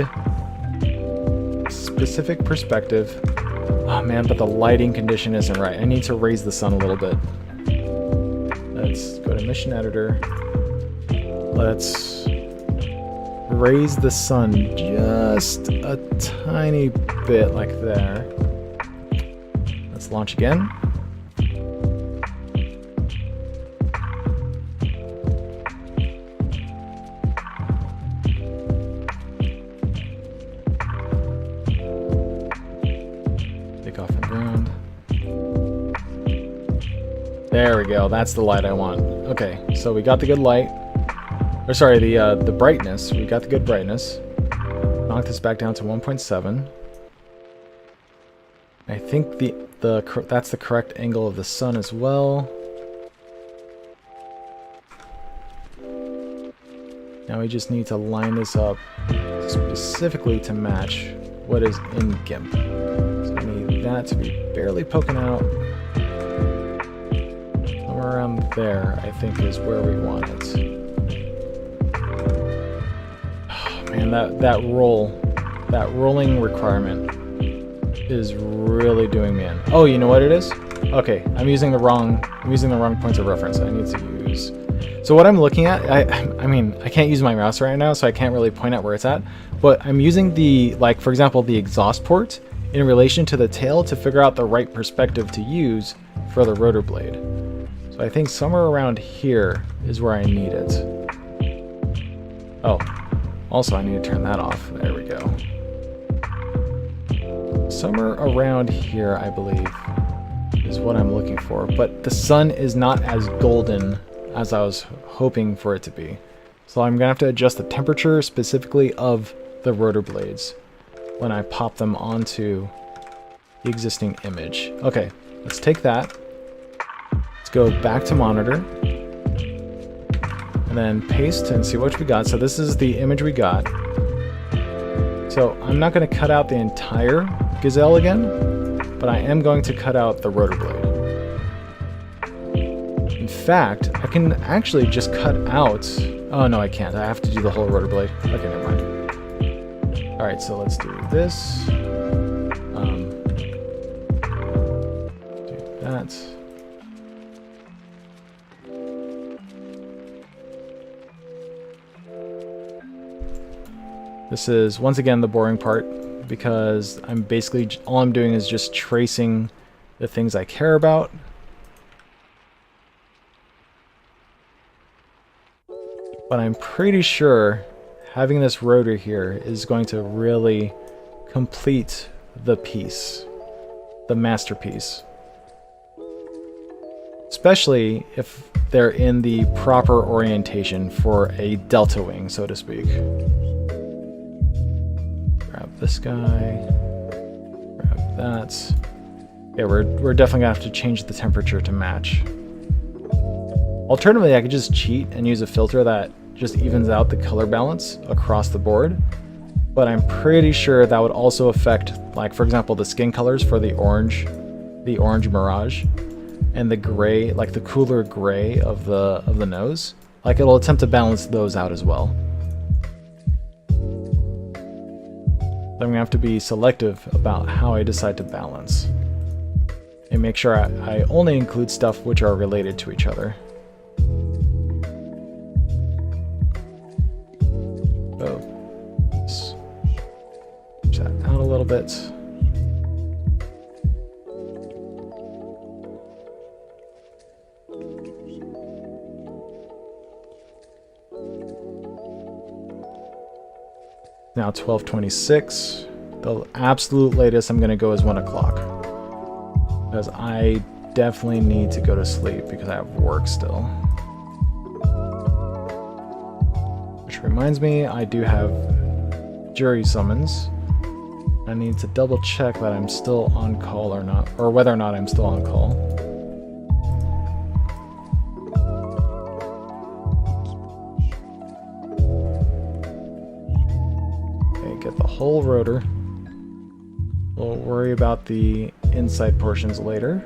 specific perspective. Oh man, but the lighting condition isn't right. I need to raise the sun a little bit. Let's go to Mission Editor. Let's raise the sun just a tiny bit, like there. Let's launch again. Take off from ground. There we go. That's the light I want. Okay, so we got the good light. Or sorry, the brightness. We got the good brightness. Knock this back down to 1.7. I think that's the correct angle of the sun as well. Now we just need to line this up specifically to match what is in GIMP. So I need that to be barely poking out. Somewhere around there, I think, is where we want it. Man, that rolling requirement is really doing me in. Oh, you know what it is? Okay, I'm using the wrong points of reference. I need to use. So what I'm looking at, I mean, I can't use my mouse right now, so I can't really point out where it's at. But I'm using for example, the exhaust port in relation to the tail to figure out the right perspective to use for the rotor blade. So I think somewhere around here is where I need it. Oh. Also, I need to turn that off. There we go. Somewhere around here, I believe, is what I'm looking for. But the sun is not as golden as I was hoping for it to be. So I'm going to have to adjust the temperature specifically of the rotor blades when I pop them onto the existing image. Okay, let's take that. Let's go back to monitor. And then paste and see what we got. So this is the image we got. So I'm not going to cut out the entire gazelle again, but I am going to cut out the rotor blade. In fact, I can actually just cut out... Oh no, I can't. I have to do the whole rotor blade. Okay, never mind. Alright, so let's do this. Do that. This is, once again, the boring part, because I'm basically, all I'm doing is just tracing the things I care about. But I'm pretty sure having this rotor here is going to really complete the piece, the masterpiece. Especially if they're in the proper orientation for a delta wing, so to speak. Grab this guy, grab that. Yeah, we're definitely gonna have to change the temperature to match. Alternatively, I could just cheat and use a filter that just evens out the color balance across the board. But I'm pretty sure that would also affect, like, for example, the skin colors for the orange Mirage. and the gray, like the cooler gray of the nose. Like it'll attempt to balance those out as well. I'm gonna have to be selective about how I decide to balance. And make sure I only include stuff which are related to each other. Oh. Push that out a little bit. Now 12:26. The absolute latest I'm gonna go is 1 o'clock. Because I definitely need to go to sleep because I have work still. Which reminds me, I do have jury summons. I need to double check that I'm still on call or not, or whether or not I'm still on call. Okay, get the whole rotor. We'll worry about the inside portions later.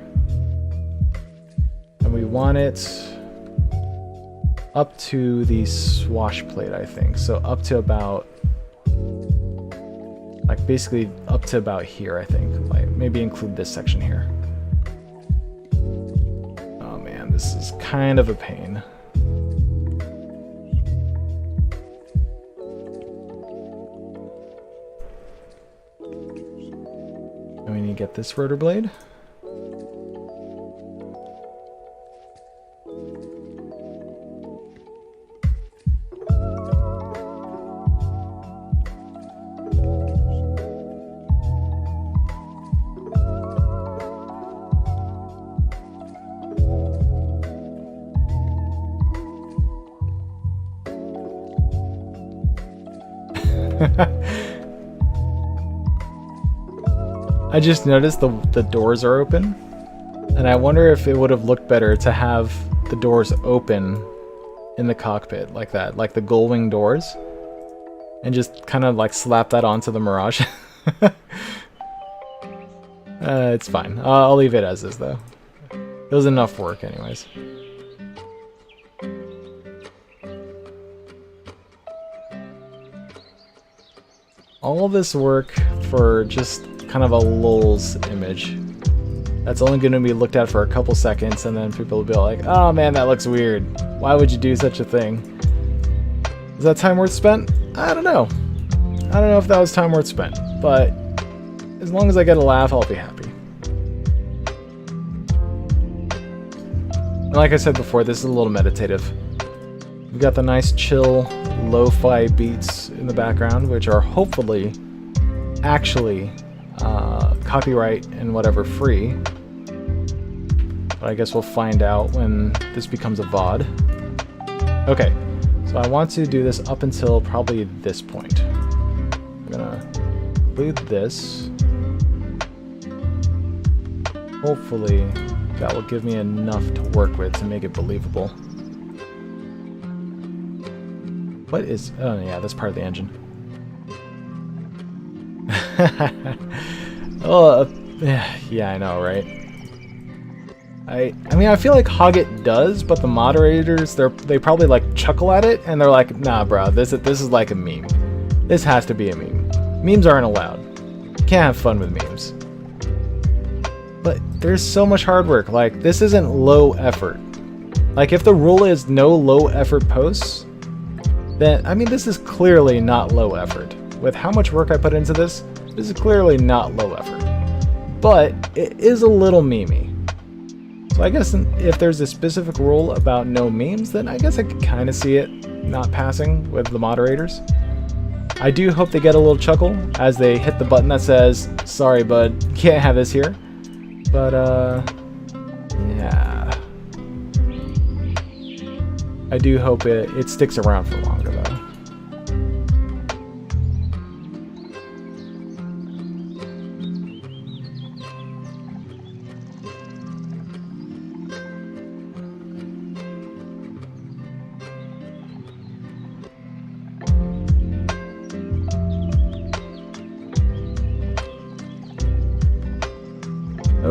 And we want it up to the swash plate, I think. So up to about, like basically up to about here, I think. Like maybe include this section here. Oh man, this is kind of a pain. And we need to get this rotor blade. I just noticed the doors are open, and I wonder if it would have looked better to have the doors open in the cockpit like that, like the gull-wing doors, and just kind of like slap that onto the Mirage. It's fine. I'll leave it as is though. It was enough work anyways. All this work for just kind of a lulz image that's only going to be looked at for a couple seconds, and then people will be like, oh man, that looks weird. Why would you do such a thing? Is that time worth spent? I don't know. I don't know if that was time worth spent, but as long as I get a laugh, I'll be happy. And like I said before, this is a little meditative. We've got the nice chill lo-fi beats in the background, which are hopefully actually copyright and whatever free. But I guess we'll find out when this becomes a VOD. Okay, so I want to do this up until probably this point. I'm gonna include this. Hopefully that will give me enough to work with to make it believable. What is... oh yeah, that's part of the engine. Oh, yeah, I know, right? I mean, I feel like Hoggit does, but the moderators, they probably like chuckle at it, and they're like, nah, bro, this is like a meme. This has to be a meme. Memes aren't allowed. You can't have fun with memes. But there's so much hard work. Like, this isn't low effort. Like, if the rule is no low effort posts, then, I mean, this is clearly not low effort. With how much work I put into this, this is clearly not low effort. But it is a little memey. So I guess if there's a specific rule about no memes, then I guess I could kind of see it not passing with the moderators. I do hope they get a little chuckle as they hit the button that says, sorry bud, can't have this here. But yeah. I do hope it sticks around for longer though.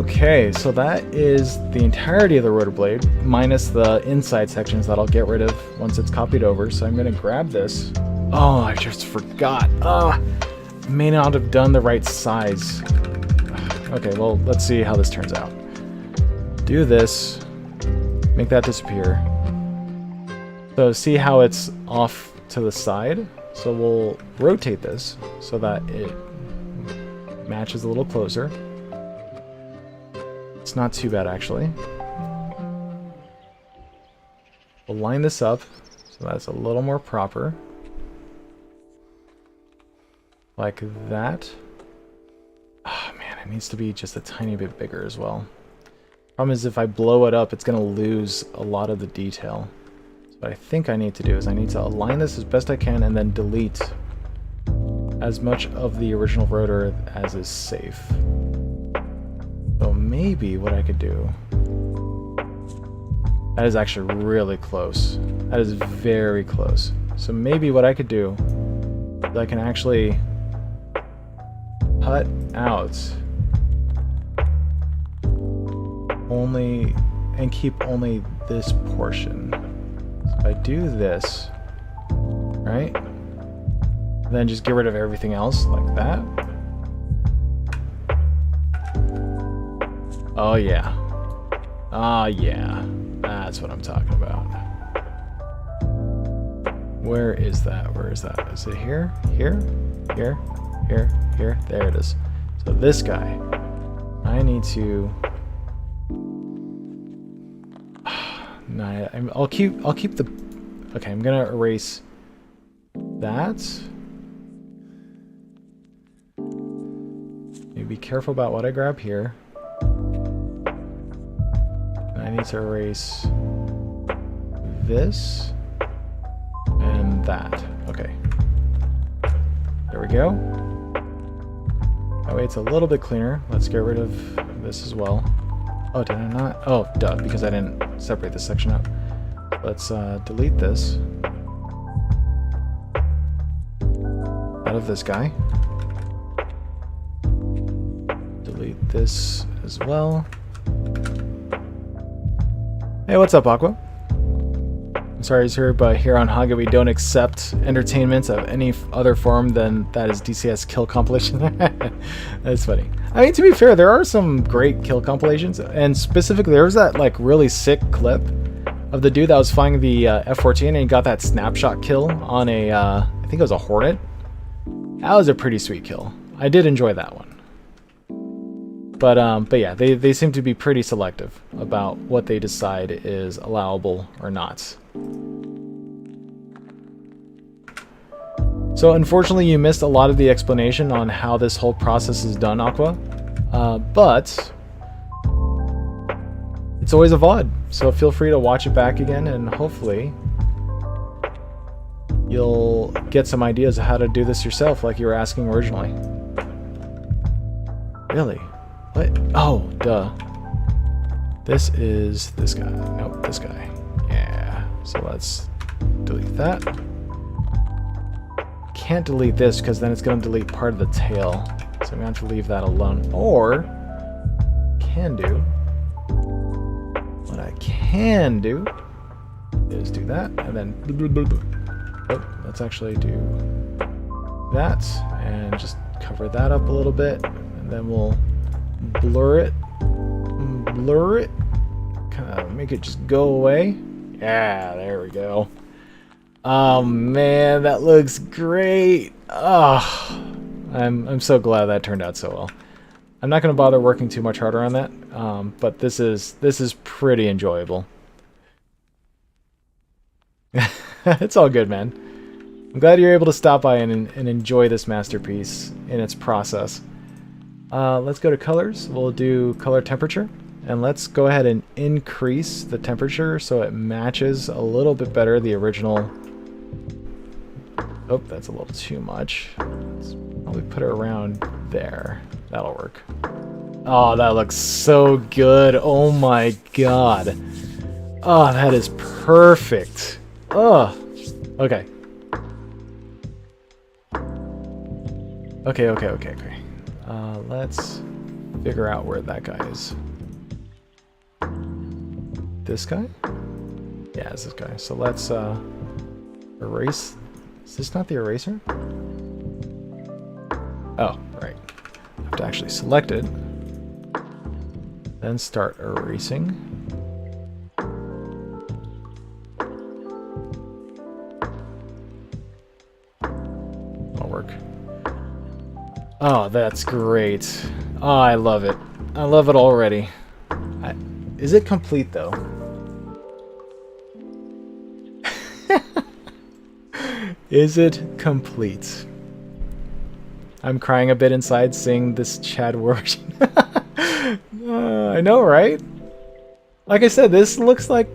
Okay, so that is the entirety of the rotor blade, minus the inside sections that I'll get rid of once it's copied over. So I'm going to grab this. Oh, I just forgot. May not have done the right size. Okay, well, let's see how this turns out. Do this. Make that disappear. So see how it's off to the side? So we'll rotate this so that it matches a little closer. It's not too bad, actually. We'll line this up so that's a little more proper. Like that. Oh man, it needs to be just a tiny bit bigger as well. Problem is, if I blow it up, it's going to lose a lot of the detail. So what I think I need to do is I need to align this as best I can and then delete as much of the original rotor as is safe. So maybe what I could do... That is actually really close. That is very close. So maybe what I could do is I can actually cut out only and keep only this portion. So if I do this, right? Then just get rid of everything else like that. Oh yeah. Ah yeah. That's what I'm talking about. Where is that? Where is that? Is it here? Here? Here? Here? Here? There it is. So this guy, I need to... No, I'll keep the... Okay, I'm gonna erase that. Be careful about what I grab here. I need to erase this and that. Okay. There we go. That way it's a little bit cleaner. Let's get rid of this as well. Oh, did I not? Oh, duh, because I didn't separate this section out. Let's delete this out of this guy. Delete this as well. Hey, what's up, Aqua? I'm sorry, sir, but here on Haga we don't accept entertainment of any other form than that is DCS kill compilation. That's funny. I mean, to be fair, there are some great kill compilations, and specifically there was that like really sick clip of the dude that was flying the F-14 and he got that snapshot kill on a, I think it was a Hornet. That was a pretty sweet kill. I did enjoy that one. But yeah, they seem to be pretty selective about what they decide is allowable or not. So unfortunately you missed a lot of the explanation on how this whole process is done, Aqua. But it's always a VOD, so feel free to watch it back again and hopefully you'll get some ideas of how to do this yourself like you were asking originally. Really? What? Oh, duh. This is this guy. Nope, this guy. Yeah. So let's delete that. Can't delete this because then it's going to delete part of the tail. So I'm going to have to leave that alone. Or, can do. What I can do is do that and then... Oh, let's actually do that and just cover that up a little bit. And then we'll blur it, kind of make it just go away. Yeah, there we go. Oh man, that looks great. Oh, I'm so glad that turned out so well. I'm not going to bother working too much harder on that, but this is pretty enjoyable. It's all good, man. I'm glad you're able to stop by and enjoy this masterpiece in its process. Let's go to colors. We'll do color temperature, and let's go ahead and increase the temperature so it matches a little bit better the original. Oh, that's a little too much. Let's probably put it around there. That'll work. Oh, that looks so good. Oh my god. Oh, that is perfect. Oh, okay. Okay. Let's figure out where that guy is. This guy? Yeah, it's this guy. So let's erase. Is this not the eraser? Oh, right. I have to actually select it. Then start erasing. That'll work. Oh, that's great. Oh, I love it. I love it already. Is it complete though? Is it complete? I'm crying a bit inside seeing this Chad word. I know, right? Like I said, this looks like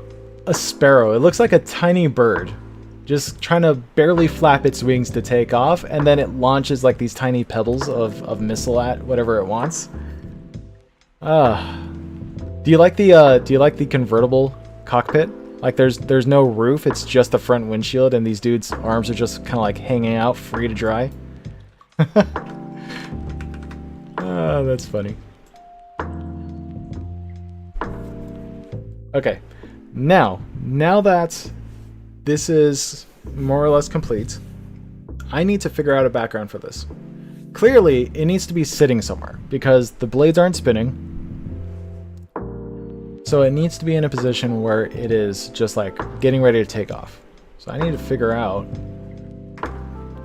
a sparrow. It looks like a tiny bird just trying to barely flap its wings to take off, and then it launches like these tiny pebbles of missile at whatever it wants. Do you like the convertible cockpit? Like there's no roof, it's just the front windshield, and these dudes' arms are just kind of like hanging out, free to dry. That's funny. Okay, now that this is more or less complete, I need to figure out a background for this. Clearly, it needs to be sitting somewhere because the blades aren't spinning. So it needs to be in a position where it is just like getting ready to take off. So I need to figure out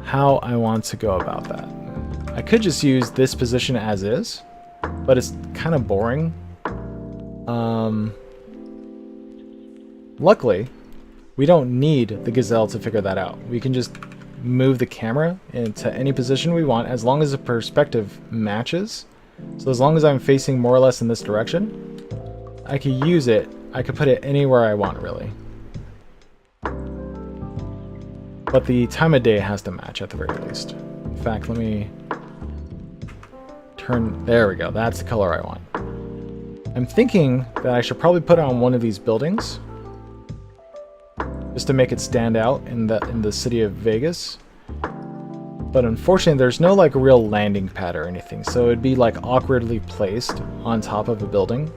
how I want to go about that. I could just use this position as is, but it's kind of boring. Luckily, we don't need the Gazelle to figure that out. We can just move the camera into any position we want as long as the perspective matches. So as long as I'm facing more or less in this direction, I could use it. I could put it anywhere I want, really. But the time of day has to match at the very least. In fact, let me turn... There we go. That's the color I want. I'm thinking that I should probably put it on one of these buildings, just to make it stand out in the city of Vegas. But unfortunately, there's no like real landing pad or anything, so it'd be like awkwardly placed on top of a building.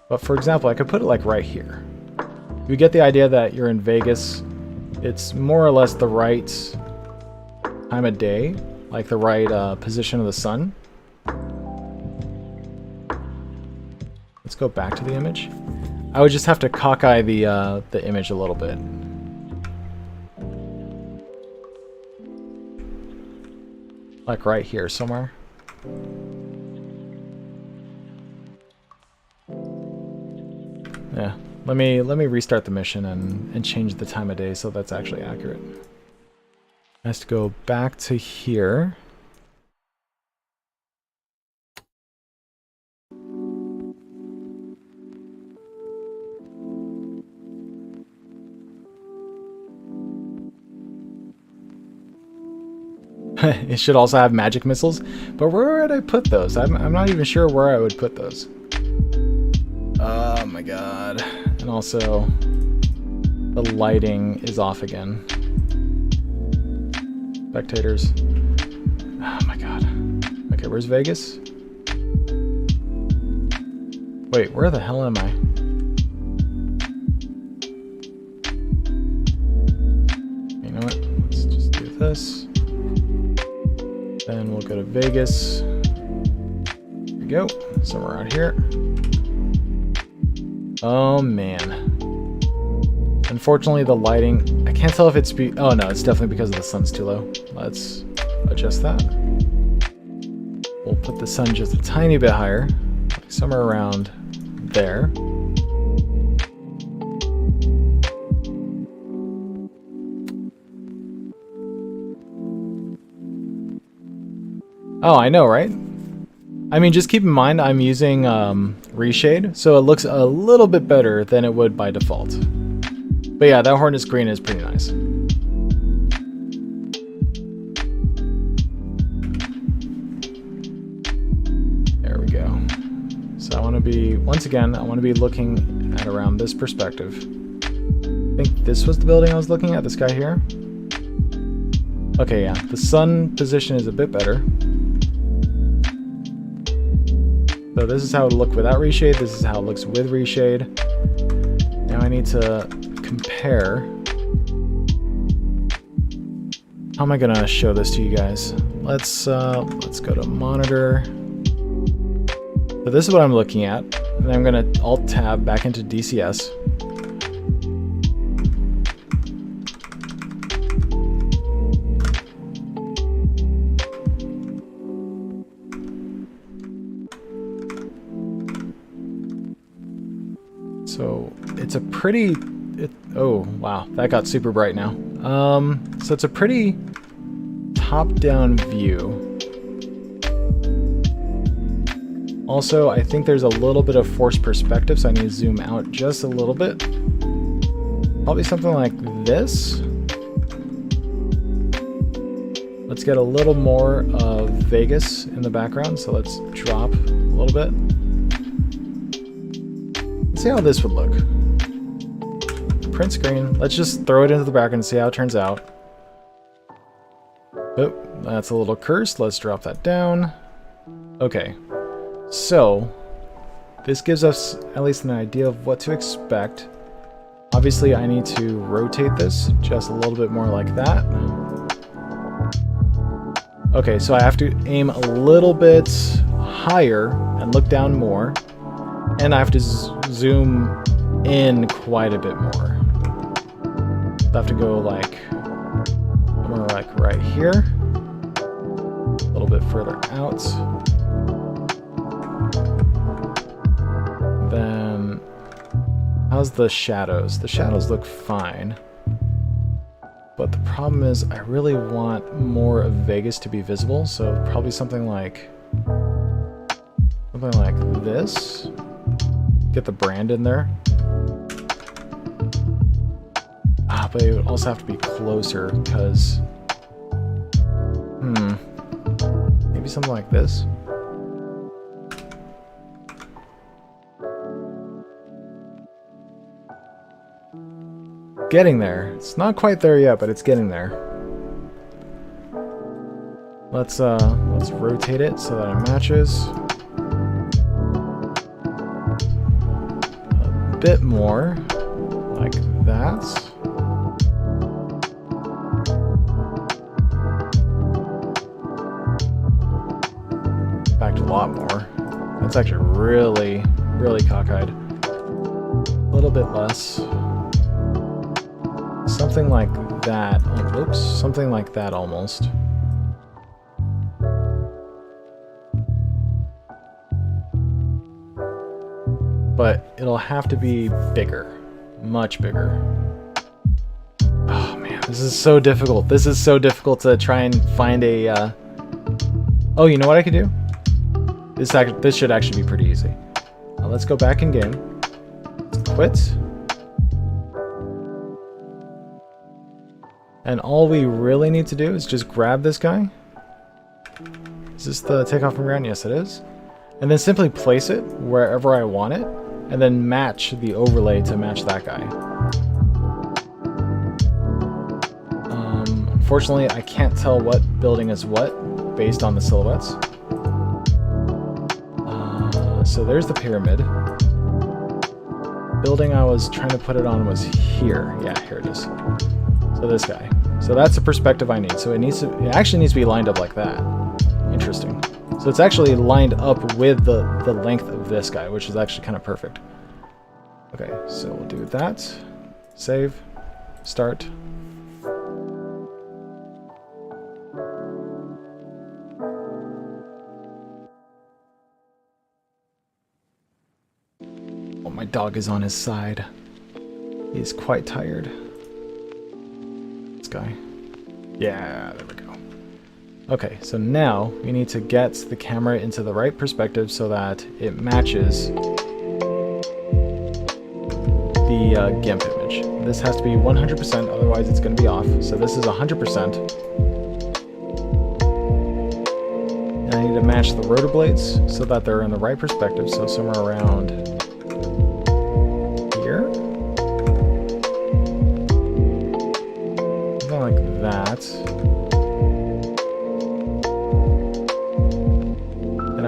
But for example, I could put it like right here. You get the idea that you're in Vegas. It's more or less the right time of day, like the right position of the sun. Let's go back to the image. I would just have to cockeye the image a little bit. Like right here somewhere. Yeah, let me restart the mission and change the time of day so that's actually accurate. Has to go back to here. It should also have magic missiles, but where would I put those? I'm not even sure where I would put those. Oh my god. And also, the lighting is off again. Spectators. Oh my god. Okay, where's Vegas? Wait, where the hell am I? You know what? Let's just do this. Then we'll go to Vegas. Here we go. Somewhere around here. Oh man. Unfortunately, the lighting... I can't tell if it's... Oh no, it's definitely because the sun's too low. Let's adjust that. We'll put the sun just a tiny bit higher. Like somewhere around there. Oh, I know, right? I mean, just keep in mind I'm using reshade, so it looks a little bit better than it would by default. But yeah, that Hornet's green is pretty nice. There we go. So I want to be, once again, I want to be looking at around this perspective. I think this was the building I was looking at, this guy here. Okay, yeah, the sun position is a bit better. So this is how it would look without reshade, this is how it looks with reshade. Now I need to compare. How am I gonna show this to you guys? Let's go to monitor. So this is what I'm looking at, and then I'm gonna Alt Tab back into DCS. So it's a pretty, oh wow, that got super bright now. So it's a pretty top-down view. Also, I think there's a little bit of forced perspective, so I need to zoom out just a little bit. Probably something like this. Let's get a little more of Vegas in the background, so let's drop a little bit. Let's see how this would look. Print screen. Let's just throw it into the background and see how it turns out. Oh, that's a little cursed. Let's drop that down. Okay. So, this gives us at least an idea of what to expect. Obviously, I need to rotate this just a little bit more like that. Okay, so I have to aim a little bit higher and look down more. And I have to zoom in quite a bit more. I have to go like somewhere like right here. A little bit further out. Then, how's the shadows? The shadows look fine. But the problem is I really want more of Vegas to be visible, so probably something like this. Get the brand in there. But it would also have to be closer because maybe something like this. Getting there. It's not quite there yet, but it's getting there. Let's rotate it so that it matches. A bit more like that. In fact, a lot more. That's actually really, really cockeyed. A little bit less. Something like that. Oh, oops, something like that almost. But it'll have to be bigger. Much bigger. Oh man, this is so difficult. This is so difficult to try and find a... Oh, you know what I could do? This should actually be pretty easy. Let's go back in game. Let's quit. And all we really need to do is just grab this guy. Is this the takeoff from ground? Yes, it is. And then simply place it wherever I want it, and then match the overlay to match that guy. Unfortunately, I can't tell what building is what based on the silhouettes. So there's the pyramid. Building I was trying to put it on was here. Yeah, here it is. So this guy. So that's the perspective I need. So it actually needs to be lined up like that. Interesting. So it's actually lined up with the length of this guy, which is actually kind of perfect. Okay, so we'll do that. Save. Start. Oh, my dog is on his side. He's quite tired. Guy. Yeah, there we go. Okay, so now we need to get the camera into the right perspective so that it matches the GIMP image. This has to be 100%, otherwise it's going to be off. So this is 100%. And I need to match the rotor blades so that they're in the right perspective, so somewhere around here. Like that.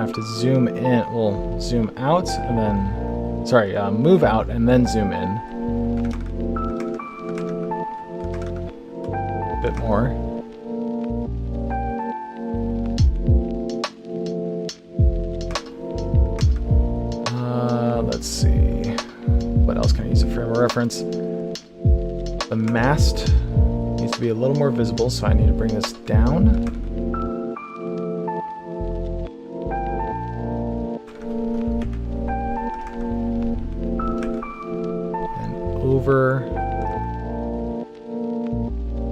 gonna have to zoom in, well, zoom out and then, sorry, move out and then zoom in. A bit more. Let's see. What else can I use a frame of reference? The mast needs to be a little more visible, so I need to bring this down. And over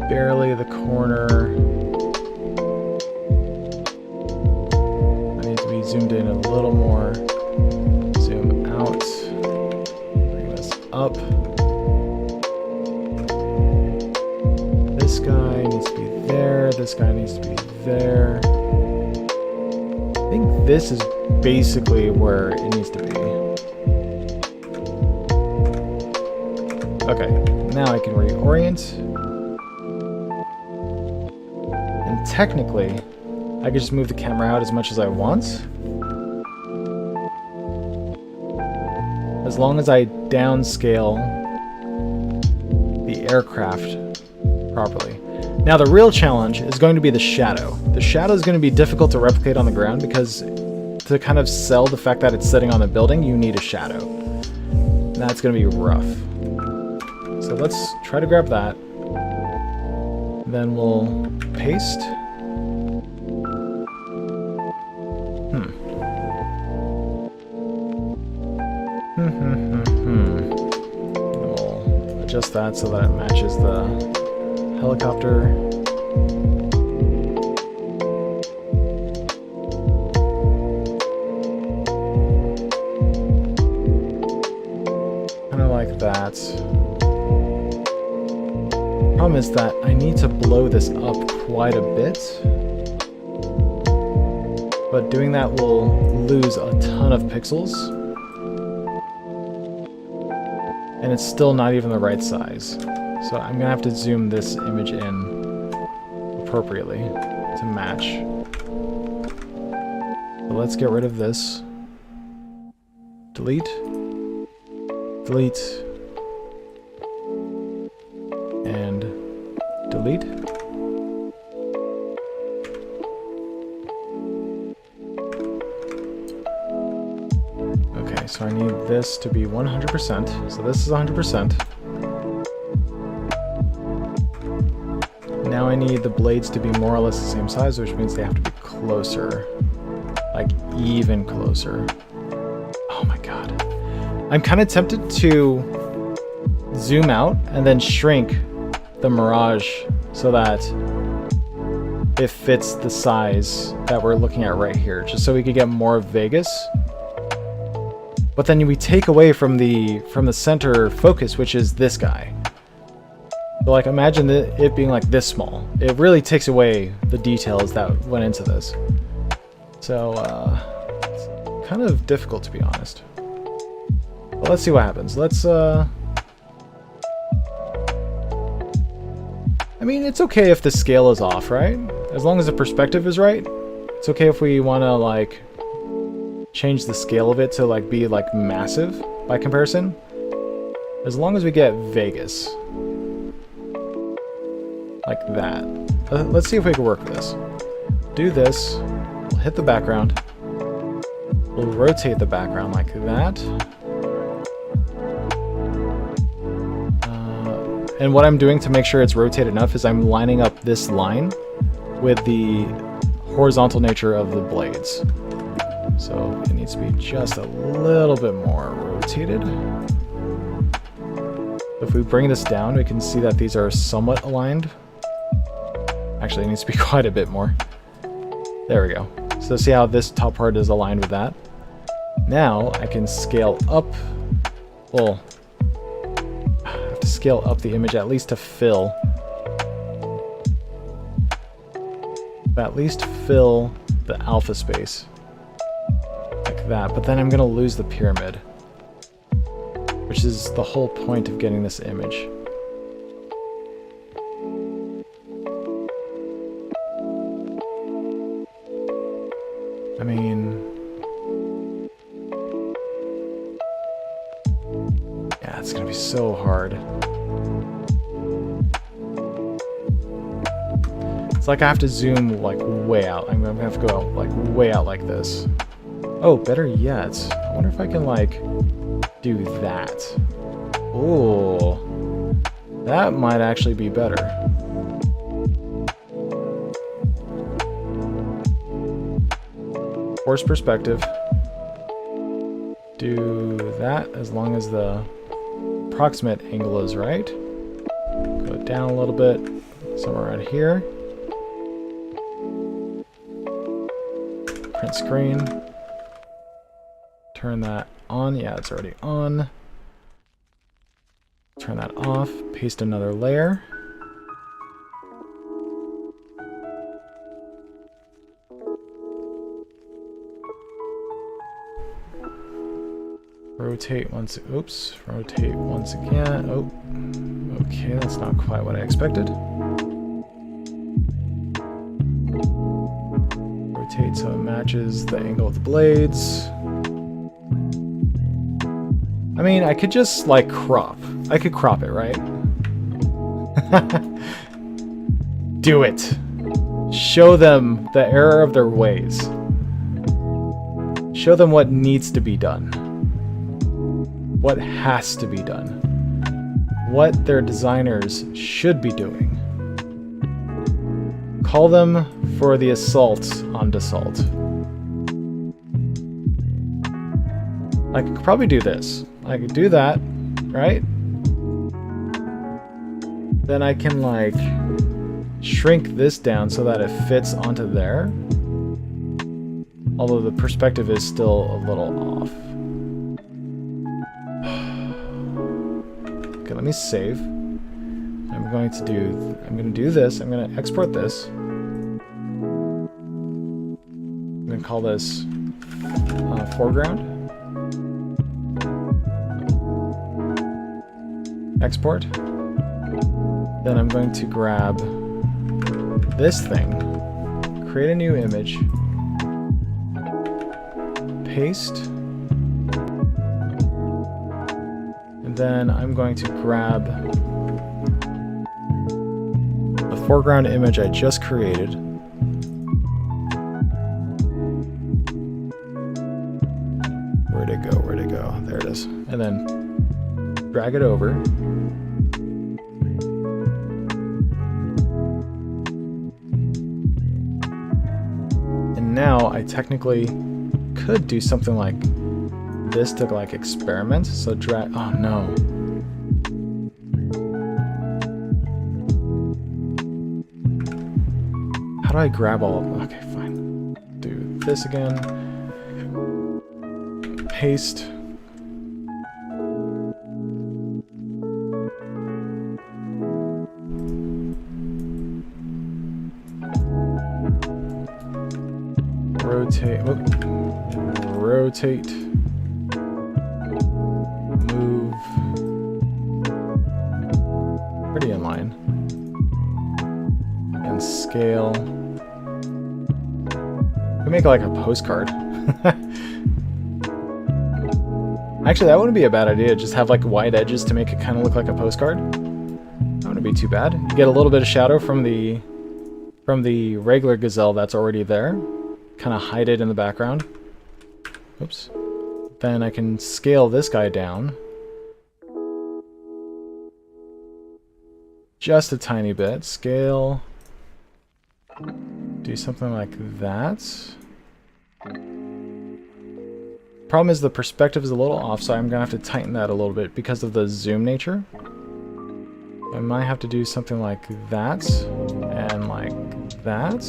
barely the corner. I need to be zoomed in a little more. Zoom out. Bring this up. This guy needs to be there. This guy needs to be there. I think this is basically where it needs to be. Okay, now I can reorient. And technically, I could just move the camera out as much as I want. As long as I downscale the aircraft properly. Now the real challenge is going to be the shadow. The shadow is going to be difficult to replicate on the ground because to kind of sell the fact that it's sitting on the building, you need a shadow. And that's going to be rough. So let's try to grab that. Then we'll paste. We'll adjust that so that it matches the helicopter. Kind of like that. Problem is that I need to blow this up quite a bit. But doing that will lose a ton of pixels. And it's still not even the right size. So I'm gonna have to zoom this image in appropriately to match. So let's get rid of this. Delete. Delete. And delete. Okay, so I need this to be 100%. So this is 100%. Now I need the blades to be more or less the same size, which means they have to be closer. Like, even closer. Oh my god. I'm kind of tempted to zoom out and then shrink the Mirage so that it fits the size that we're looking at right here, just so we could get more of Vegas. But then we take away from the center focus, which is this guy. So like, imagine it being like this small. It really takes away the details that went into this. So it's kind of difficult, to be honest. But let's see what happens. Let's I mean, it's okay if the scale is off, right? As long as the perspective is right. It's okay if we want to like change the scale of it to like be like massive by comparison. As long as we get Vegas. Like that. Let's see if we can work with this. Do this. We'll hit the background. We'll rotate the background like that. And what I'm doing to make sure it's rotated enough is I'm lining up this line with the horizontal nature of the blades. So it needs to be just a little bit more rotated. If we bring this down, we can see that these are somewhat aligned. Actually, it needs to be quite a bit more. There we go. So see how this top part is aligned with that? Now I can scale up. Well, I have to scale up the image at least to fill. At least fill the alpha space. Like that. But then I'm going to lose the pyramid. Which is the whole point of getting this image. I mean, It's gonna be so hard. It's like I have to zoom like way out. I'm gonna have to go out, like way out like this. Oh, better yet, I wonder if I can like do that. Oh, that might actually be better. Force perspective. Do that as long as the approximate angle is right. Go down a little bit, somewhere around here. Print screen. Turn that on. Yeah, it's already on. Turn that off. Paste another layer. Rotate once. Oops. Rotate once again. Oh. Okay, that's not quite what I expected. Rotate so it matches the angle of the blades. I mean, I could just like crop. I could crop it, right? Do it. Show them the error of their ways. Show them what needs to be done. What has to be done. What their designers should be doing. Call them for the assault on Dassault. I could probably do this. I could do that, right? Then I can like shrink this down so that it fits onto there. Although the perspective is still a little off. Okay, let me save. I'm going to do this. I'm going to export this. I'm going to call this foreground. Export. Then I'm going to grab this thing, create a new image, paste, and then I'm going to grab the foreground image I just created. Where'd it go? Where'd it go? There it is. And then drag it over. And now I technically could do something like this to like experiment. So drag, oh no. How do I grab all, okay, fine. Do this again. Paste. Rotate, rotate, move, pretty in line, and scale. We make like a postcard. Actually, that wouldn't be a bad idea, just have like wide edges to make it kind of look like a postcard. That wouldn't be too bad. You get a little bit of shadow from the regular gazelle that's already there. Kind of hide it in the background. Oops. Then I can scale this guy down. Just a tiny bit. Scale. Do something like that. Problem is the perspective is a little off, so I'm going to have to tighten that a little bit because of the zoom nature. I might have to do something like that and like that.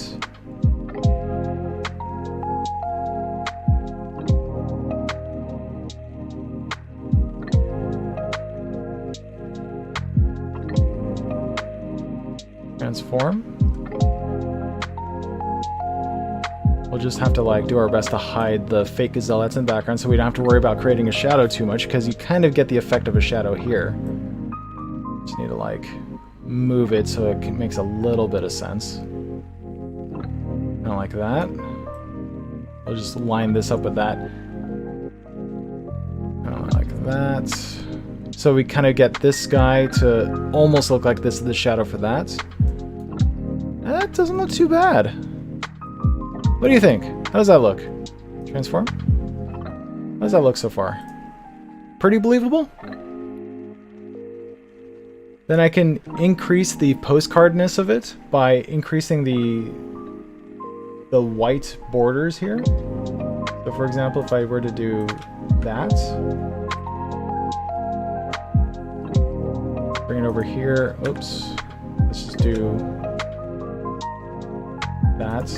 Transform. We'll just have to like do our best to hide the fake gazelle that's in the background so we don't have to worry about creating a shadow too much, because you kind of get the effect of a shadow here. Just need to like move it so it makes a little bit of sense. Kind of like that. I'll just line this up with that. Kind of like that. So we kind of get this guy to almost look like this is the shadow for that. That doesn't look too bad. What do you think? How does that look? Transform? How does that look so far? Pretty believable? Then I can increase the postcardness of it by increasing the white borders here. So for example, if I were to do that, bring it over here. Oops. Let's just do that.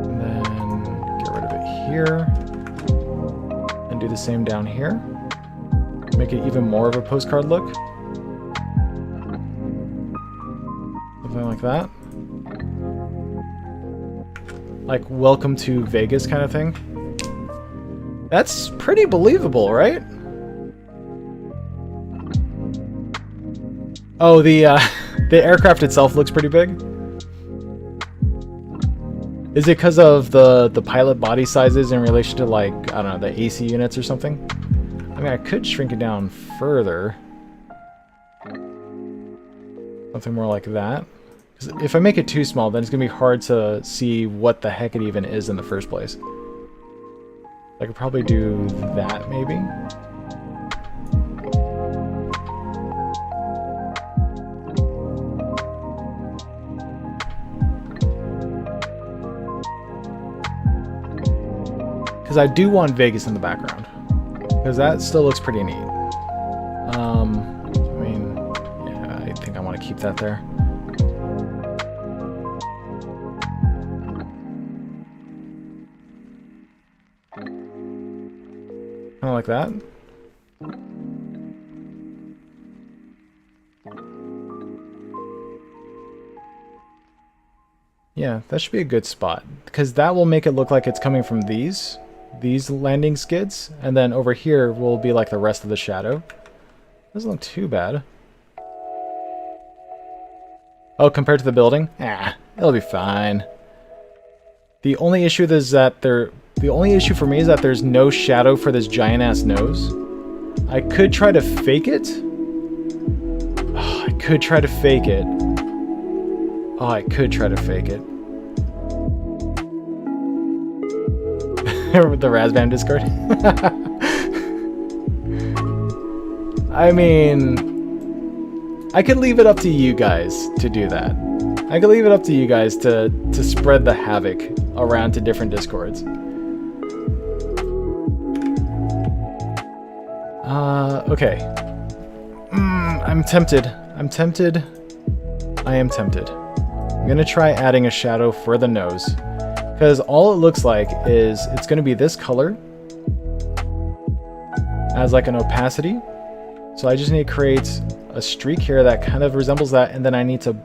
And then get rid of it here. And do the same down here. Make it even more of a postcard look. Something like that. Like, welcome to Vegas kind of thing. That's pretty believable, right? Oh, the aircraft itself looks pretty big. Is it because of the pilot body sizes in relation to, like, I don't know, the AC units or something? I mean, I could shrink it down further. Something more like that. 'Cause if I make it too small, then it's going to be hard to see what the heck it even is in the first place. I could probably do that, maybe. Because I do want Vegas in the background. Because that still looks pretty neat. I mean, yeah, I think I want to keep that there. Kind of like that. Yeah, that should be a good spot. Because that will make it look like it's coming from these landing skids, and then over here will be like the rest of the shadow. Doesn't look too bad. Oh, compared to the building? It'll be fine. The only issue is that the only issue for me is that there's no shadow for this giant ass nose. I could try to fake it. Oh, I could try to fake it. Oh, I could try to fake it. With the Razbam Discord. I mean, I could leave it up to you guys to do that. I could leave it up to you guys to spread the havoc around to different Discords. Okay. I'm tempted. I'm tempted. I am tempted. I'm gonna try adding a shadow for the nose. Because all it looks like is it's going to be this color as like an opacity. So I just need to create a streak here that kind of resembles that, and then I need to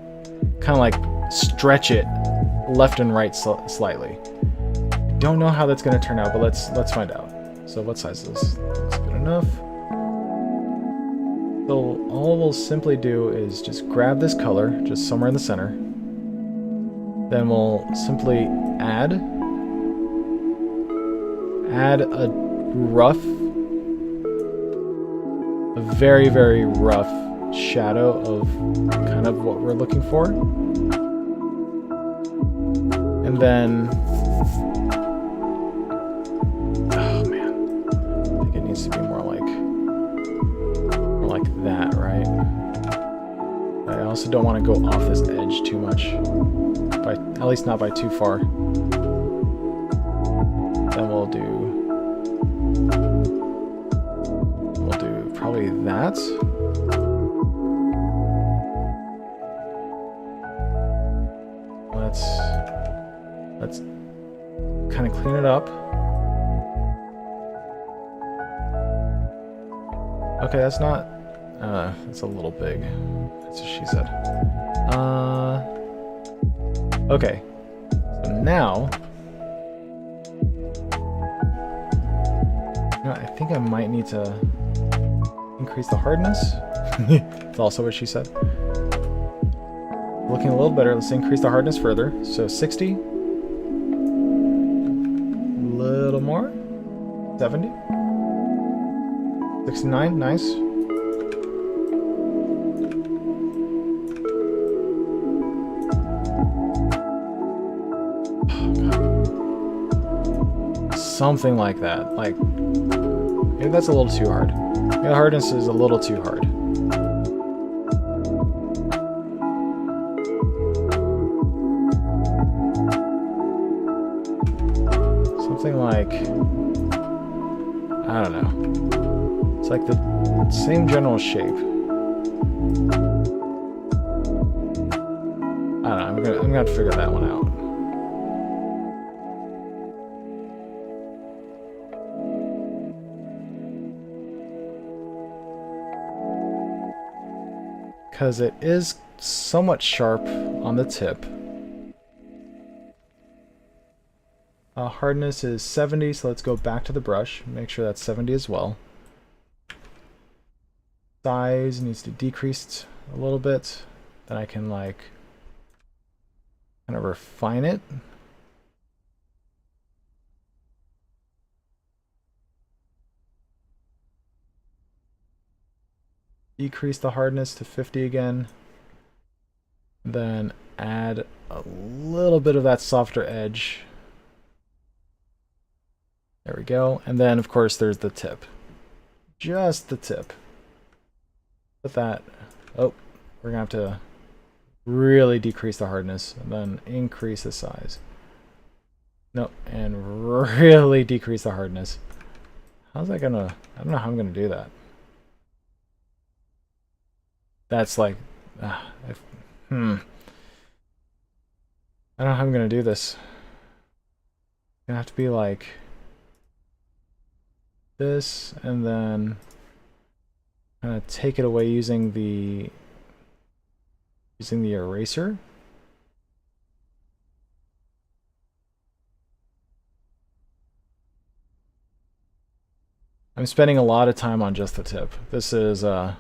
kind of like stretch it left and right slightly. Don't know how that's going to turn out, but let's find out. So what size is this? Looks good enough. So all we'll simply do is just grab this color, just somewhere in the center. Then we'll simply add a rough, a very, very rough shadow of kind of what we're looking for. And then, oh man, I think it needs to be more like that, right? I also don't want to go off this edge too much. At least not by too far. Then we'll do probably that. Let's kind of clean it up. Okay, that's not that's a little big. That's what she said. Okay, so now, I think I might need to increase the hardness. That's also what she said. Looking a little better. Let's increase the hardness further. So 60. A little more. 70. 69, nice. Something like that. Like, maybe that's a little too hard. Maybe the hardness is a little too hard. Something like, I don't know. It's like the same general shape. I don't know. I'm gonna have to figure that one out. Because it is somewhat sharp on the tip. Hardness is 70, so let's go back to the brush. Make sure that's 70 as well. Size needs to decrease a little bit. Then I can like kind of refine it. Decrease the hardness to 50 again. Then add a little bit of that softer edge. There we go. And then, of course, there's the tip. Just the tip. With that, oh, we're going to have to really decrease the hardness and then increase the size. Nope, and really decrease the hardness. How's that going to, I don't know how I'm going to do that. That's like, I don't know how I'm going to do this. It's going to have to be like this, and then kind of take it away using the eraser. I'm spending a lot of time on just the tip. This is I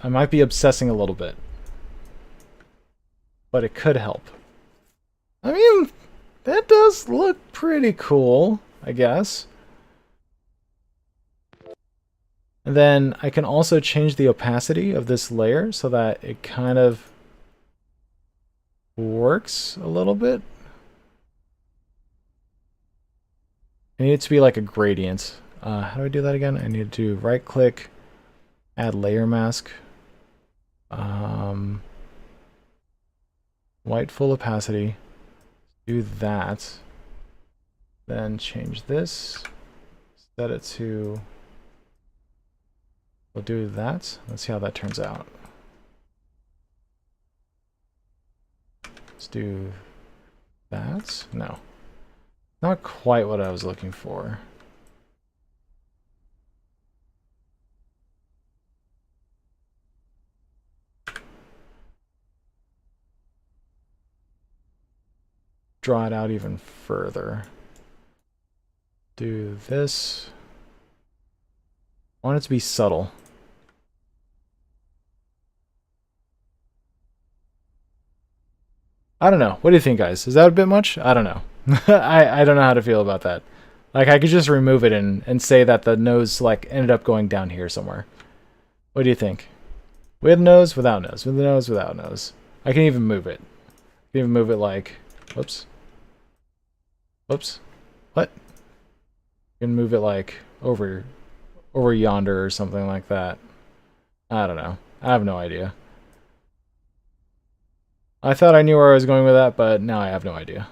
might be obsessing a little bit, but it could help. I mean, that does look pretty cool, I guess. And then I can also change the opacity of this layer so that it kind of works a little bit. It needs to be like a gradient. How do I do that again? I need to right click, add layer mask, white full opacity, do that, then change this, set it to, we'll do that. Let's see how that turns out. Let's do that. No, not quite what I was looking for. Draw it out even further. Do this. I want it to be subtle. I don't know. What do you think, guys? Is that a bit much? I don't know. I don't know how to feel about that. Like, I could just remove it and say that the nose like ended up going down here somewhere. What do you think? With nose, without nose. With the nose, without nose. I can even move it. I can even move it like, whoops. Whoops. What? You can move it like over yonder or something like that. I don't know. I have no idea. I thought I knew where I was going with that, but now I have no idea.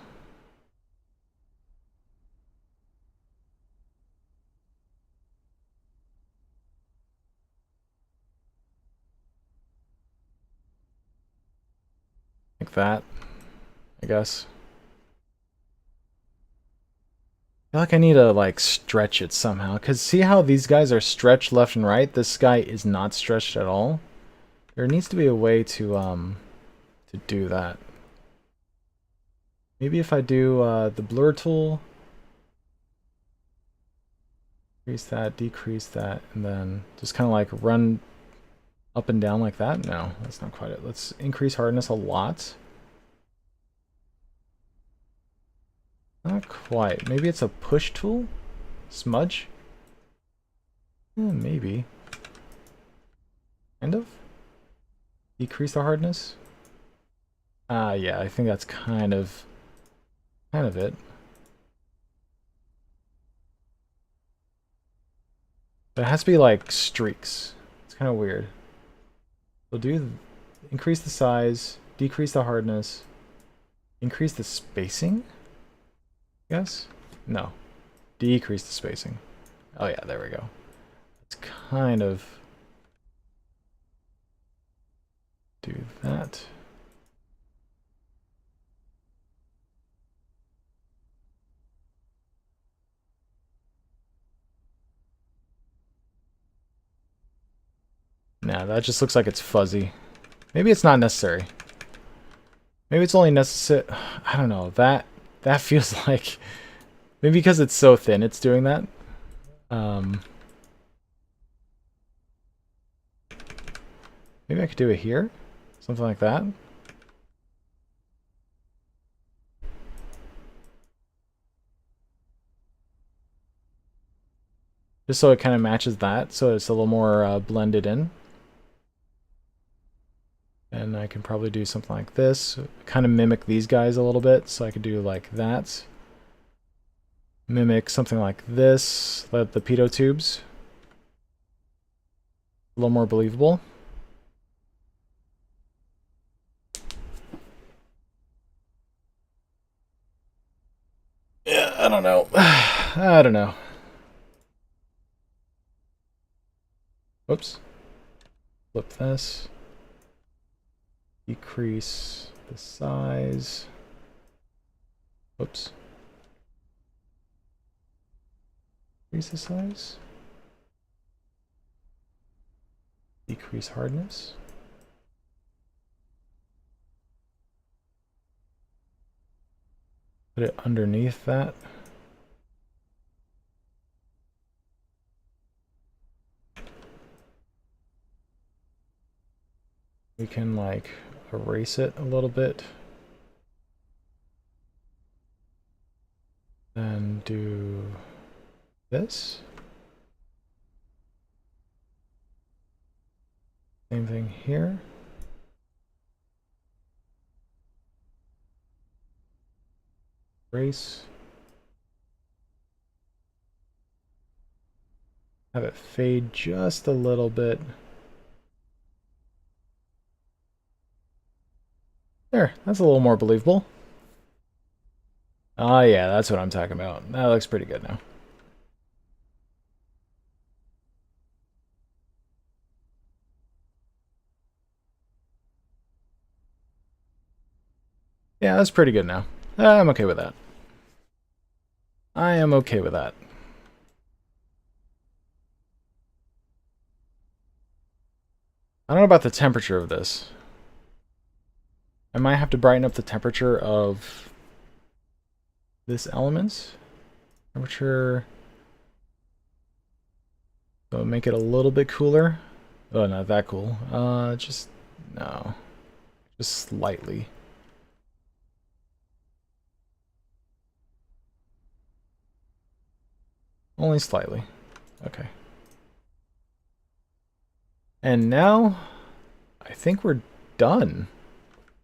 Like that, I guess. I feel like I need to like stretch it somehow, because see how these guys are stretched left and right? This guy is not stretched at all. There needs to be a way to do that. Maybe if I do the blur tool, increase that, decrease that, and then just kind of like run up and down like that. No, that's not quite it. Let's increase hardness a lot. Not quite. Maybe it's a push tool? Smudge? Maybe. Kind of? Decrease the hardness? Yeah, I think that's kind of it. But it has to be like streaks. It's kind of weird. We'll do increase the size, decrease the hardness, increase the spacing? Yes? No. Decrease the spacing. Oh yeah, there we go. It's kind of do that. Nah, that just looks like it's fuzzy. Maybe it's not necessary. Maybe it's only necessary. I don't know. That feels like maybe because it's so thin, it's doing that. Maybe I could do it here, something like that. Just so it kind of matches that, so it's a little more blended in. And I can probably do something like this, kind of mimic these guys a little bit, so I could do like that. Mimic something like this, the pitot tubes. A little more believable. Yeah, I don't know. I don't know. Whoops. Flip this. Decrease the size. Whoops. Increase the size. Decrease hardness. Put it underneath that. We can like erase it a little bit. Then do this. Same thing here. Erase. Have it fade just a little bit. There, that's a little more believable. Oh yeah, that's what I'm talking about. That looks pretty good now. Yeah, that's pretty good now. I'm okay with that. I am okay with that. I don't know about the temperature of this. I might have to brighten up the temperature of this element. Temperature. So make it a little bit cooler. Oh, not that cool. Just, no. Just slightly. Only slightly. Okay. And now, I think we're done.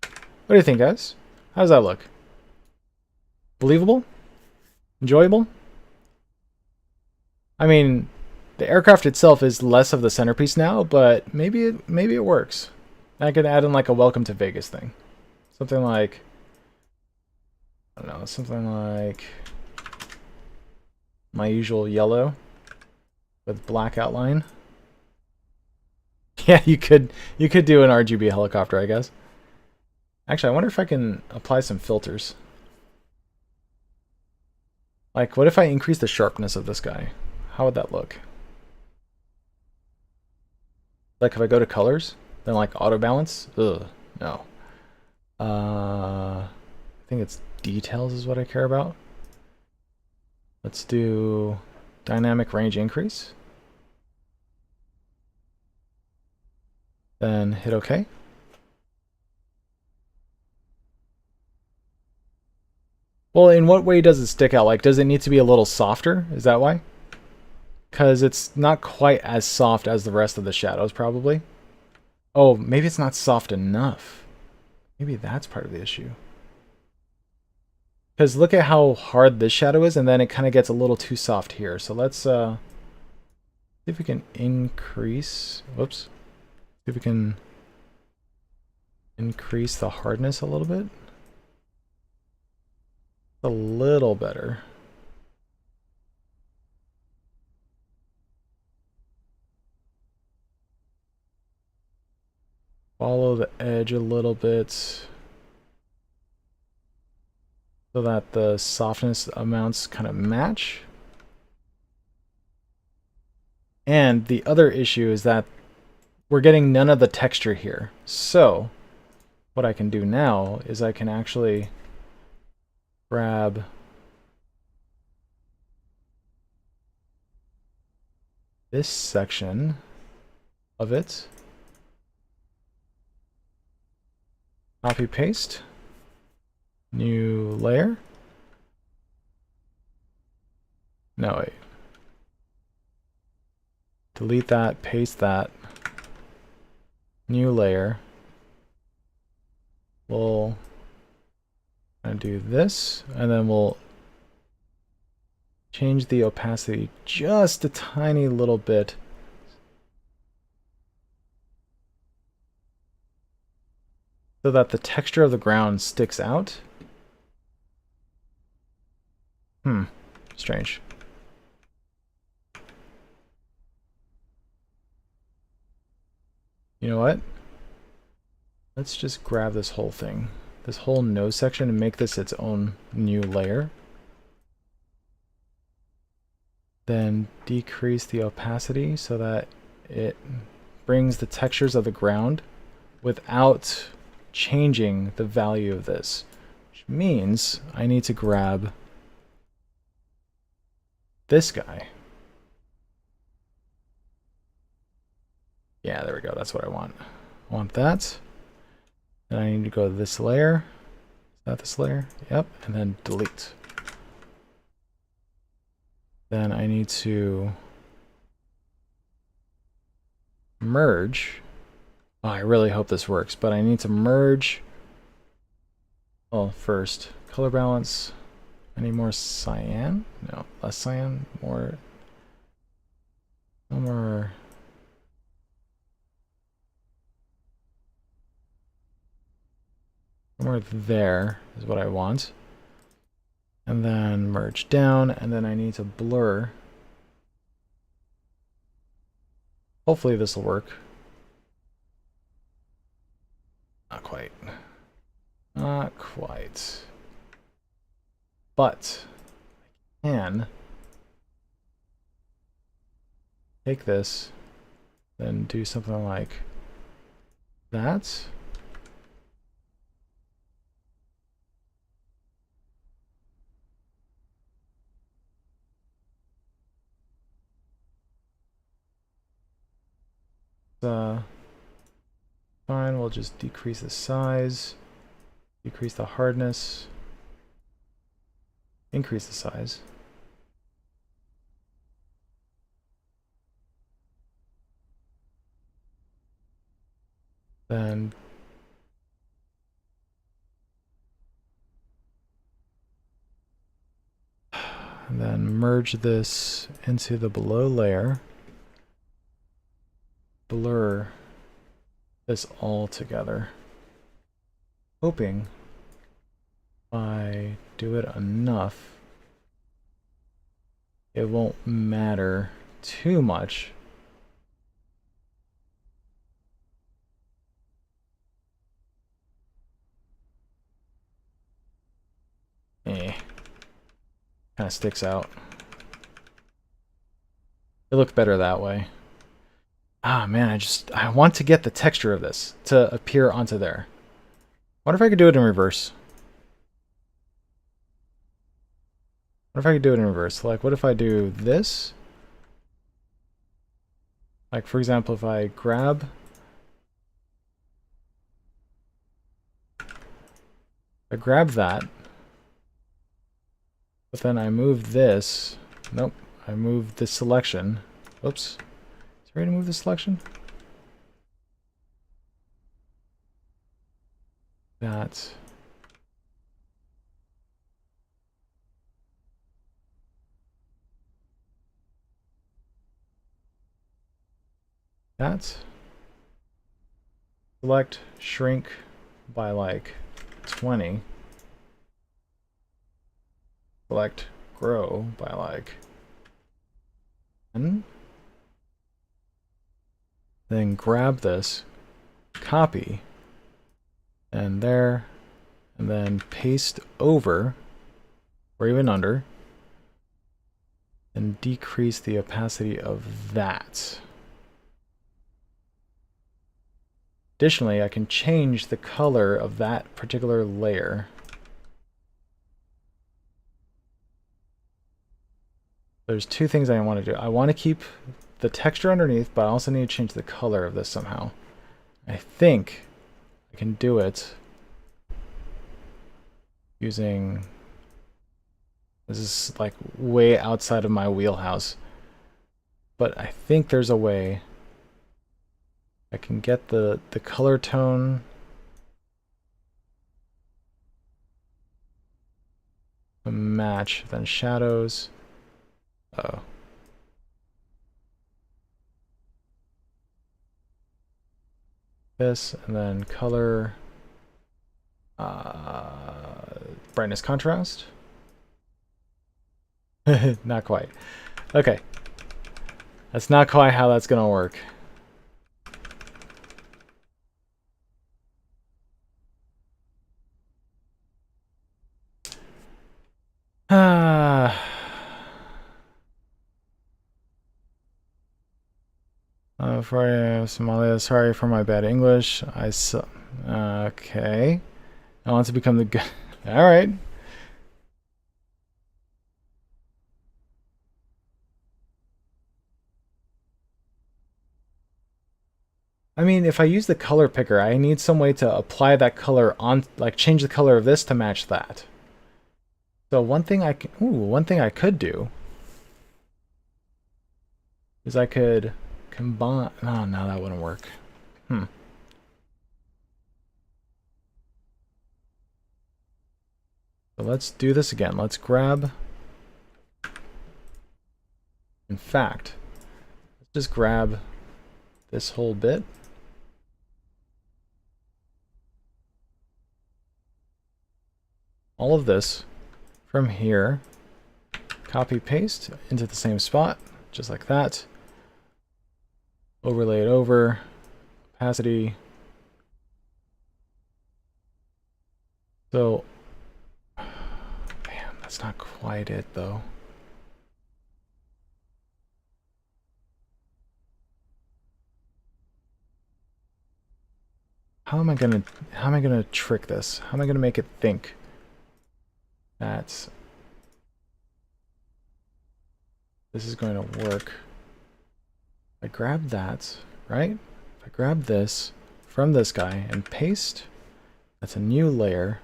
What do you think, guys? How does that look? Believable? Enjoyable? I mean, the aircraft itself is less of the centerpiece now, but maybe it works. I could add in like a welcome to Vegas thing. Something like, I don't know, something like my usual yellow with black outline. Yeah, you could do an RGB helicopter, I guess. Actually, I wonder if I can apply some filters. Like, what if I increase the sharpness of this guy? How would that look? Like, if I go to colors, then like auto balance? Ugh, no. I think it's details is what I care about. Let's do dynamic range increase. Then hit OK. Well, in what way does it stick out? Like, does it need to be a little softer? Is that why? because it's not quite as soft as the rest of the shadows, probably. Oh, maybe it's not soft enough. Maybe that's part of the issue. Because look at how hard this shadow is, and then it kind of gets a little too soft here. So let's see if we can increase... Whoops. See if we can increase the hardness a little bit. A little better. Follow the edge a little bit so that the softness amounts kind of match. And the other issue is that we're getting none of the texture here. So what I can do now is I can actually grab this section of it, copy paste, new layer. No, wait. Delete that, paste that, new layer. We'll do this, and then we'll change the opacity just a tiny little bit. So that the texture of the ground sticks out. Strange. You know what? Let's just grab this whole thing, this whole nose section, and make this its own new layer. Then decrease the opacity so that it brings the textures of the ground without changing the value of this, which means I need to grab this guy. Yeah, there we go. That's what I want. I want that. Then I need to go to this layer. Is that this layer? Yep. And then delete. Then I need to merge. Oh, I really hope this works, but I need to merge. Well, first, color balance. I need more cyan. No, less cyan. More. No more. Somewhere there is what I want. And then merge down, and then I need to blur. Hopefully this will work. Not quite. Not quite. But I can take this, then do something like that. Fine, we'll just decrease the size, decrease the hardness, increase the size. Then merge this into the below layer. Blur this all together. Hoping if I do it enough, it won't matter too much. Kind of sticks out. It looked better that way. Ah, man, I want to get the texture of this to appear onto there. What if I could do it in reverse? What if I could do it in reverse? Like, what if I do this? Like, for example, if I grab... that, but then I move this... Nope, I move the selection. Oops. Is it ready to move the selection? That. That. Select shrink by like 20. Select grow by like 10. Then grab this, copy, and there, and then paste over, or even under, and decrease the opacity of that. Additionally, I can change the color of that particular layer. There's two things I want to do. I want to keep the texture underneath, but I also need to change the color of this somehow. I think I can do it using... This is like way outside of my wheelhouse. But I think there's a way I can get the color tone to match, then shadows. Oh. This, and then color, brightness contrast. Not quite. Okay. That's not quite how that's gonna work. For Somalia, sorry for my bad English. Okay. I want to become the good. All right. I mean, if I use the color picker, I need some way to apply that color on, like change the color of this to match that. So one thing I could do is I could combine. Oh no, that wouldn't work. So let's do this again. Let's grab. In fact, let's just grab this whole bit. All of this from here, copy paste into the same spot, just like that. Overlay it over, opacity. So, man, that's not quite it though. How am I gonna trick this? How am I gonna make it think that this is going to work? I grab that, right? If I grab this from this guy and paste, that's a new layer.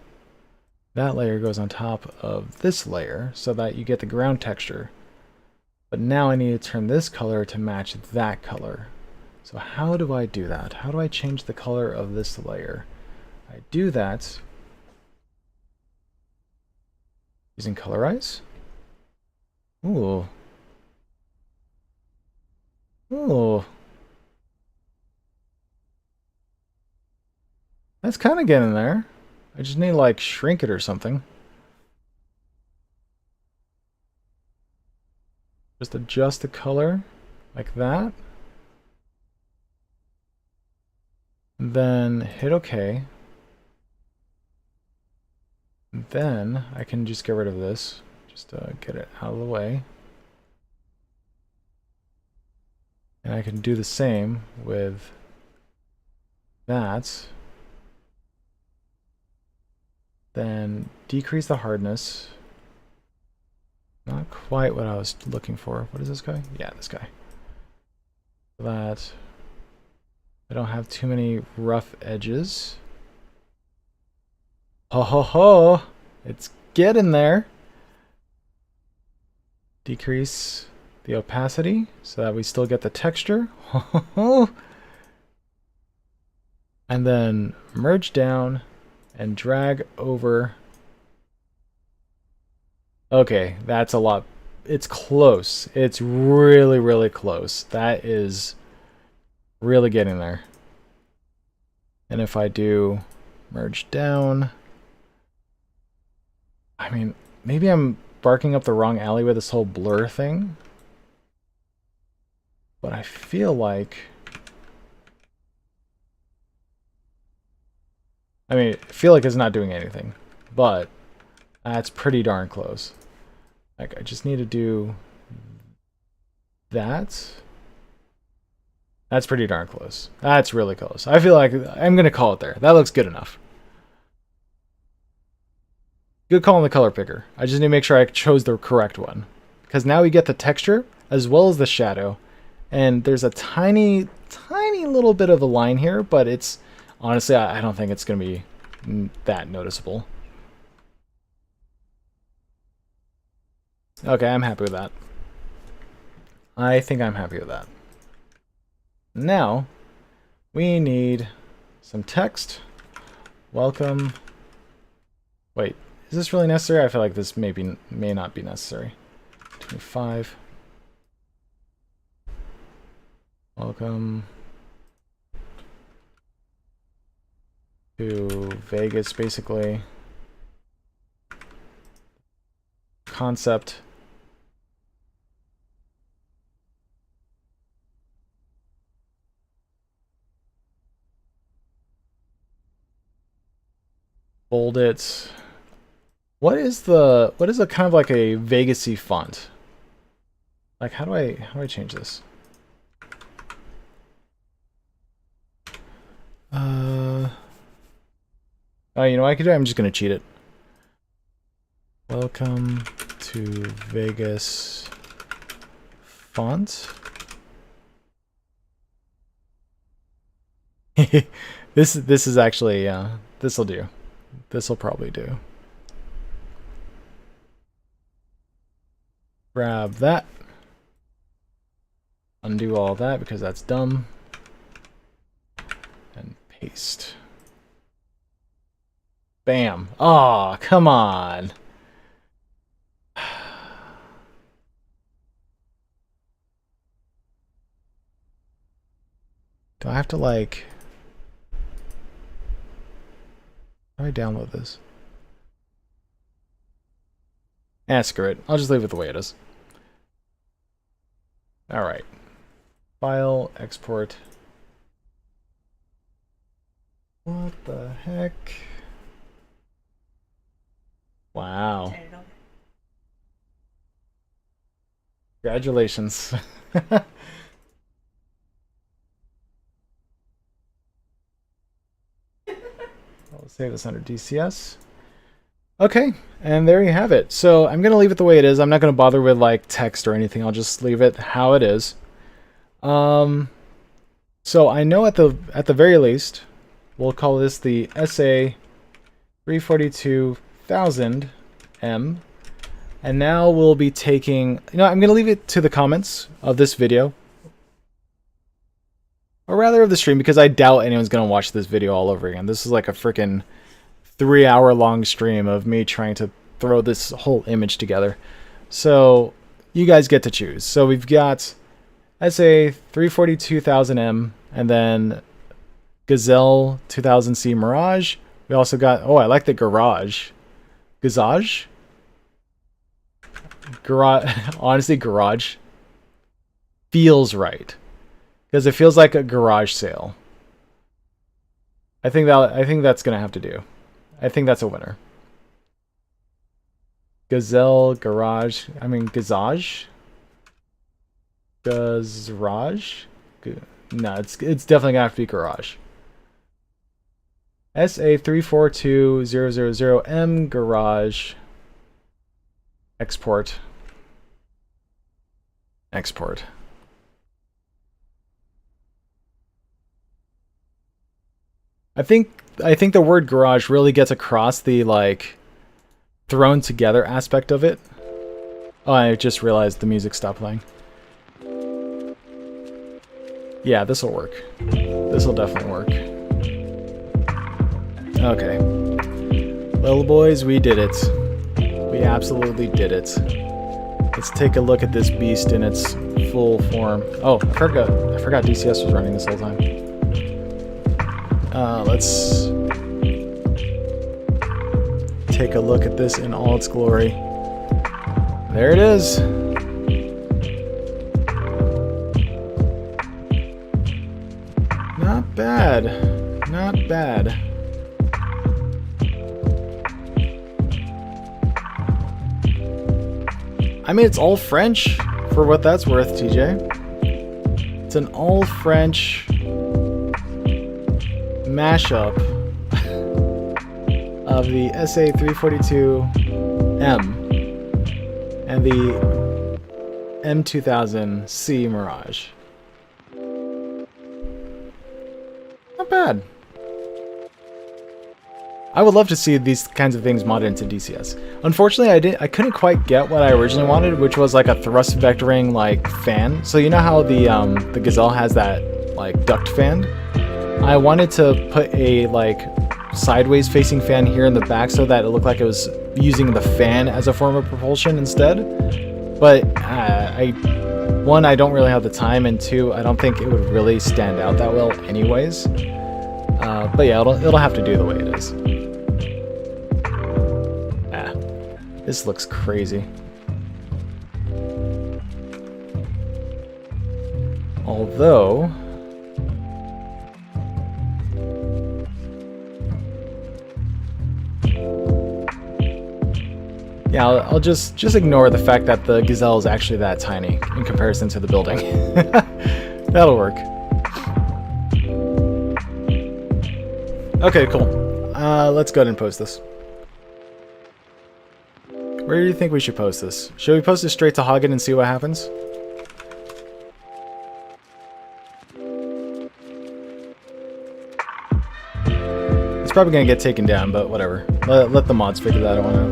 That layer goes on top of this layer so that you get the ground texture. But now I need to turn this color to match that color. So how do I do that? How do I change the color of this layer? I do that using colorize. Ooh. Ooh. That's kind of getting there. I just need to like shrink it or something. Just adjust the color like that. And then hit OK. And then I can just get rid of this. Just get it out of the way. And I can do the same with that. Then decrease the hardness. Not quite what I was looking for. What is this guy? Yeah, this guy. So that I don't have too many rough edges. Ho ho ho! It's getting there. Decrease the opacity so that we still get the texture. And then merge down and drag over. Okay, that's a lot. It's close. It's really, really close. That is really getting there. And if I do merge down, I mean, maybe I'm barking up the wrong alley with this whole blur thing. But I feel like, I feel like it's not doing anything, but that's pretty darn close. Like, I just need to do that. That's pretty darn close. That's really close. I feel like I'm going to call it there. That looks good enough. Good call on the color picker. I just need to make sure I chose the correct one. Because now we get the texture as well as the shadow. And there's a tiny, tiny little bit of a line here, but it's honestly, I don't think it's going to be that noticeable. Okay, I'm happy with that. I think I'm happy with that. Now, we need some text. Welcome. Wait, is this really necessary? I feel like this may not be necessary. 25. Welcome to Vegas, basically. Concept. Bold it. What is a kind of like a Vegas-y font? Like, how do I change this? Oh, you know what I could do? I'm just gonna cheat it. Welcome to Vegas font. This is actually this'll do. This'll probably do. Grab that. Undo all that because that's dumb. And paste. Bam. Aw, come on. Do I have to like... How do I download this? Screw it. I'll just leave it the way it is. Alright. File, export. What the heck? Wow. Congratulations. I'll save this under DCS. Okay, and there you have it. So I'm going to leave it the way it is. I'm not going to bother with like text or anything. I'll just leave it how it is. So I know at the very least, we'll call this the SA-342M. And now we'll be taking, I'm going to leave it to the comments of this video. Or rather of the stream, because I doubt anyone's going to watch this video all over again. This is like a freaking 3-hour-long stream of me trying to throw this whole image together. So you guys get to choose. So we've got SA-342M and then Gazelle 2000C Mirage. We also got, oh, I like the Garage. Gazage? Honestly, Garage feels right. Because it feels like a garage sale. I think that's gonna have to do. I think that's a winner. Gazelle, Garage. Gazage. Gazrage. No, it's definitely gonna have to be Garage. SA-342M Garage. Export. Export. I think the word garage really gets across the like thrown together aspect of it. Oh, I just realized the music stopped playing. Yeah, this will work. This will definitely work. Okay. Little boys, we did it. We absolutely did it. Let's take a look at this beast in its full form. Oh, I forgot DCS was running this whole time. Let's take a look at this in all its glory. There it is. Not bad. Not bad. I mean, it's all French, for what that's worth, TJ. It's an all French mashup of the SA-342M and the M-2000C Mirage. Not bad. I would love to see these kinds of things modded into DCS. Unfortunately, I couldn't quite get what I originally wanted, which was like a thrust vectoring like fan. So you know how the Gazelle has that like duct fan? I wanted to put a like sideways facing fan here in the back so that it looked like it was using the fan as a form of propulsion instead. But one, I don't really have the time, and two, I don't think it would really stand out that well anyways. But yeah, it'll have to do the way it is. This looks crazy. Although, yeah, I'll just ignore the fact that the Gazelle is actually that tiny in comparison to the building. That'll work. Okay, cool. Let's go ahead and post this. Where do you think we should post this? Should we post it straight to Hagen and see what happens? It's probably gonna get taken down, but whatever. Let the mods figure that one out.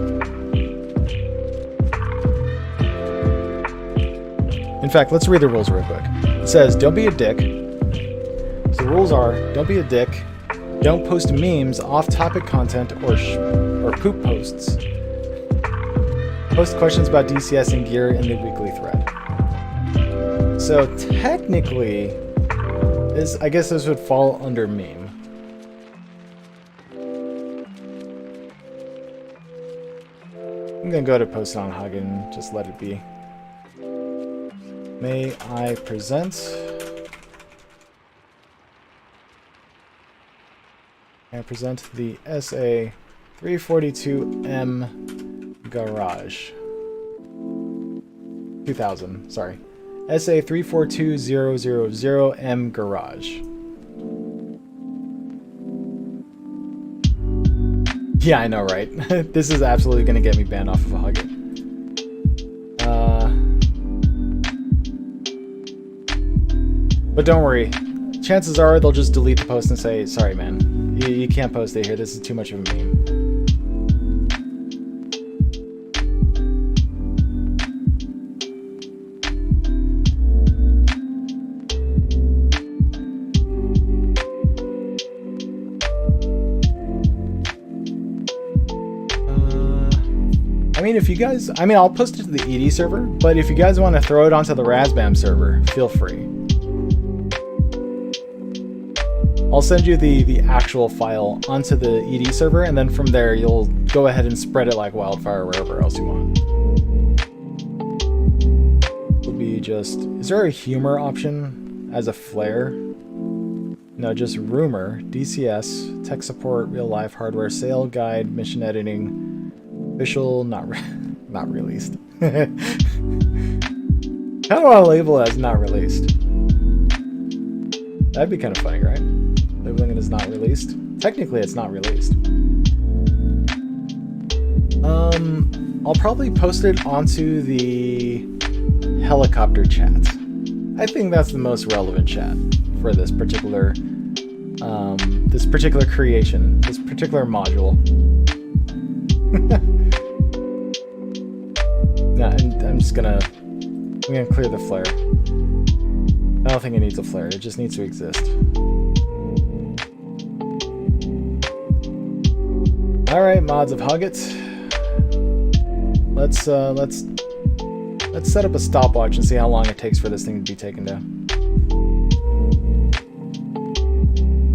In fact, let's read the rules real quick. It says, don't be a dick. So the rules are, don't be a dick, don't post memes, off-topic content, or poop posts. Post questions about DCS and gear in the weekly thread. So technically, I guess this would fall under meme. I'm gonna go to post it on Hagen, just let it be. May I present? I present the SA-342M Garage 2000, sorry. SA-342M Garage. Yeah, I know, right? This is absolutely gonna get me banned off of a Hugget. But don't worry. Chances are they'll just delete the post and say, sorry man, you can't post it here, this is too much of a meme. I mean, if you guys, I'll post it to the ED server, but if you guys want to throw it onto the Razbam server, feel free. I'll send you the actual file onto the ED server, and then from there you'll go ahead and spread it like wildfire wherever else you want. It'll be just, is there a humor option as a flare? No, just rumor, DCS, tech support, real life hardware, sale guide, mission editing, official, not released. How do I label it as not released? That'd be kind of funny, right? Labeling it as not released. Technically, it's not released. I'll probably post it onto the helicopter chat. I think that's the most relevant chat for this particular creation, this particular module. No, I'm gonna clear the flare. I don't think it needs a flare. It just needs to exist. All right, mods of Huggit. Let's set up a stopwatch and see how long it takes for this thing to be taken down.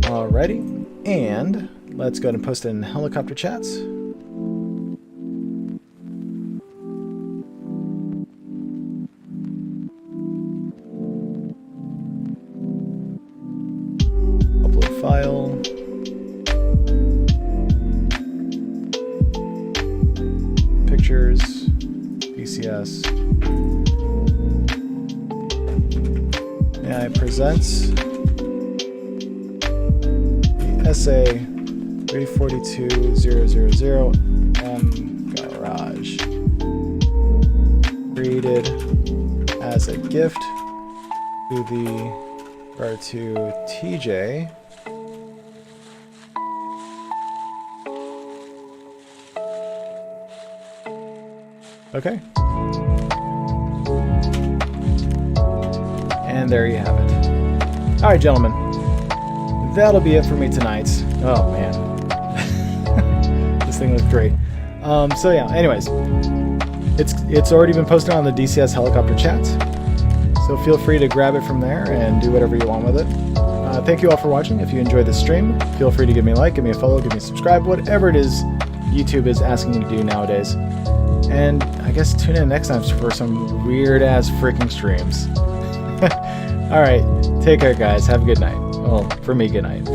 Alrighty, and let's go ahead and post it in helicopter chats. Upload file. Pictures. DCS. AI presents the SA-342M Garage, created as a gift to the R2 TJ. Okay. And there you have it. Alright, gentlemen. That'll be it for me tonight. Oh, man. This thing looks great. So yeah, anyways. It's already been posted on the DCS helicopter chat. So feel free to grab it from there and do whatever you want with it. Thank you all for watching. If you enjoyed this stream, feel free to give me a like, give me a follow, give me a subscribe, whatever it is YouTube is asking you to do nowadays. And I guess tune in next time for some weird-ass freaking streams. Alright, take care, guys. Have a good night. Well, for me, good night.